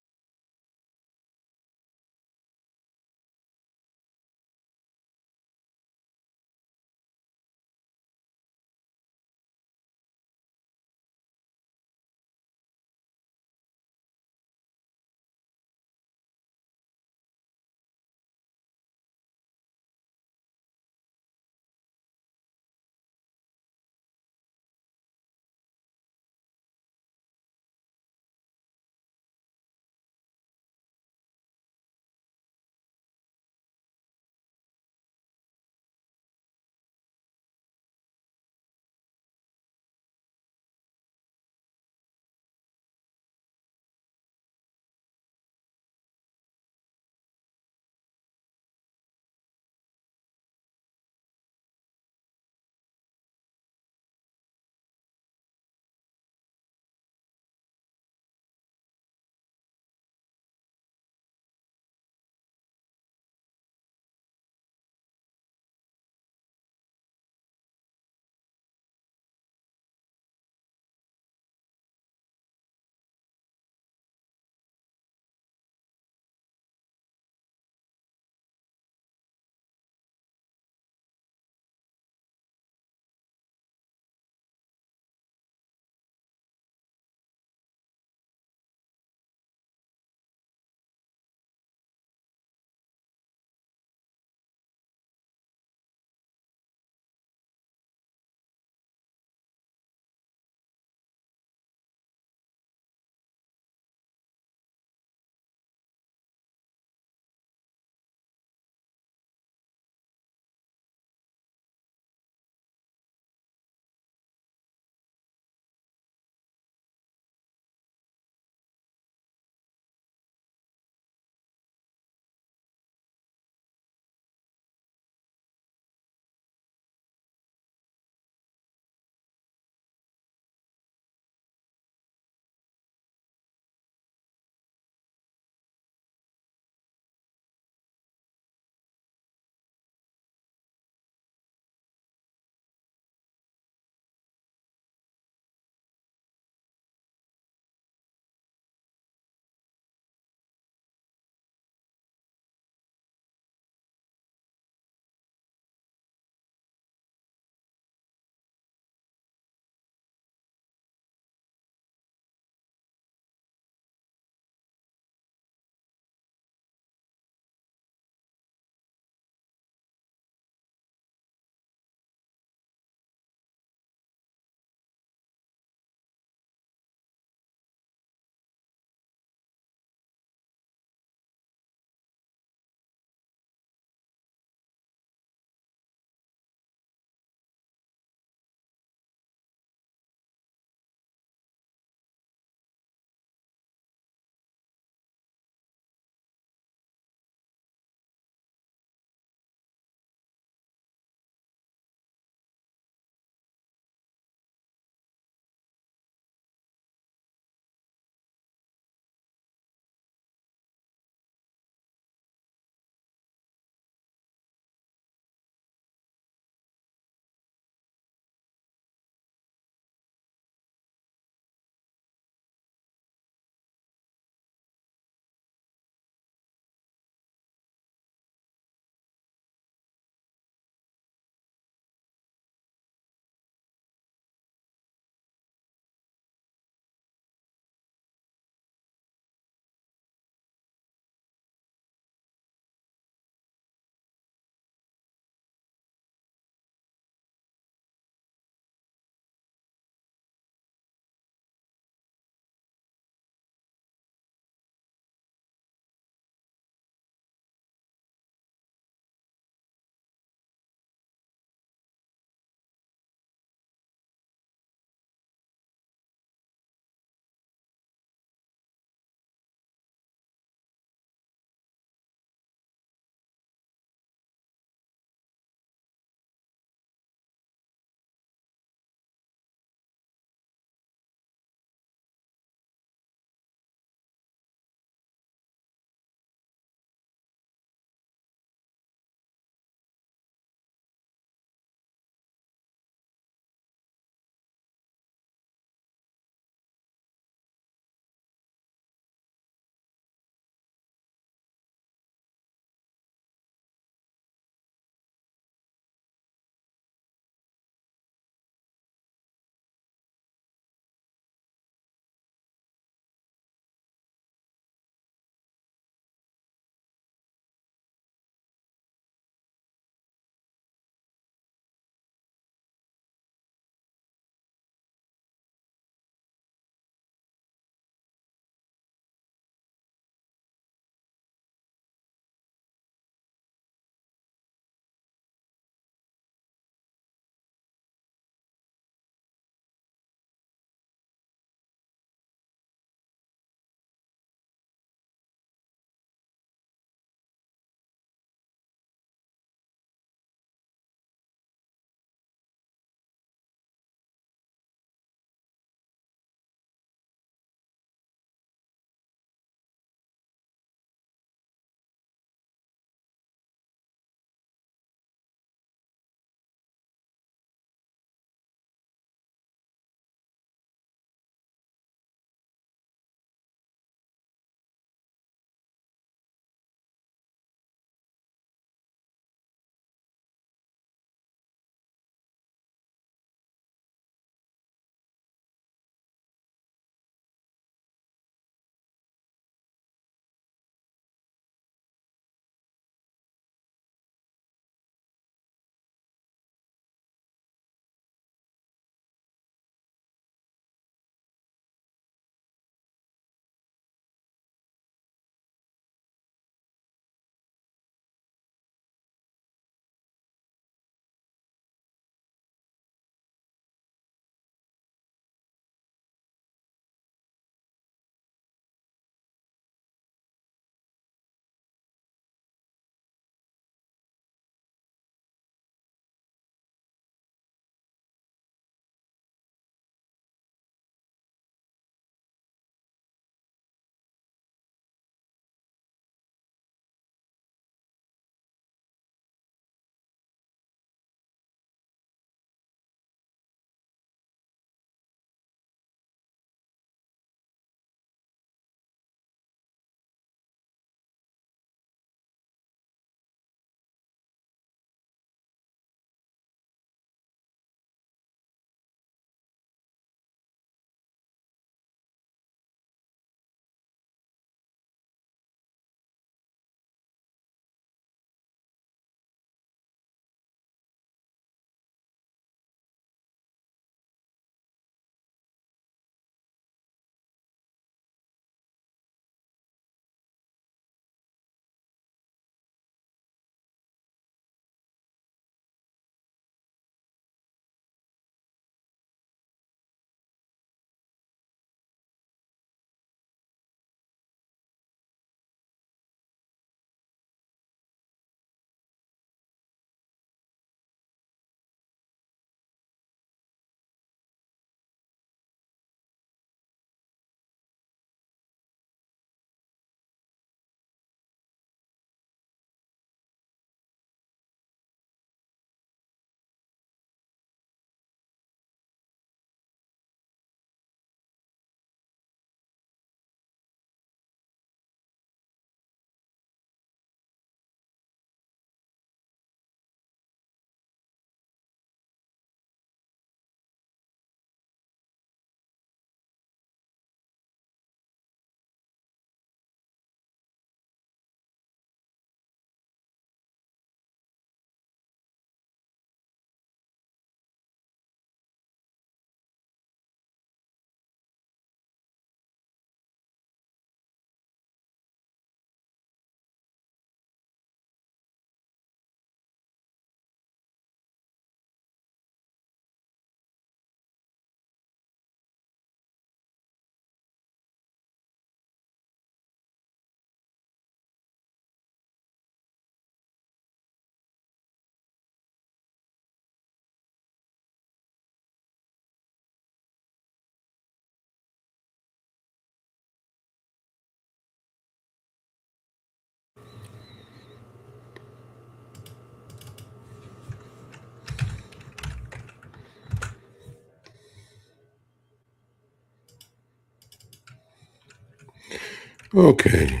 Okay,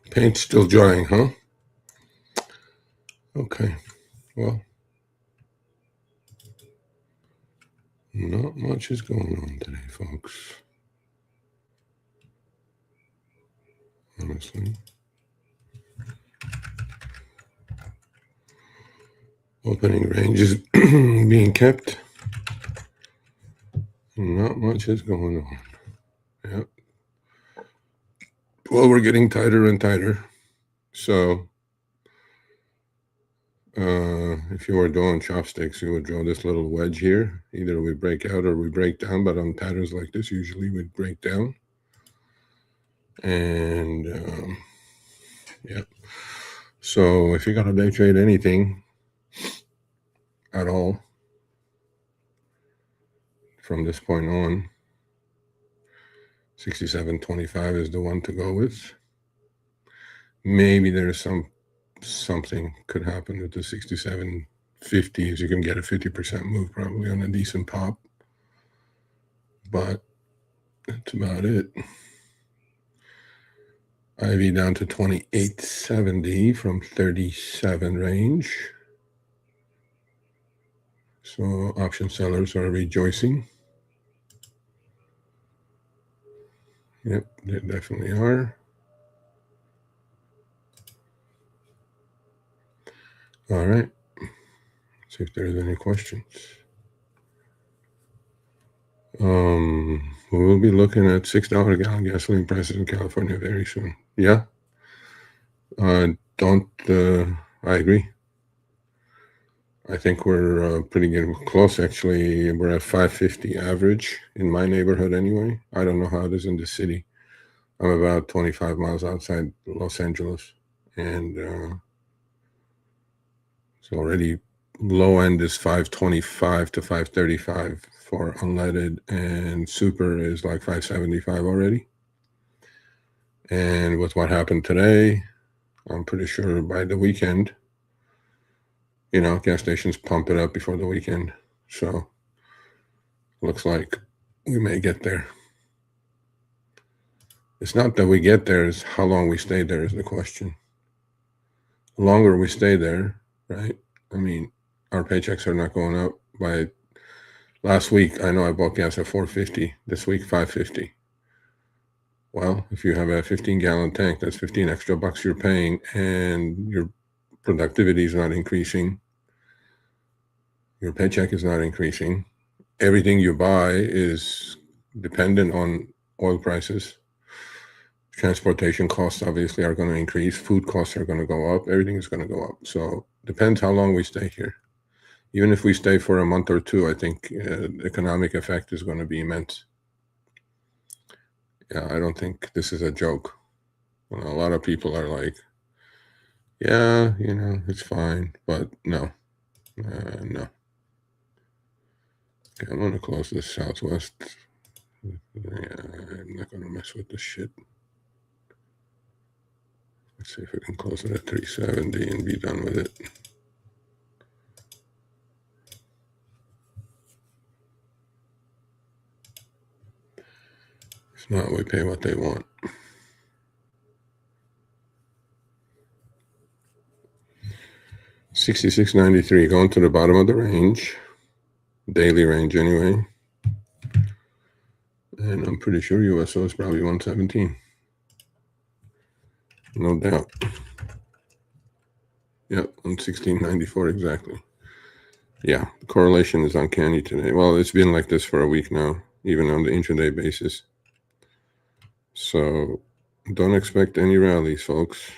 paint's still drying, huh? Okay, well, not much is going on today, folks. Honestly. Opening range is being kept. Not much is going on. Yep. Well, we're getting tighter and tighter. So, if you were doing chopsticks, you would draw this little wedge here. Either we break out or we break down, but on patterns like this, usually we'd break down. And, yep. So if you're going to day trade anything at all from this point on, 67.25 is the one to go with. Maybe there's something could happen with the 67.50s. You can get a 50% move probably on a decent pop, but that's about it. IV down to 28.70 from 37 range. So option sellers are rejoicing. Yep, they definitely are. All right. See if there's any questions. We'll be looking at $6 a gallon gasoline prices in California very soon. Yeah. I agree. I think we're pretty getting close, actually. We're at 550 average in my neighborhood anyway. I don't know how it is in the city. I'm about 25 miles outside Los Angeles. And it's already low end is 525 to 535 for unleaded. And super is like 575 already. And with what happened today, I'm pretty sure by the weekend, gas stations pump it up before the weekend. So looks like we may get there. It's not that we get there, it's how long we stay there is the question. The longer we stay there, right? I mean, our paychecks are not going up. By last week, I know I bought gas at $4.50. This week, $5.50. Well, if you have a 15-gallon tank, that's 15 extra bucks you're paying, and your productivity is not increasing. Your paycheck is not increasing. Everything you buy is dependent on oil prices. Transportation costs obviously are going to increase. Food costs are going to go up. Everything is going to go up. So depends how long we stay here. Even if we stay for a month or two, I think the economic effect is going to be immense. Yeah, I don't think this is a joke. Well, a lot of people are like, yeah, it's fine. But no. No. Okay, I'm going to close this Southwest. Yeah, I'm not going to mess with this shit. Let's see if we can close it at 370 and be done with it. If not, we pay what they want. $66.93 going to the bottom of the range. Daily range anyway. And I'm pretty sure USO is probably 117. No doubt. Yep, on 1694 exactly. Yeah, the correlation is uncanny today. Well, it's been like this for a week now, even on the intraday basis. So don't expect any rallies, folks.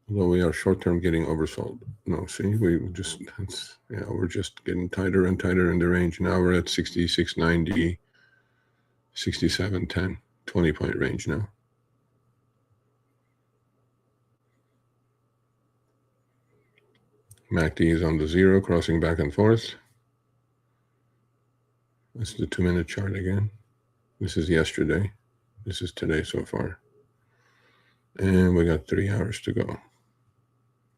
Although we are short-term getting oversold. No, see, we're just getting tighter and tighter in the range. Now we're at 66.90, 67.10, 20-point range now. MACD is on the zero, crossing back and forth. This is the 2-minute chart again. This is yesterday. This is today so far. And we got 3 hours to go.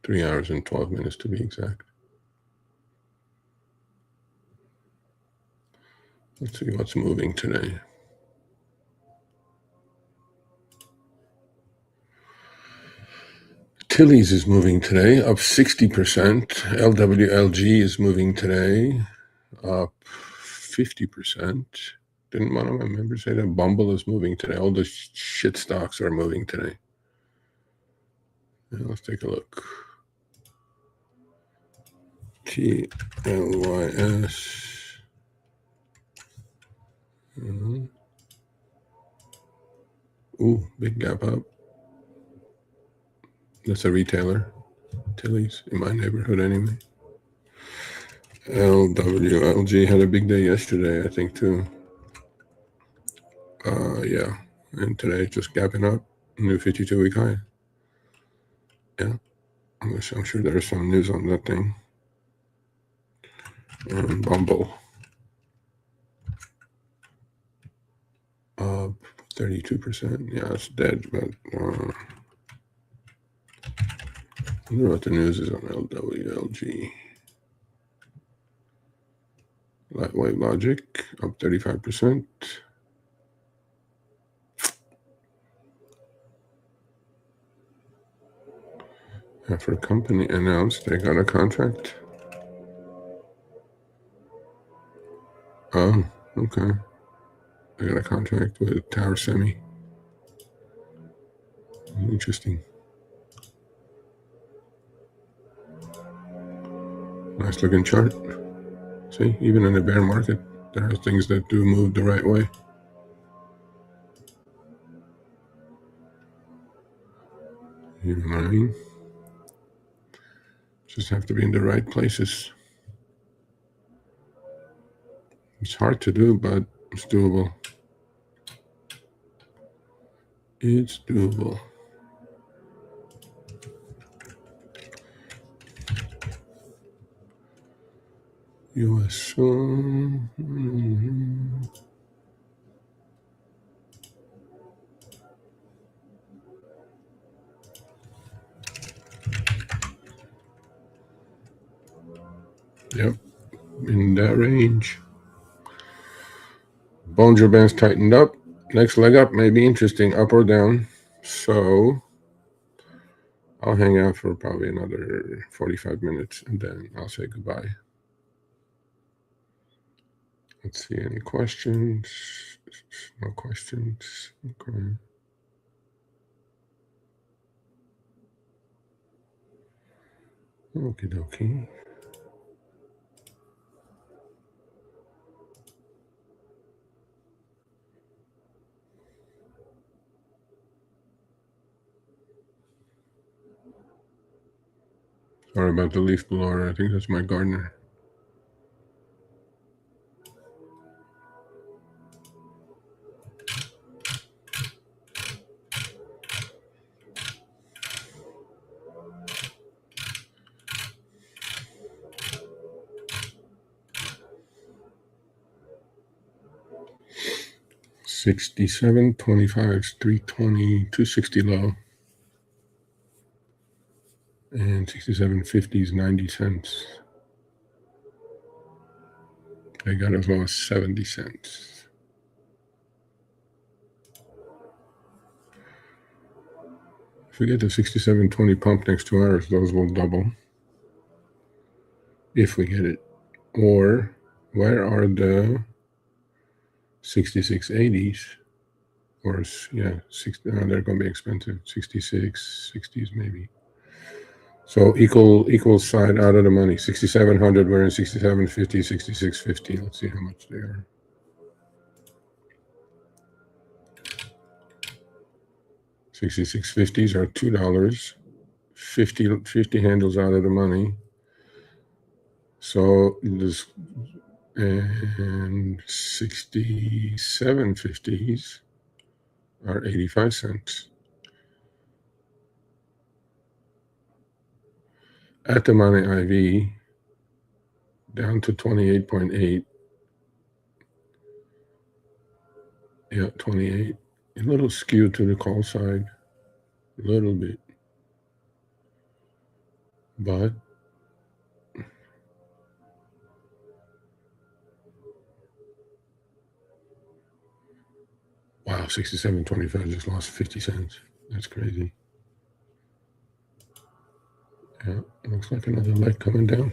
3 hours and 12 minutes to be exact. Let's see what's moving today. Tilly's is moving today, up 60%. LWLG is moving today, up 50%. Didn't one of my members say that Bumble is moving today? All the shit stocks are moving today. Yeah, let's take a look. TLYS. Ooh, big gap up. That's a retailer. Tilly's in my neighborhood anyway. LWLG had a big day yesterday, I think, too. Yeah. And today just gapping up. New 52-week high. Yeah. I'm sure there's some news on that thing. And Bumble. Up 32%. Yeah, it's dead, but I wonder what the news is on LWLG. Lightweight Logic up 35%. After a company announced they got a contract. Oh, okay. They got a contract with Tower Semi. Interesting. Nice looking chart. See, even in a bear market, there are things that do move the right way. You know what I mean? Just have to be in the right places. It's hard to do, but it's doable. It's doable. US. Yep, in that range. Bollinger Bands tightened up. Next leg up may be interesting, up or down. So I'll hang out for probably another 45 minutes and then I'll say goodbye. Let's see, any questions? No questions. Okay. Okie dokie. Sorry about the leaf blower. I think that's my gardener. $67.25, 320, 260 low. And 67.50 is 90 cents. They got as low as 70 cents. If we get the 67.20 pump next 2 hours, those will double. If we get it. Or where are the 66.80s? Or yeah, they're going to be expensive. 66, 60s maybe. So equal side out of the money. 6,700. We're in 67.50, 66.50. Let's see how much they are. 66.50s are $2. 50 handles out of the money. So this and 67.50s are 85 cents. At the money IV down to 28.8. Yeah, 28. A little skewed to the call side. A little bit. But wow, 67.25 just lost 50 cents. That's crazy. Yeah, looks like another leg coming down.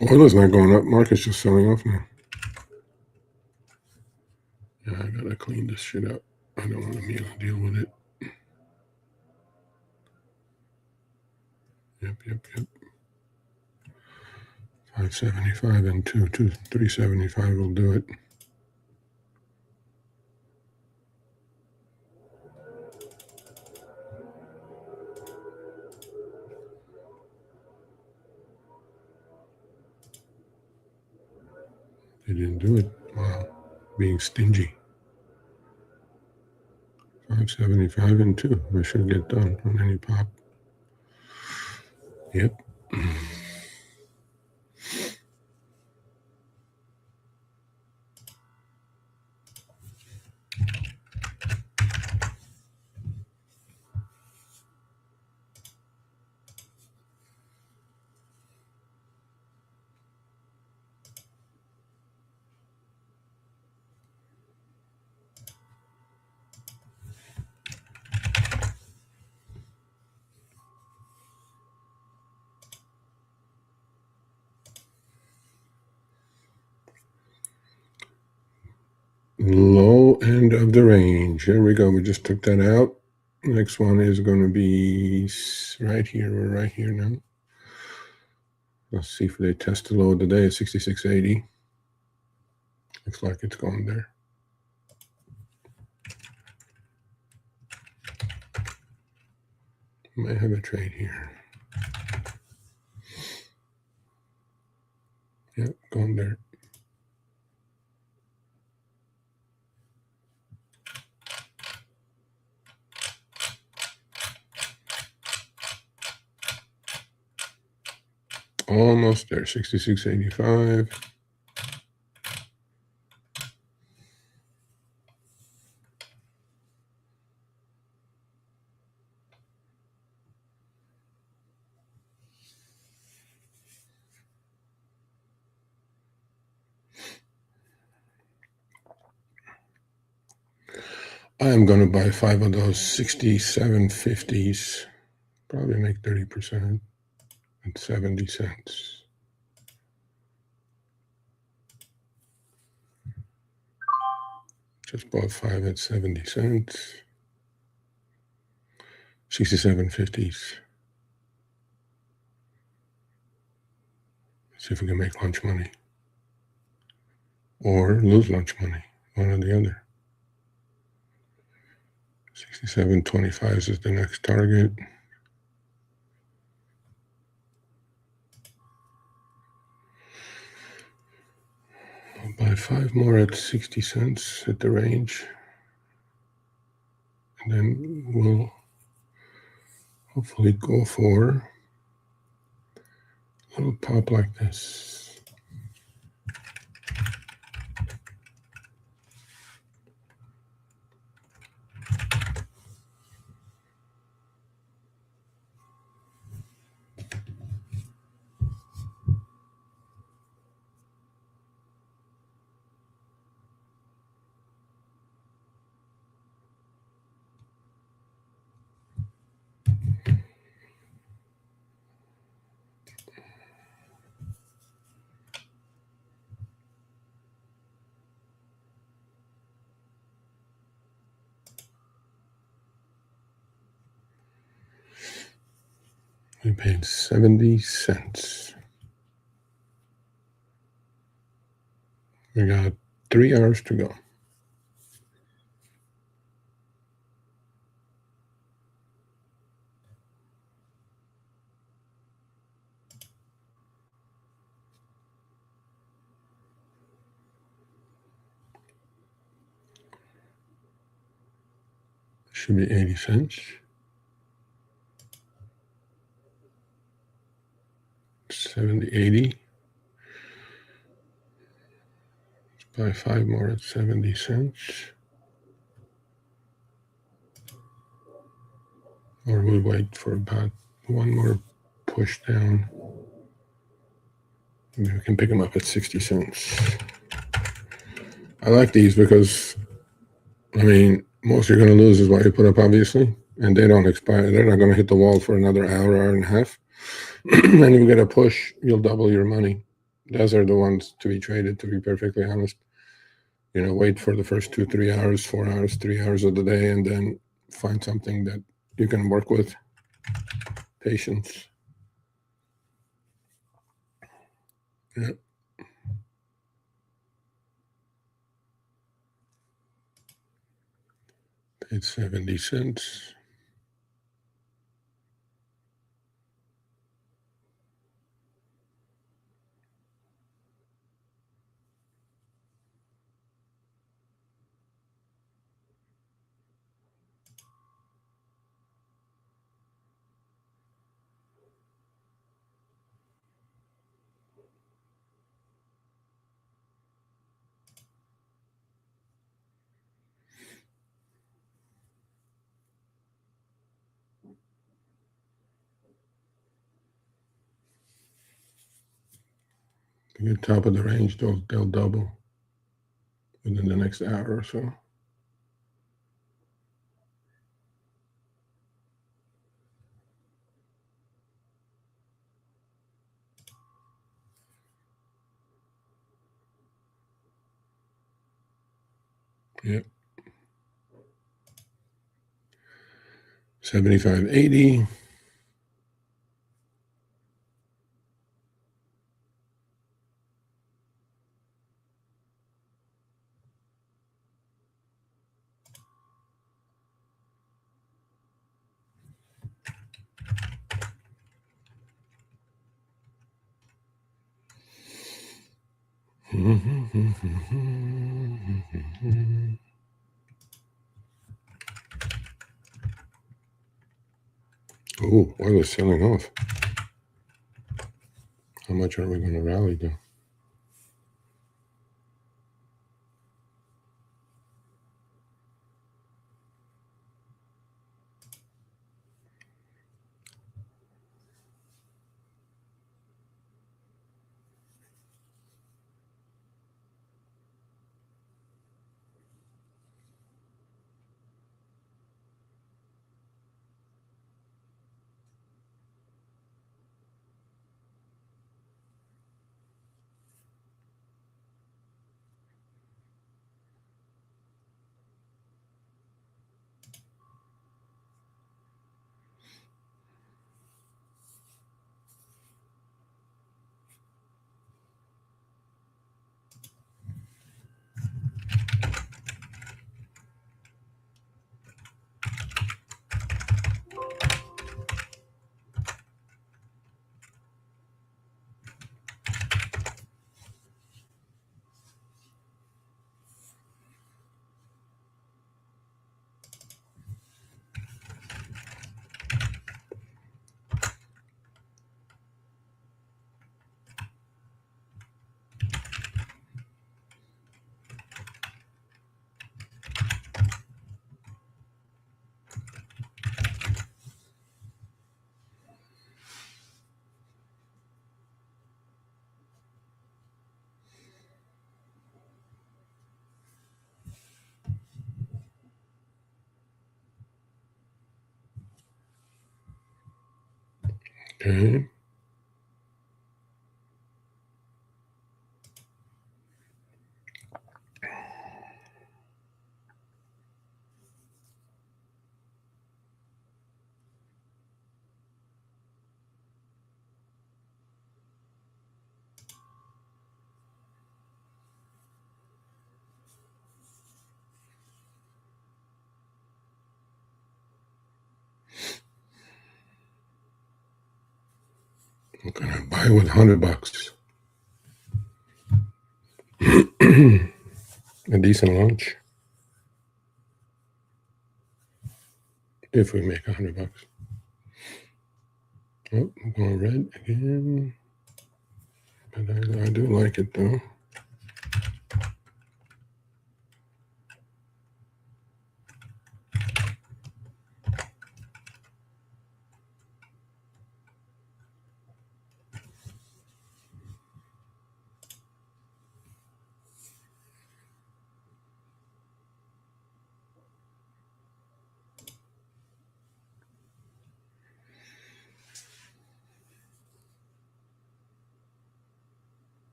Oil is not going up. Market's just selling off now. Yeah, I gotta clean this shit up. I don't want to deal with it. Yep. 575 and 375 will do it. They didn't do it. Wow, being stingy. 575 and 2. I should get done on any pop. Yep. Low end of the range. There we go. We just took that out. Next one is going to be right here. We're right here now. Let's see if they test the low of the day at 66.80. Looks like it's going there. Might have a trade here. Yep, going there. Almost there, 66.85. I am going to buy 5 of those 67.50s. Probably make 30% at 70 cents. Just bought 5 at 70 cents. 67.50s. See if we can make lunch money. Or lose lunch money. One or the other. 67.25 is the next target. I'll buy 5 more at 60 cents at the range. And then we'll hopefully go for a little pop like this. We paid 70 cents. We got 3 hours to go. Should be 80 cents. 70, 80. Let's buy 5 more at 70 cents. Or we'll wait for about 1 more push down. Maybe we can pick them up at 60 cents. I like these because, I mean, most you're going to lose is what you put up, obviously, and they don't expire. They're not going to hit the wall for another hour and a half. And you get a push, you'll double your money. Those are the ones to be traded, to be perfectly honest. You know, wait for the first 2, 3 hours, 4 hours, 3 hours of the day, and then find something that you can work with. Patience. Yeah. Paid 70 cents. To get top of the range, they'll double within the next hour or so. Yep. 75.80. Oh, oil is selling off. How much are we going to rally though? Okay. I'm going to buy with $100. A decent lunch. If we make $100. Oh, I'm going red again. But I do like it though.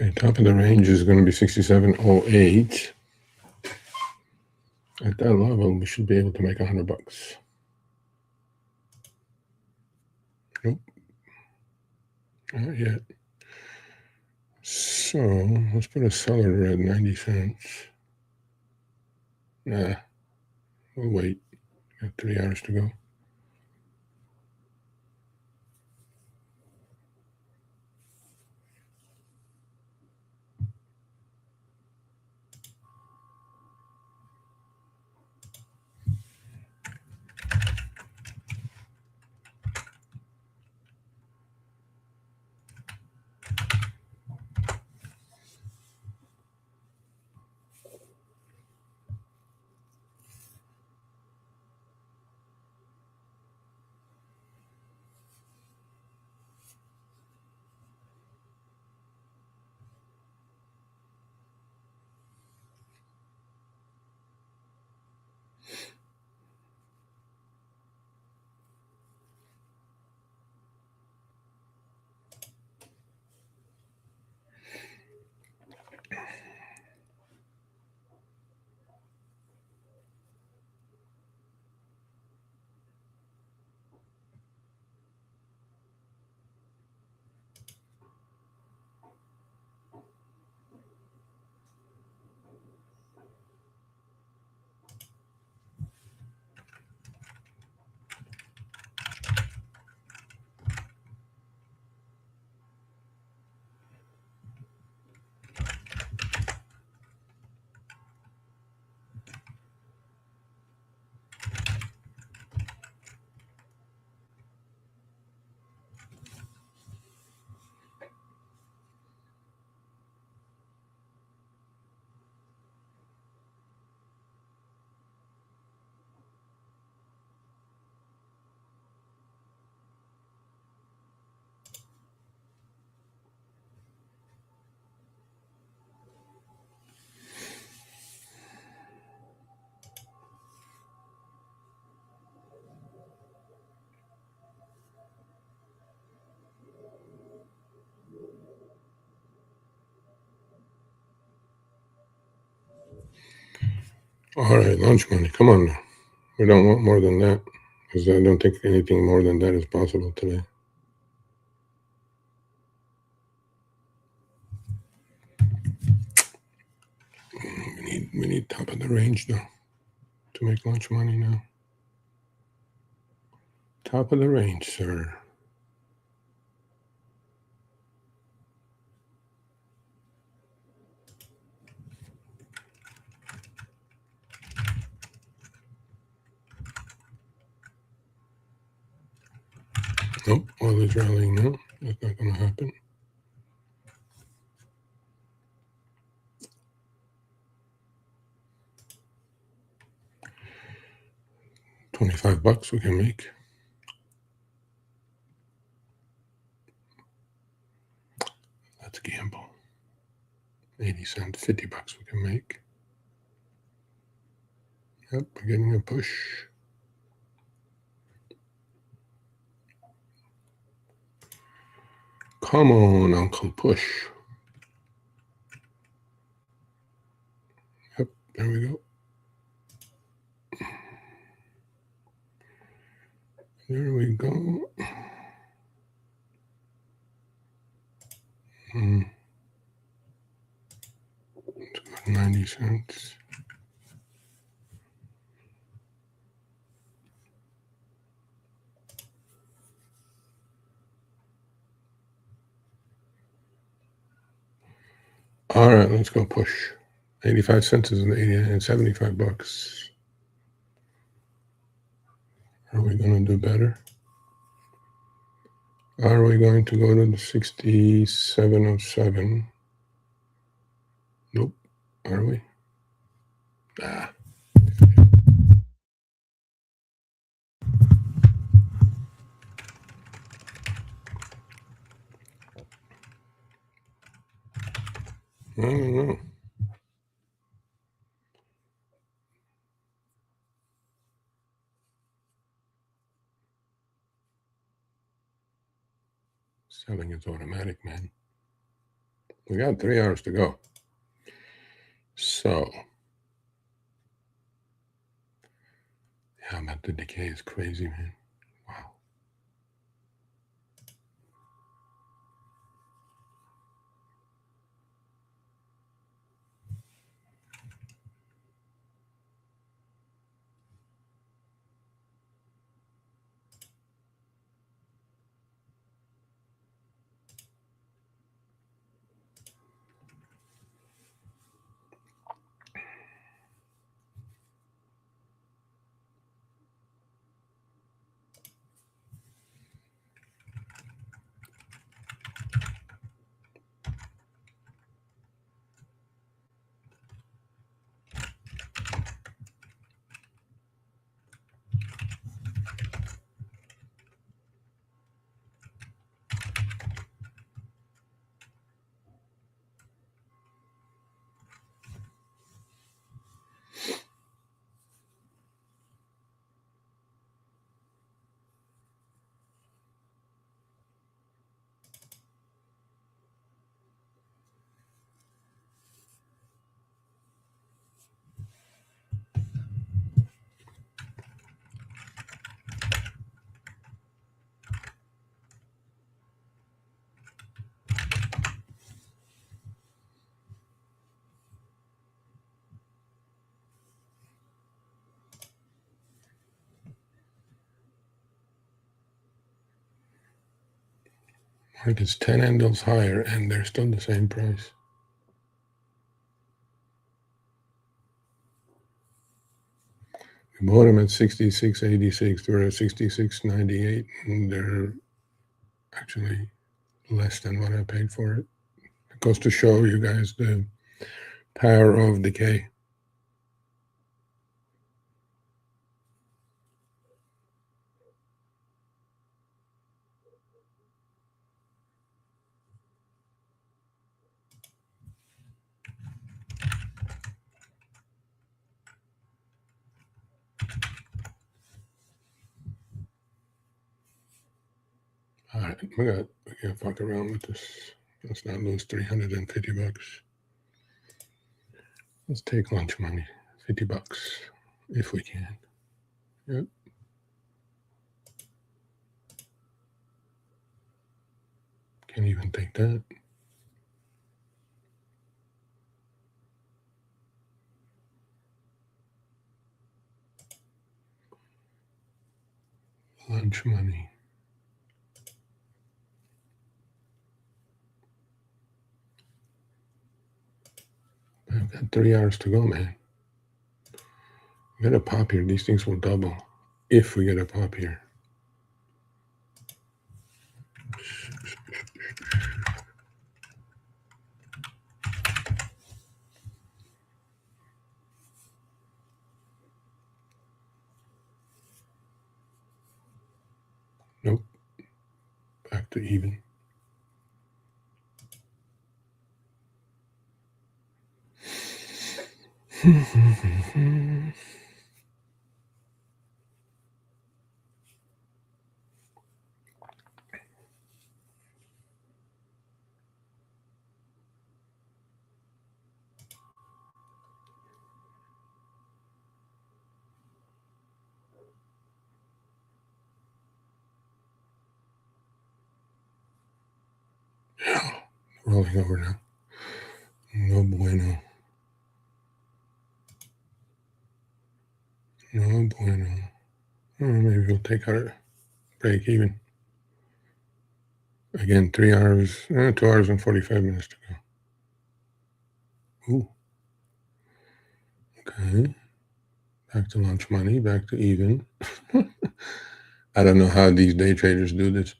Okay, top of the range is going to be 67.08. At that level, we should be able to make $100. Nope, not yet. So let's put a seller at 90 cents. Nah, we'll wait. Got 3 hours to go. All right, lunch money. Come on now. We don't want more than that, because I don't think anything more than that is possible today. We need top of the range though to make lunch money now. Top of the range, sir. Nope, oil is rallying now. That's not going to happen. $25 we can make. Let's gamble. 80 cents, $50 we can make. Yep, we're getting a push. Come on, Uncle Push. Yep, there we go. There we go. It's got 90 cents. All right, let's go push. 85 cents is 80 and $75. Are we going to do better? Are we going to go to the 6707? Nope. Are we? Ah. I don't know. Selling is automatic, man. We got 3 hours to go. So, yeah, about the decay is crazy, man. Wow. Market's 10 handles higher, and they're still the same price. We bought them at 66.86. They're at 66.98, and they're actually less than what I paid for it. It goes to show you guys the power of decay. All right, we can't fuck around with this. Let's not lose 350 bucks. Let's take lunch money, 50 bucks, if we can. Yep. Can't even take that. Lunch money. I've got 3 hours to go, man. We got a pop here. These things will double if we get a pop here. Nope. Back to even. Yeah, rolling over now. No bueno. No bueno. Maybe we'll take our break even. Again, 3 hours, 2 hours and 45 minutes to go. Ooh. Okay. Back to lunch money, back to even. I don't know how these day traders do this.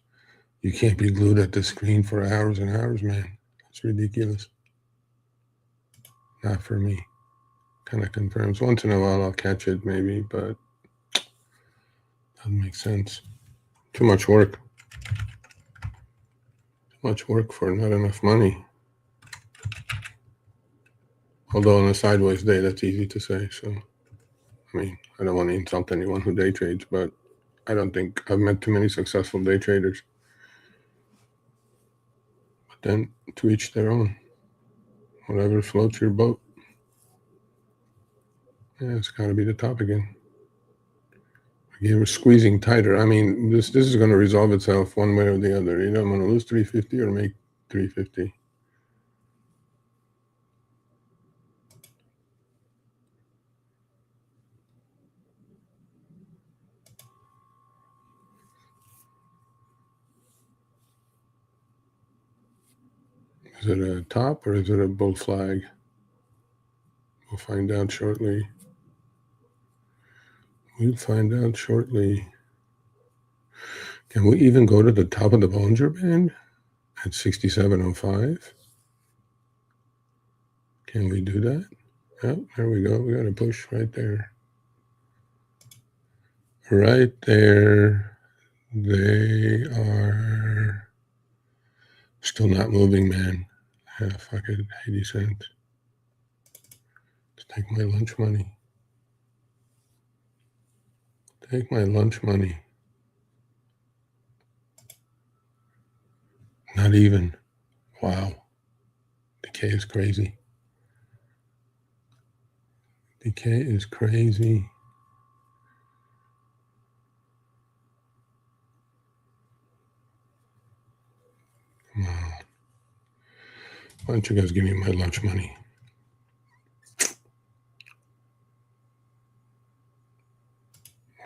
You can't be glued at the screen for hours and hours, man. It's ridiculous. Not for me. Kind of confirms. Once in a while I'll catch it maybe, but doesn't make sense. Too much work. Too much work for not enough money. Although on a sideways day, that's easy to say. So, I mean, I don't want to insult anyone who day trades, but I don't think I've met too many successful day traders. But then, to each their own. Whatever floats your boat. Yeah, it's got to be the top again. Again, we're squeezing tighter. I mean, this is going to resolve itself one way or the other. Either I'm going to lose 350 or make 350. Is it a top or is it a bull flag? We'll find out shortly. We'll find out shortly. Can we even go to the top of the Bollinger Band at 67.05? Can we do that? Yep, there we go. We got to push right there. Right there. They are still not moving, man. Yeah, fuck it. 80 cents. Let's take my lunch money. Take my lunch money. Not even. Wow. Decay is crazy. Decay is crazy. Come on. Why don't you guys give me my lunch money?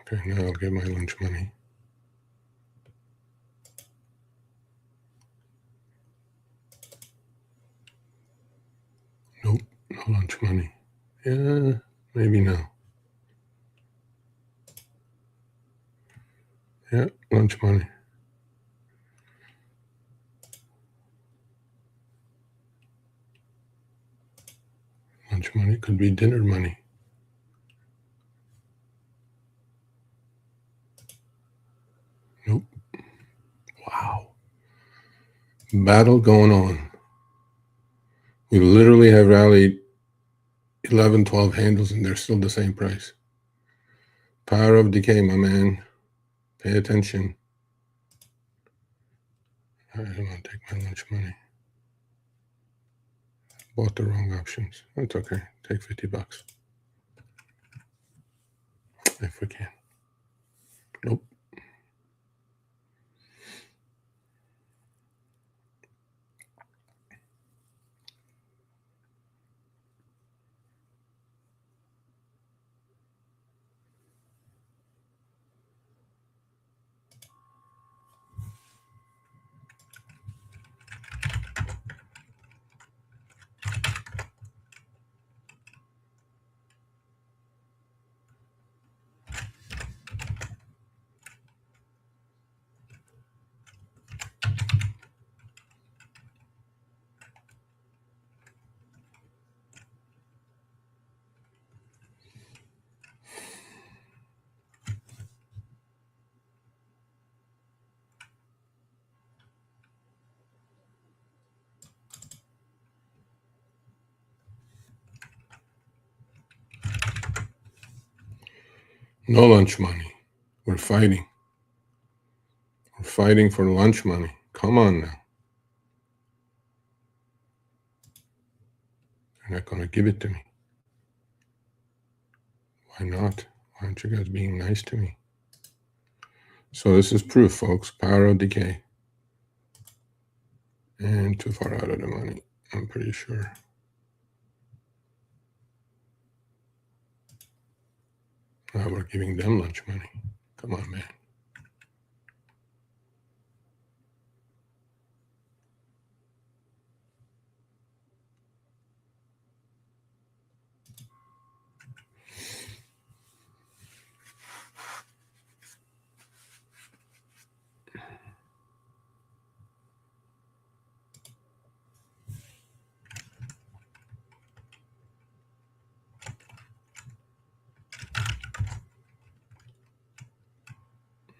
Okay, now I'll get my lunch money. Nope, no lunch money. Yeah, maybe now. Yeah, lunch money. Lunch money could be dinner money. Nope. Wow. Battle going on. We literally have rallied 11, 12 handles and they're still the same price. Power of decay, my man. Pay attention. I don't want to take my lunch money. Bought the wrong options. That's okay. Take 50 bucks. If we can. Nope. No lunch money. We're fighting. We're fighting for lunch money. Come on now. You're not going to give it to me. Why not? Why aren't you guys being nice to me? So this is proof, folks. Power of decay. And too far out of the money, I'm pretty sure. Now we're giving them lunch money. Come on, man.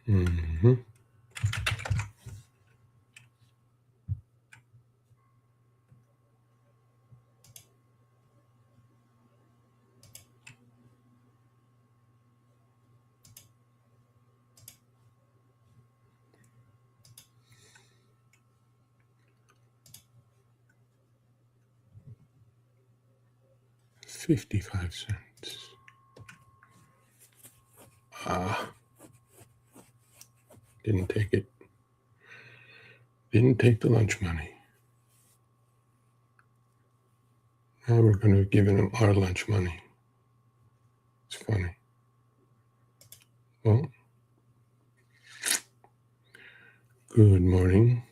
Mm-hmm. 55 cents. Didn't take it. Didn't take the lunch money. Now we're going to give them our lunch money. It's funny. Well, good morning.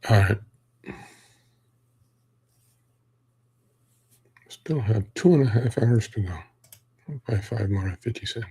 All right. Still have 2.5 hours to go. I'll buy 5 more at 50 cents.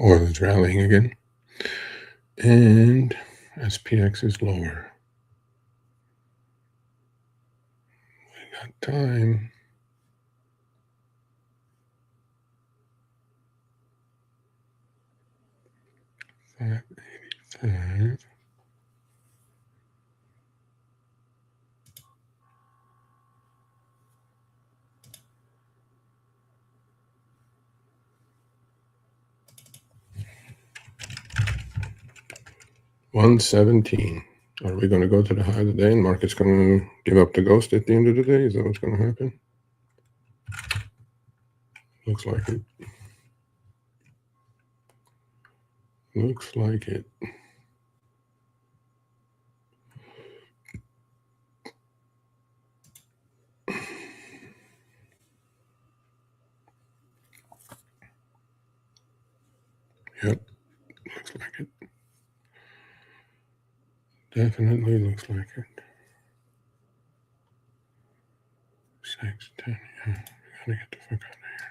Oil is rallying again. And SPX is lower. We got time. $5.85. $117. Are we going to go to the high of the day and market's going to give up the ghost at the end of the day? Is that what's going to happen? Looks like it. Looks like it. Yep, looks like it. Definitely looks like it. 6, 10, yeah. We gotta get the fuck out of here.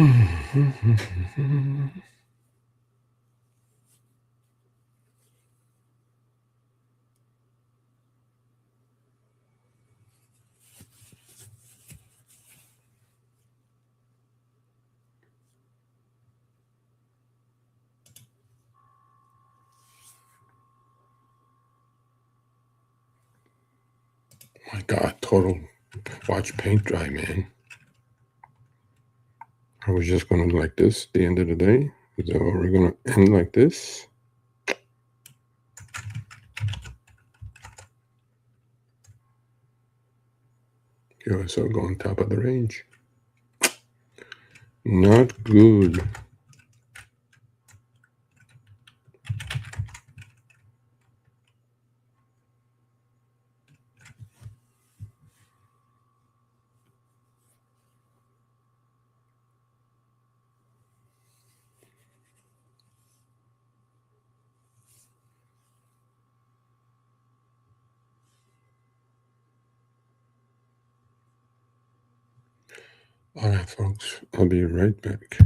My God, total watch paint dry, man. Are we just going to like this at the end of the day? Is that what we're going to end like this? USO going top of the range. Not good. All right, folks, I'll be right back.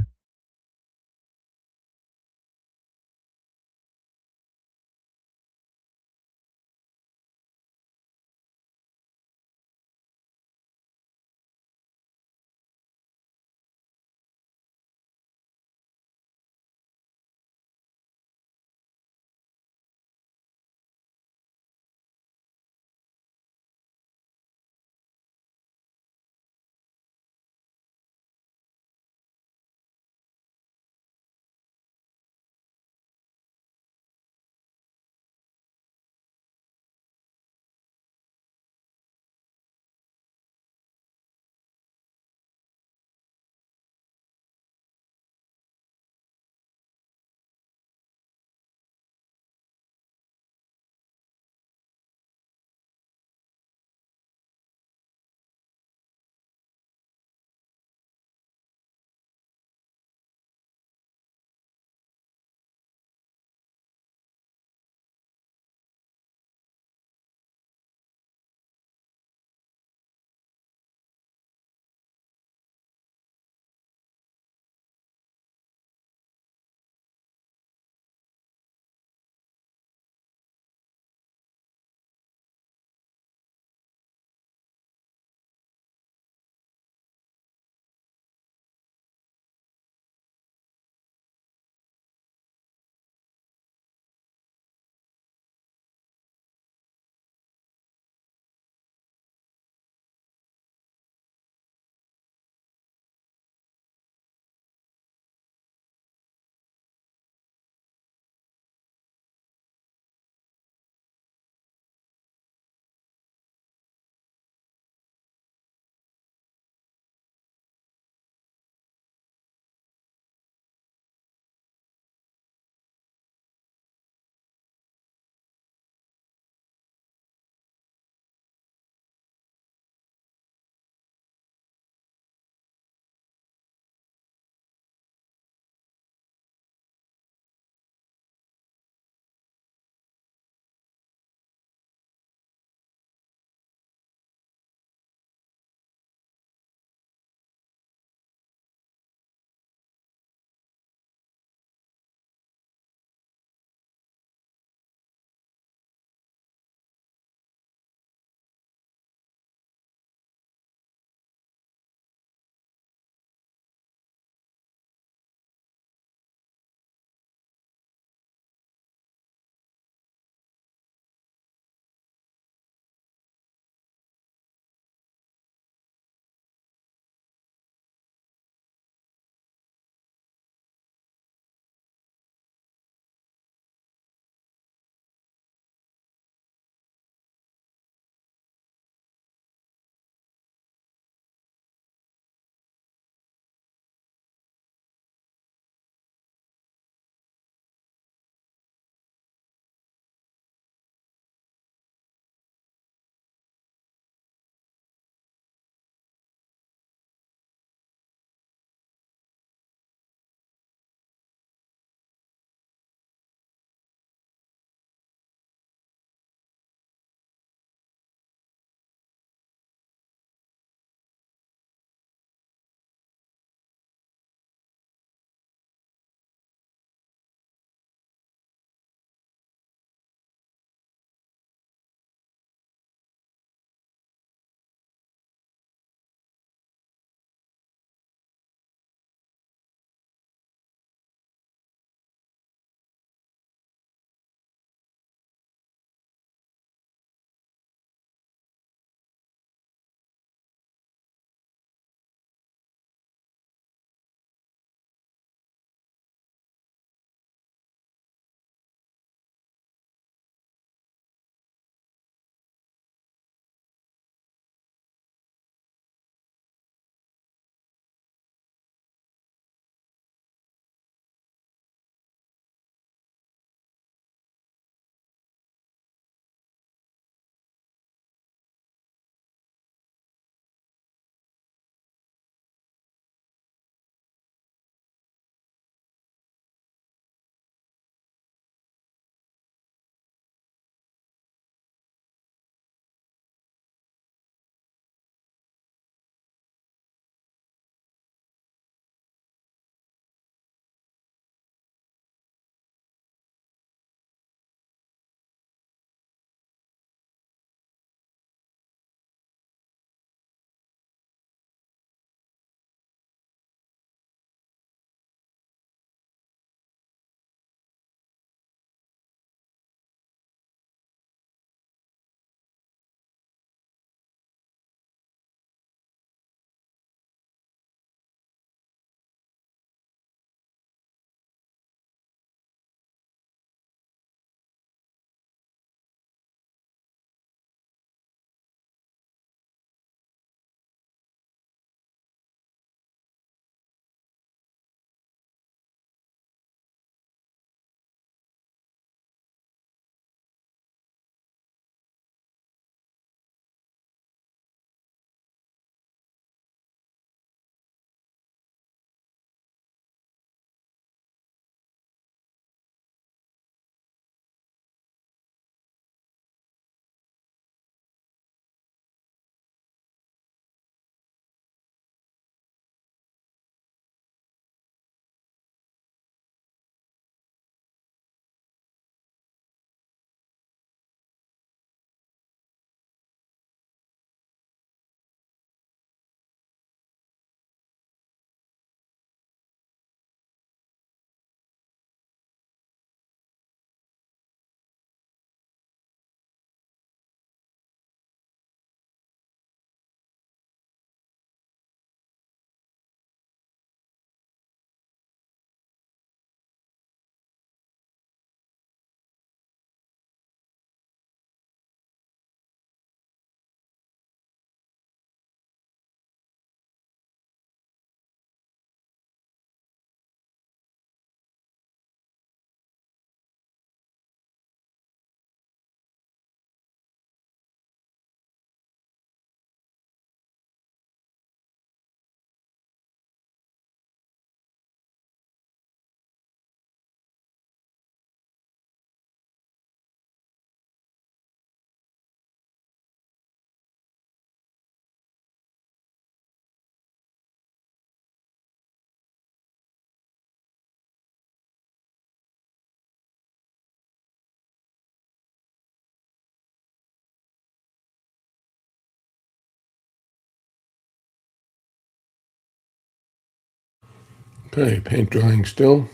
Okay, paint drying still.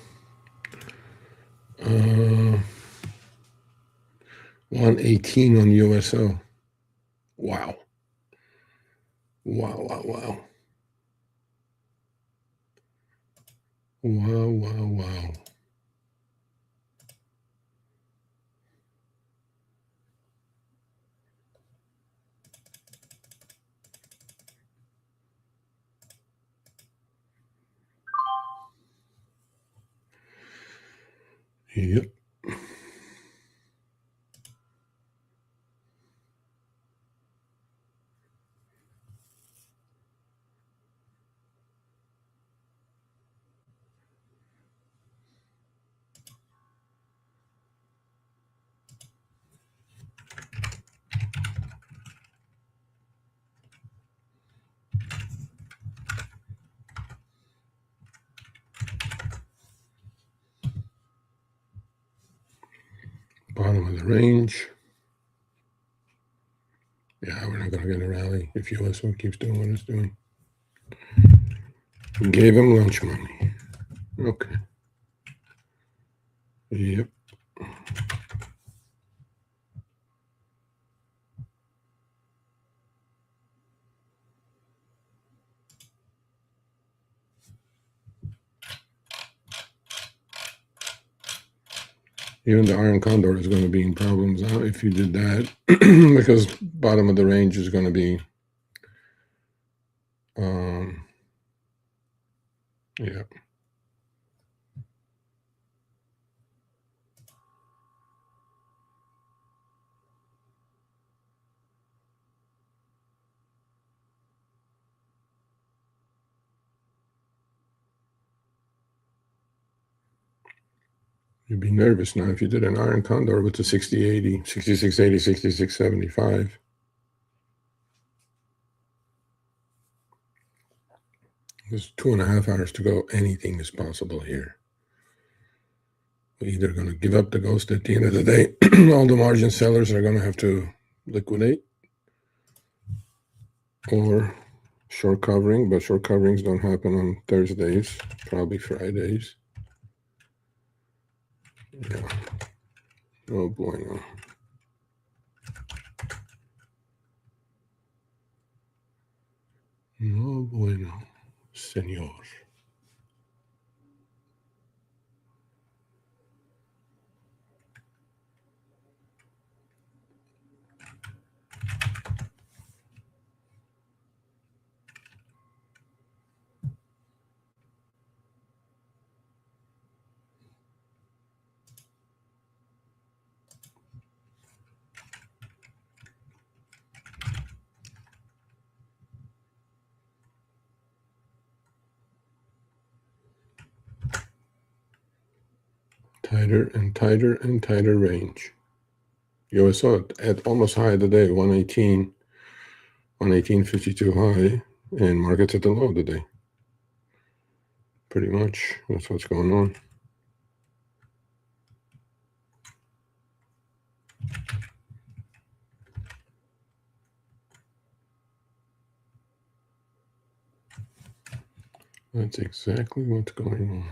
118 on USO. Wow. Wow, wow, wow. Wow, wow, wow. Yep. Bottom of the range. Yeah, we're not going to get a rally if USO keeps doing what it's doing. We gave him lunch money. Okay. Yep. Even the Iron Condor is going to be in problems now if you did that because bottom of the range is going to be, yeah. You'd be nervous now if you did an Iron Condor with the 6080, 6680, 6675. There's 2.5 hours to go. Anything is possible here. We're either going to give up the ghost at the end of the day. All the margin sellers are going to have to liquidate, or short covering, but short coverings don't happen on Thursdays, probably Fridays. Yeah. Oh boy, no. No bueno, señor. Tighter and tighter and tighter range. USO at almost high of the day, 118, 118.52 high, and markets at the low of the day. Pretty much, that's what's going on. That's exactly what's going on.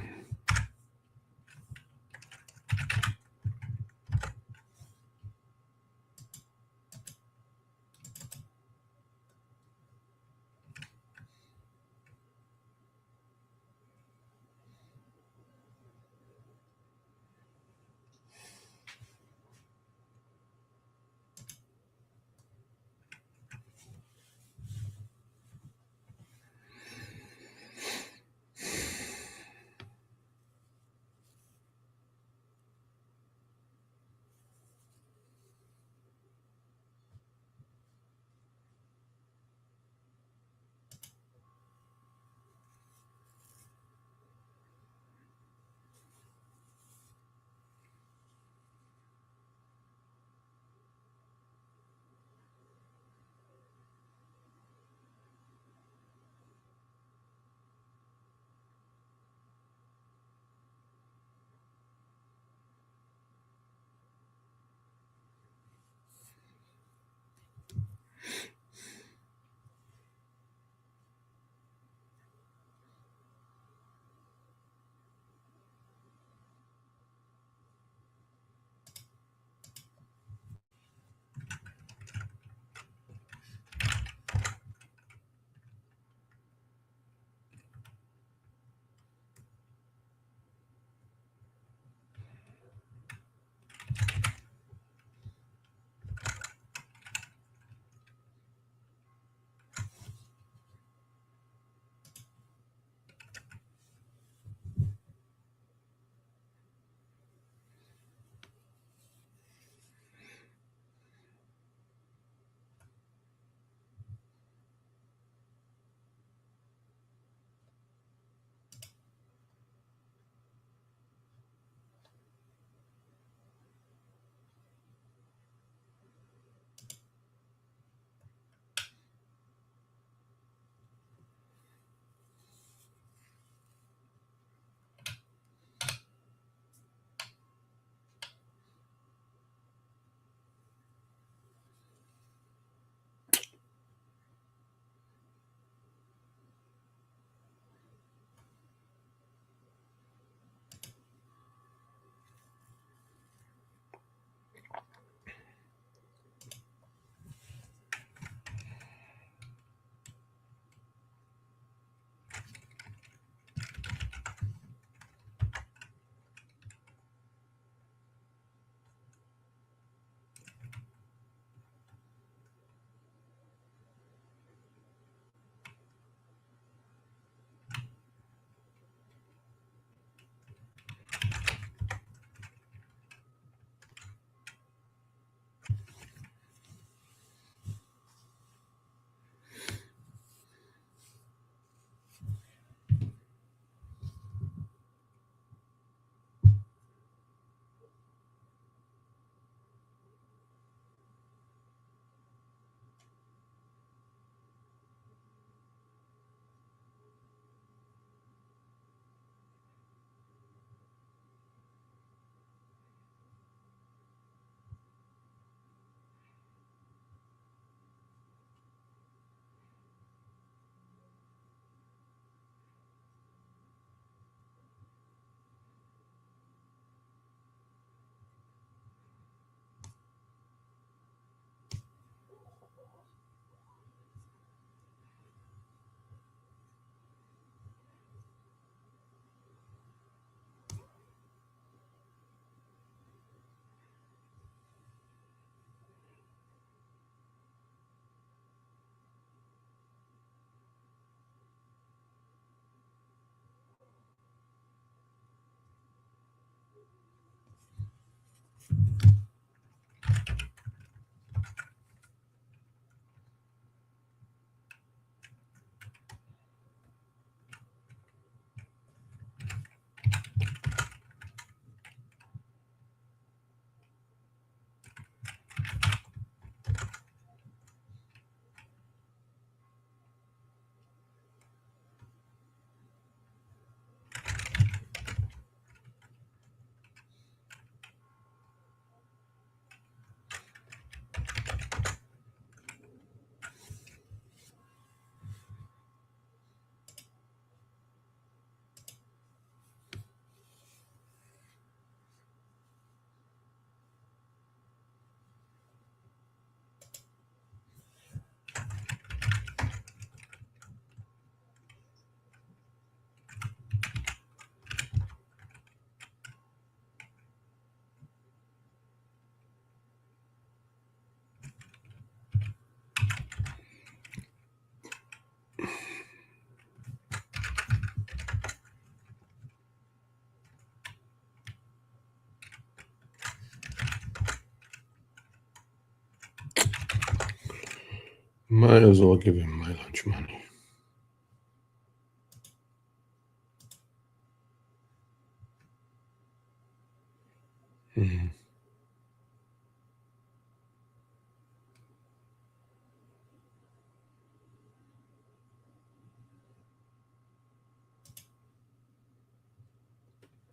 Might as well give him my lunch money.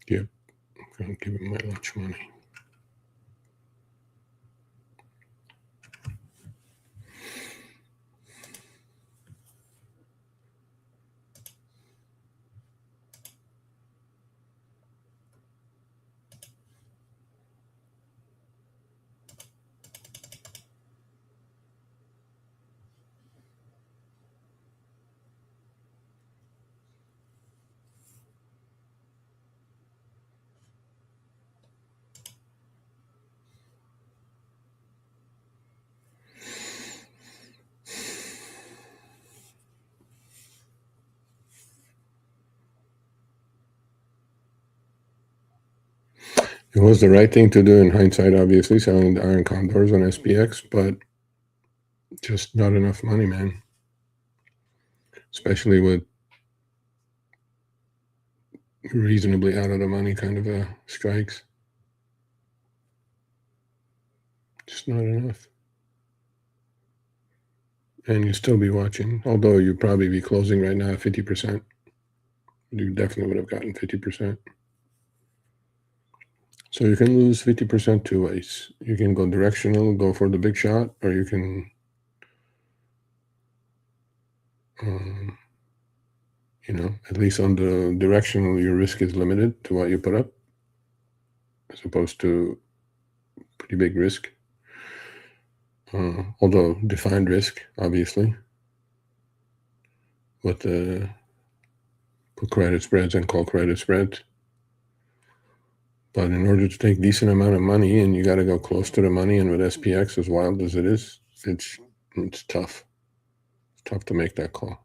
Yep, I'm going to give him my lunch money. It was the right thing to do in hindsight, obviously, selling the iron condors on SPX, but just not enough money, man. Especially with reasonably out of the money kind of strikes. Just not enough. And you'd still be watching, although you'd probably be closing right now at 50%. You definitely would have gotten 50%. So you can lose 50% two ways. You can go directional, go for the big shot, or you can, you know, at least on the directional, your risk is limited to what you put up, as opposed to pretty big risk. Although defined risk, obviously, with the put credit spreads and call credit spreads. But in order to take decent amount of money, and you got to go close to the money, and with SPX, as wild as it is, it's tough. It's tough to make that call.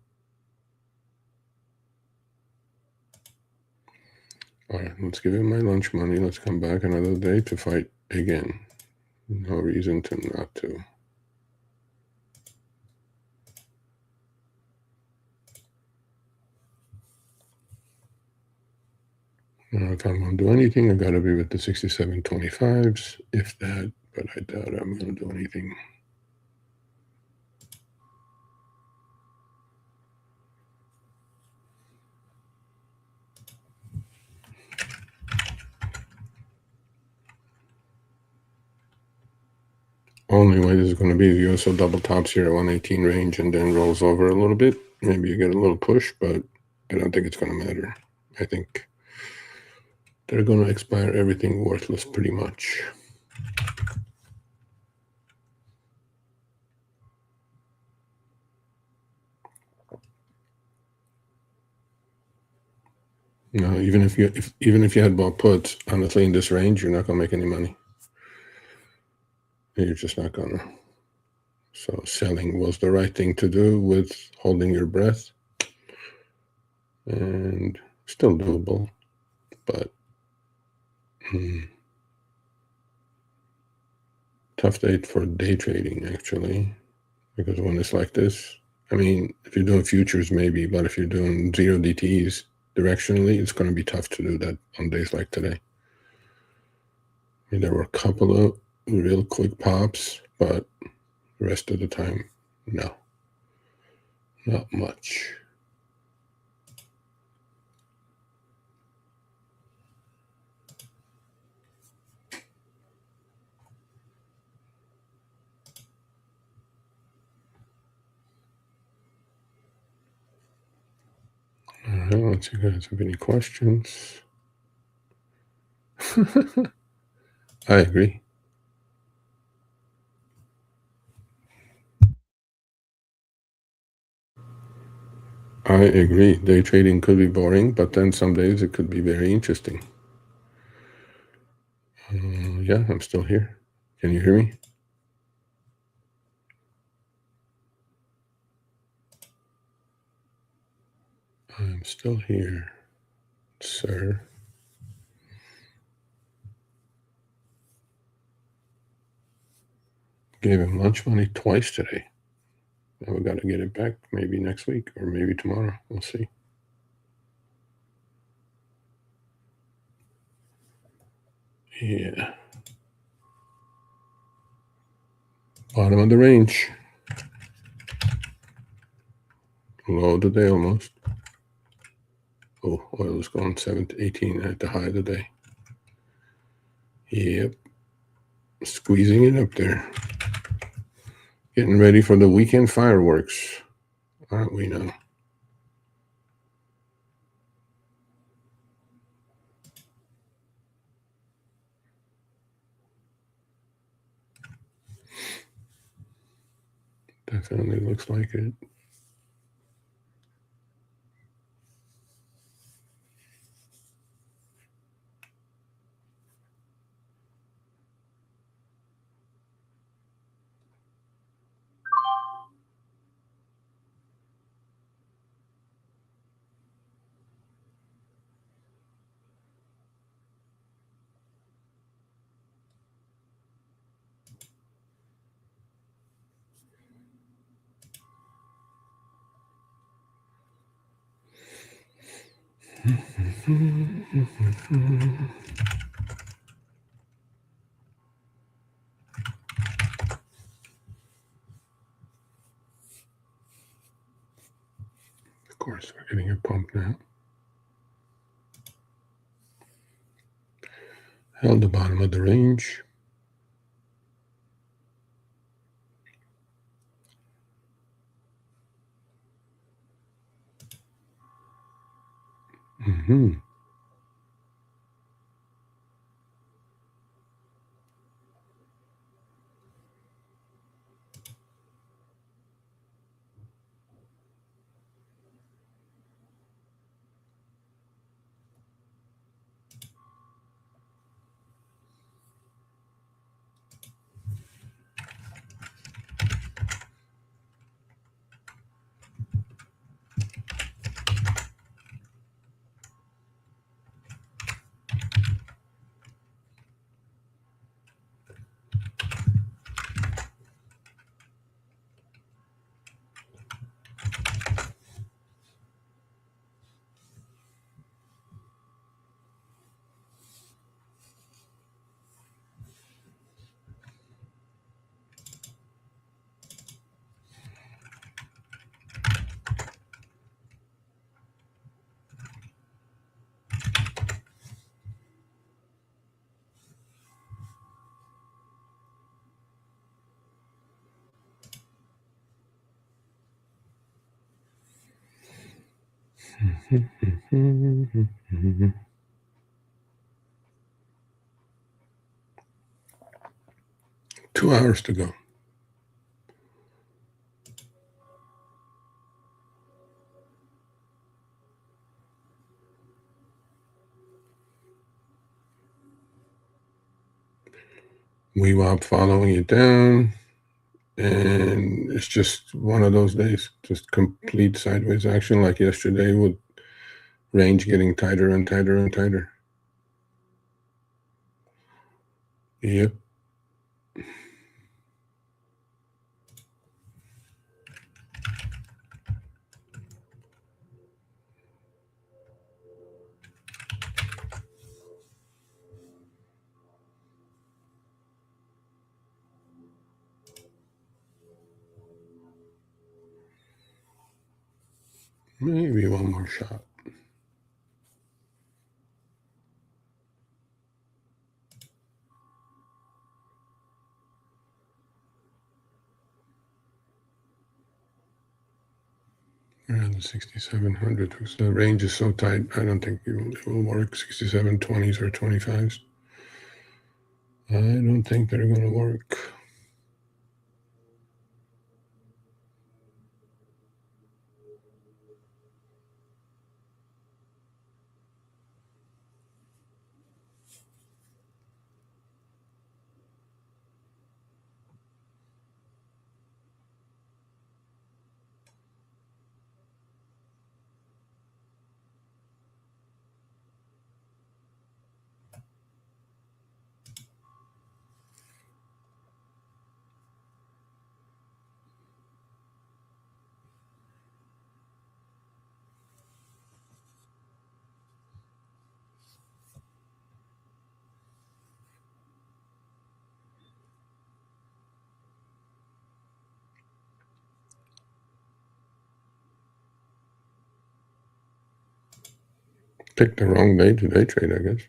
All right, let's give him my lunch money. Let's come back another day to fight again. No reason to not to. If I'm going to do anything, I got to be with the 67.25s, if that, but I doubt I'm going to do anything. Only way this is going to be is USO double tops here at 118 range and then rolls over a little bit. Maybe you get a little push, but I don't think it's going to matter. I think they're going to expire everything worthless pretty much. No, even if you had bought puts, honestly, in this range, you're not going to make any money. You're just not going to. So selling was the right thing to do with holding your breath, and still doable, but tough day for day trading, actually, because when it's like this, I mean, if you're doing futures, maybe, but if you're doing 0 DTs directionally, it's going to be tough to do that on days like today. I mean, there were a couple of real quick pops, but the rest of the time, no, not much. Let's see if you guys have any questions. I agree. I agree. Day trading could be boring, but then some days it could be very interesting. Yeah, I'm still here. Can you hear me? I'm still here, sir. Gave him lunch money twice today. Now we got to get it back maybe next week or maybe tomorrow. We'll see. Yeah. Bottom of the range. Low of the day almost. Oh, oil is going 7 to 18 at the high of the day. Yep. Squeezing it up there. Getting ready for the weekend fireworks. Aren't we now? Definitely looks like it. Of course, we're getting a pump now. Held the bottom of the range. Mm-hmm. Mm-hmm. 2 hours to go. WeWop following it down. And it's just one of those days. Just complete sideways action like yesterday with range getting tighter and tighter and tighter. Yep. Maybe one more shot. Around the 6,700. The range is so tight, I don't think it will work. 6720s or 25s. I don't think they're going to work. Picked the wrong day to day trade, I guess.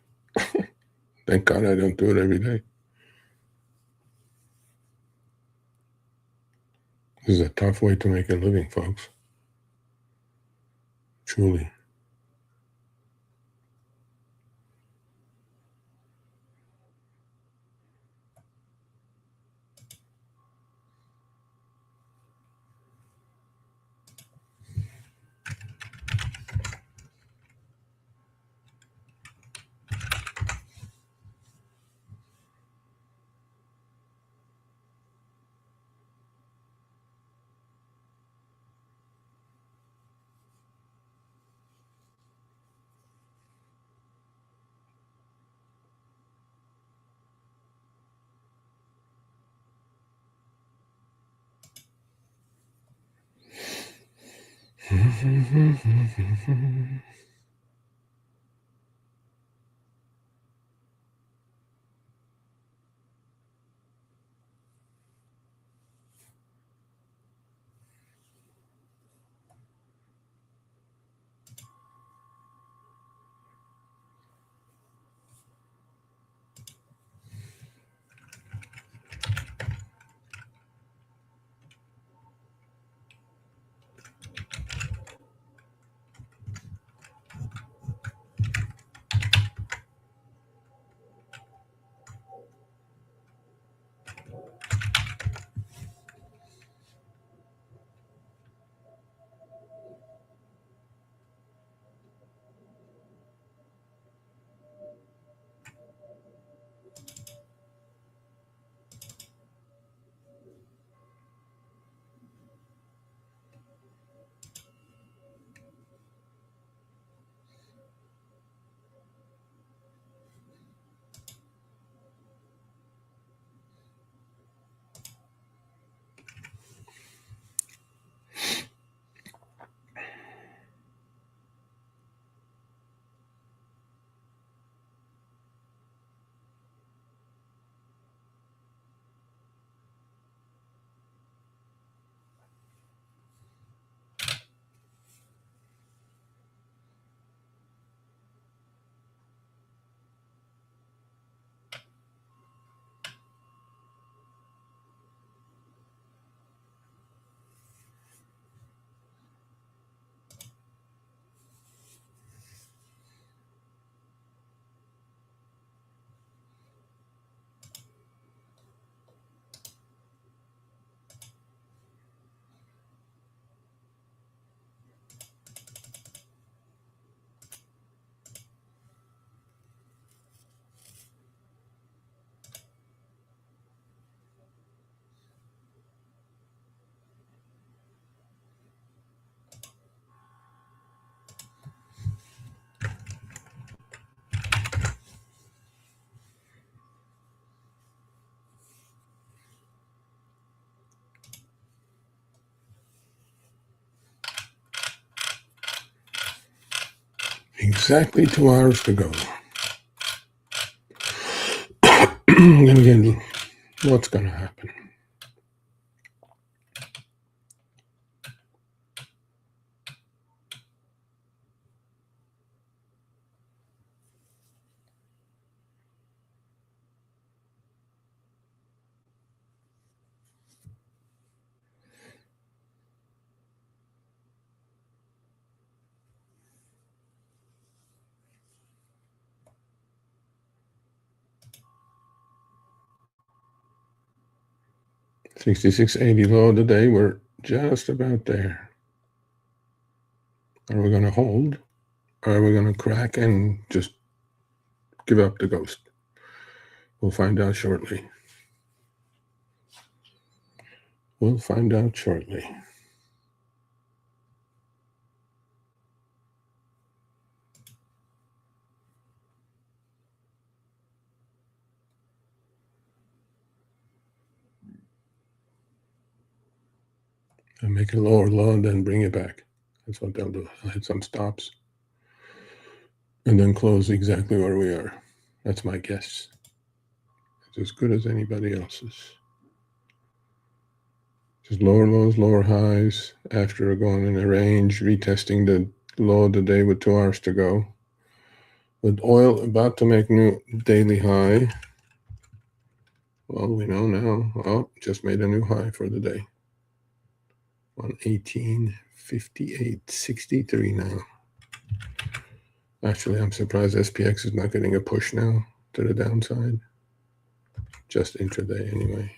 Thank God I don't do it every day. This is a tough way to make a living, folks. Truly. Exactly 2 hours to go. Again, what's going to happen? 66.80 low today. We're just about there. Are we going to hold? Or are we going to crack and just give up the ghost? We'll find out shortly. We'll find out shortly. I'll make a lower low and then bring it back. That's what they'll do. I'll hit some stops and then close exactly where we are. That's my guess. It's as good as anybody else's. Just lower lows, lower highs after going in a range, retesting the low of the day with 2 hours to go. With oil about to make new daily high. Well, we know now. Oh, just made a new high for the day. 118.58.63 now. Actually, I'm surprised SPX is not getting a push now to the downside. Just intraday anyway.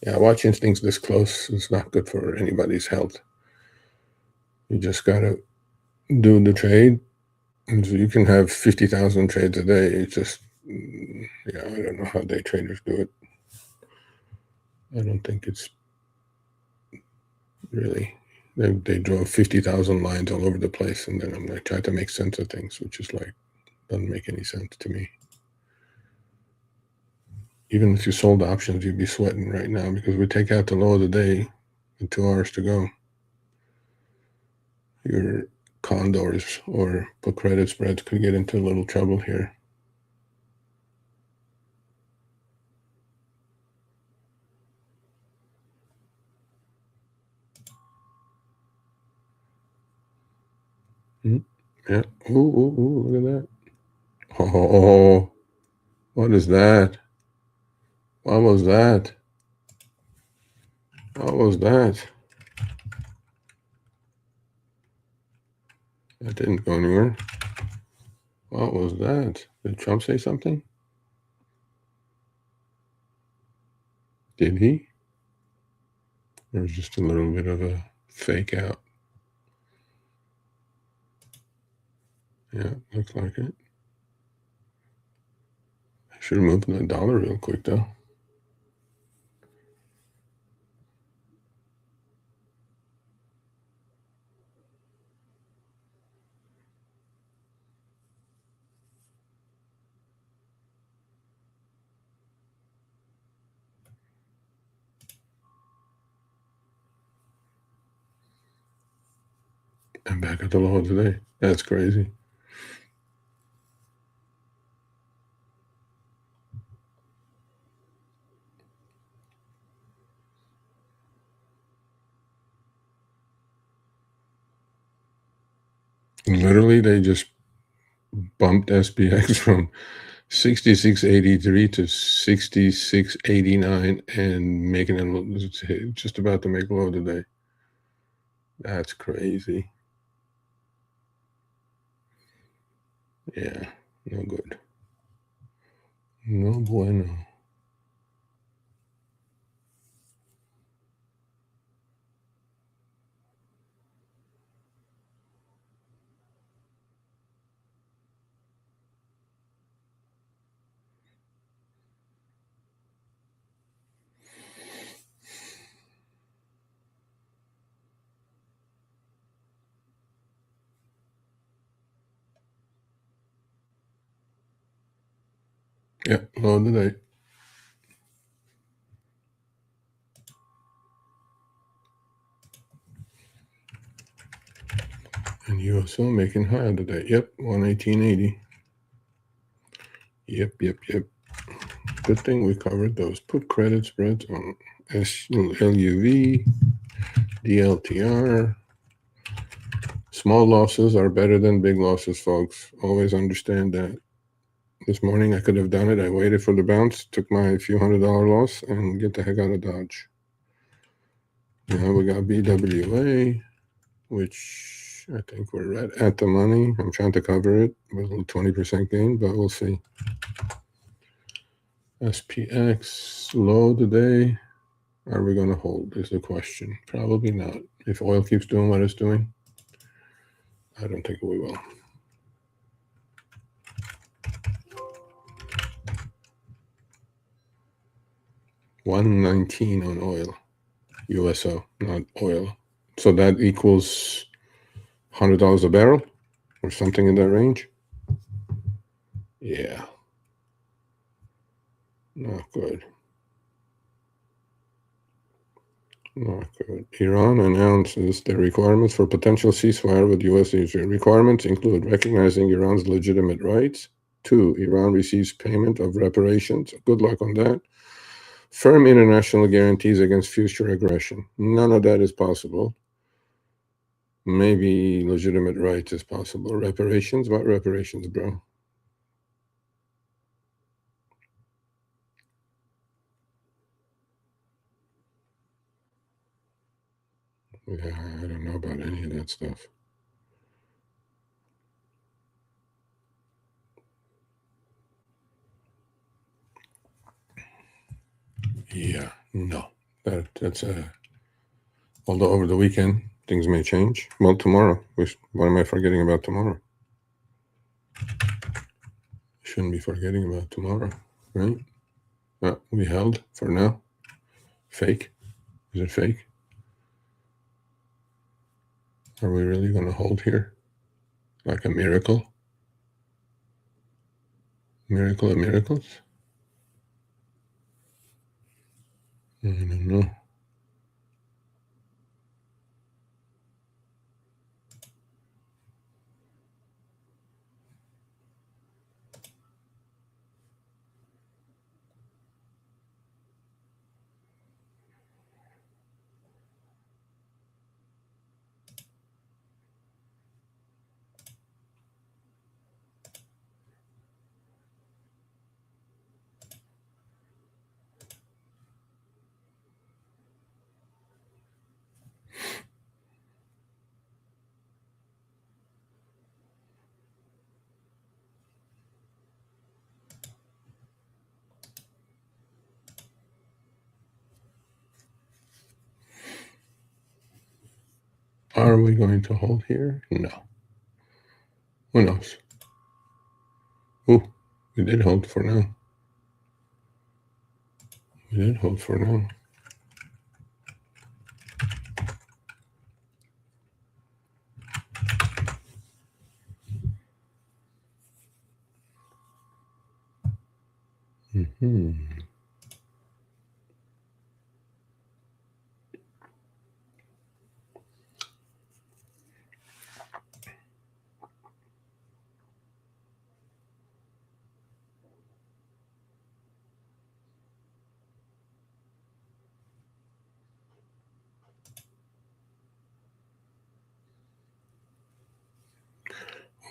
Yeah, watching things this close is not good for anybody's health. You just gotta do the trade. And so you can have 50,000 trades a day. It's just, yeah, I don't know how day traders do it. I don't think it's really, they draw 50,000 lines all over the place, and then I'm like trying to make sense of things, which is like, doesn't make any sense to me. Even if you sold options, you'd be sweating right now because we take out the low of the day and 2 hours to go. Your condors or put credit spreads could get into a little trouble here. Yeah. Ooh, look at that. Oh, what is that? What was that? What was that? That didn't go anywhere. What was that? Did Trump say something? Did he? Or was just a little bit of a fake out? Yeah, looks like it. I should have moved the dollar real quick though. I'm back at the low today. That's crazy. Literally, they just bumped SPX from 66.83 to 66.89 and making it just about to make low today. That's crazy. Yeah, no good. No bueno. Yeah, low today. And USO making higher today. Yep, 118.80. Yep. Good thing we covered those. Put credit spreads on LUV, DLTR. Small losses are better than big losses, folks. Always understand that. This morning I could have done it. I waited for the bounce, took my few $100 loss, and get the heck out of Dodge. Now we got BWA, which I think we're right at the money. I'm trying to cover it with a little 20% gain, but we'll see. SPX low today. Are we going to hold is the question. Probably not. If oil keeps doing what it's doing, I don't think we will. $119 on oil, USO, not oil. So that equals $100 a barrel or something in that range. Yeah, not good. Not good. Iran announces the requirements for potential ceasefire with U.S. Israel. Requirements include recognizing Iran's legitimate rights. 2, Iran receives payment of reparations. Good luck on that. Firm international guarantees against future aggression. None of that is possible. Maybe legitimate rights is possible. Reparations? What reparations, bro? Yeah, I don't know about any of that stuff. Yeah, no. That's although over the weekend things may change. Well, tomorrow. What am I forgetting about tomorrow? Shouldn't be forgetting about tomorrow, right? We held for now. Fake? Is it fake? Are we really going to hold here? Like a miracle? Miracle of miracles? I don't know. Are we going to hold here? No. Who knows? Oh, we did hold for now. We did hold for now. Mm-hmm.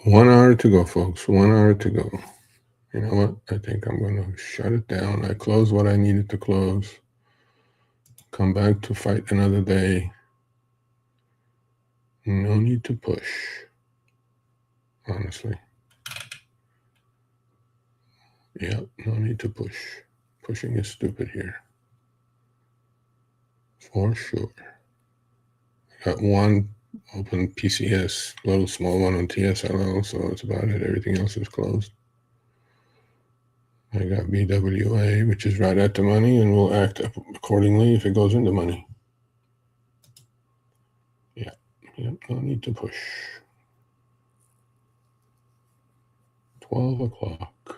One hour to go, folks. 1 hour to go. You know what? I think I'm going to shut it down. I closed what I needed to close. Come back to fight another day. No need to push, honestly. Yeah, no need to push. Pushing is stupid here. For sure. Got one open PCS, little small one on TSLL, so that's about it. Everything else is closed. I got BWA, which is right at the money, and we'll act accordingly if it goes into money. Yeah, no need to push. 12 o'clock.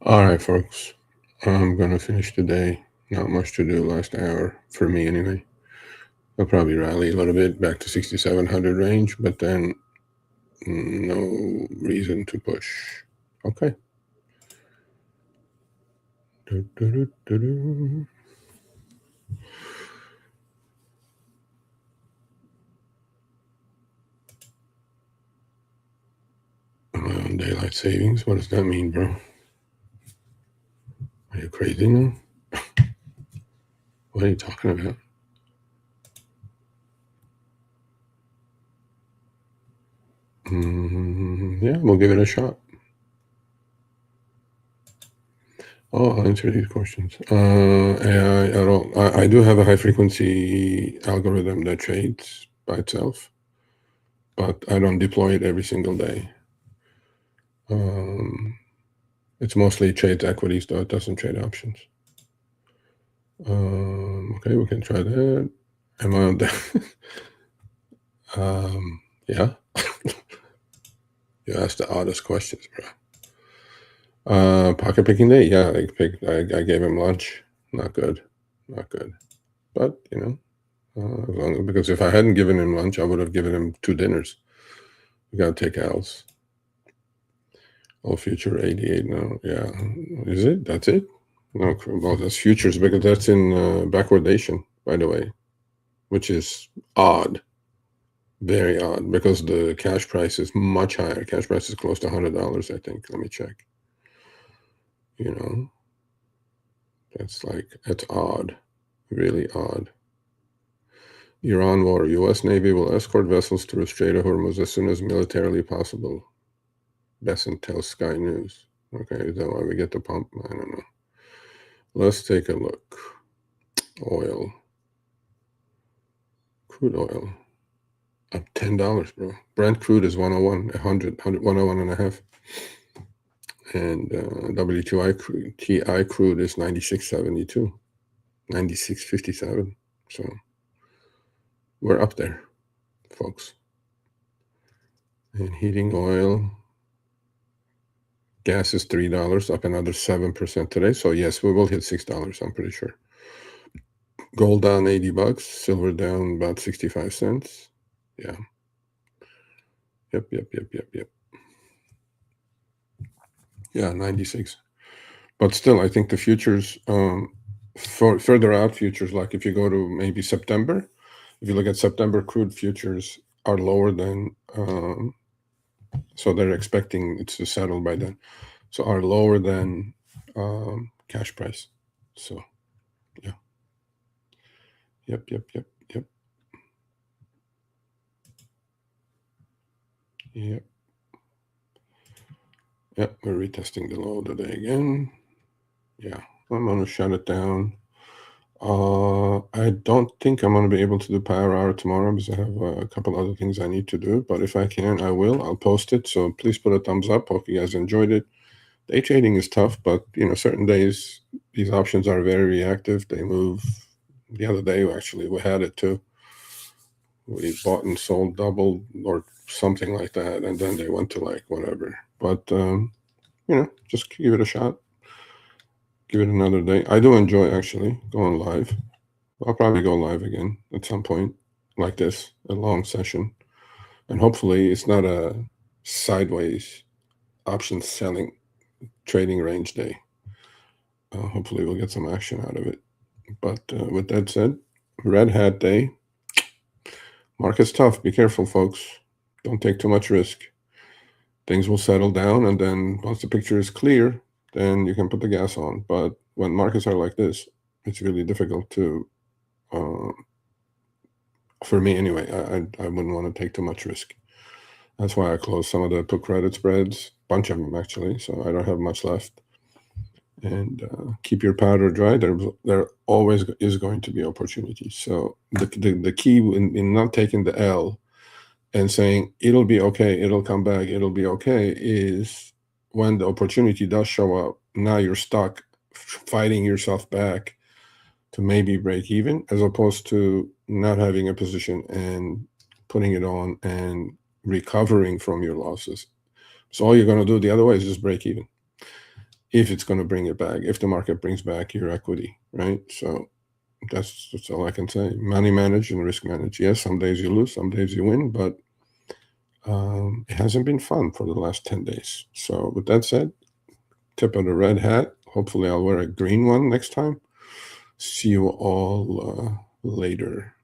All right, folks. I'm going to finish today. Not much to do last hour, for me anyway. I'll probably rally a little bit back to 6,700 range, but then no reason to push. Okay. Daylight savings? What does that mean, bro? Are you crazy now? What are you talking about? Yeah, we'll give it a shot. I'll answer these questions. AI at all. I do have a high frequency algorithm that trades by itself, but I don't deploy it every single day. It's mostly trades equities, though. It doesn't trade options. Okay, we can try that. Am I on that? Yeah. You asked the oddest questions, bro. Pocket picking day. Yeah, I gave him lunch. Not good. Not good. But, because if I hadn't given him lunch, I would have given him 2 dinners. We got to take L's. All future 88 now. Yeah. Is it? That's it? No, well, that's futures because that's in backwardation, by the way, which is odd. Very odd because the cash price is much higher. Cash price is close to $100, I think. Let me check. That's odd. Really odd. Iran war. U.S. Navy will escort vessels through Strait of Hormuz as soon as militarily possible. Besant tells Sky News. Okay, is that why we get the pump? I don't know. Let's take a look. Oil. Crude oil. Up $10, bro. Brent crude is 101, 101 and a half. And WTI crude is 96.72, 96.57. So we're up there, folks. And heating oil, gas is $3, up another 7% today. So yes, we will hit $6, I'm pretty sure. Gold down $80, silver down about 65 cents. Yeah. Yep. Yeah, 96. But still, I think the futures, for further out futures, like if you go to maybe September, if you look at September crude futures are lower than, so they're expecting it to settle by then. So are lower than cash price. So, yeah. Yep. Yep, we're retesting the low today again. Yeah, I'm going to shut it down. I don't think I'm going to be able to do power hour tomorrow because I have a couple other things I need to do. But if I can, I will. I'll post it. So please put a thumbs up. Hope you guys enjoyed it. Day trading is tough, but certain days these options are very reactive. They move. The other day, actually, we had it too. We bought and sold double or something like that, and then they went to like whatever. But just give it a shot. Give it another day. I do enjoy actually going live. I'll probably go live again at some point like this, a long session. And hopefully it's not a sideways option selling trading range day. Hopefully we'll get some action out of it. But with that said, Red Hat Day. Market's tough. Be careful, folks. Don't take too much risk. Things will settle down, and then once the picture is clear, then you can put the gas on. But when markets are like this, it's really difficult to, for me anyway, I wouldn't want to take too much risk. That's why I closed some of the put credit spreads, bunch of them actually, so I don't have much left. And keep your powder dry. There always is going to be opportunities. So the key in not taking the L and saying it'll be okay, it'll come back, it'll be okay, is when the opportunity does show up, now you're stuck fighting yourself back to maybe break even, as opposed to not having a position and putting it on and recovering from your losses. So all you're going to do the other way is just break even. if it's going to bring it back, if the market brings back your equity, right? So that's all I can say. Money manage and risk manage. Yes, some days you lose, some days you win, but it hasn't been fun for the last 10 days. So with that said, tip of the red hat. Hopefully I'll wear a green one next time. See you all later.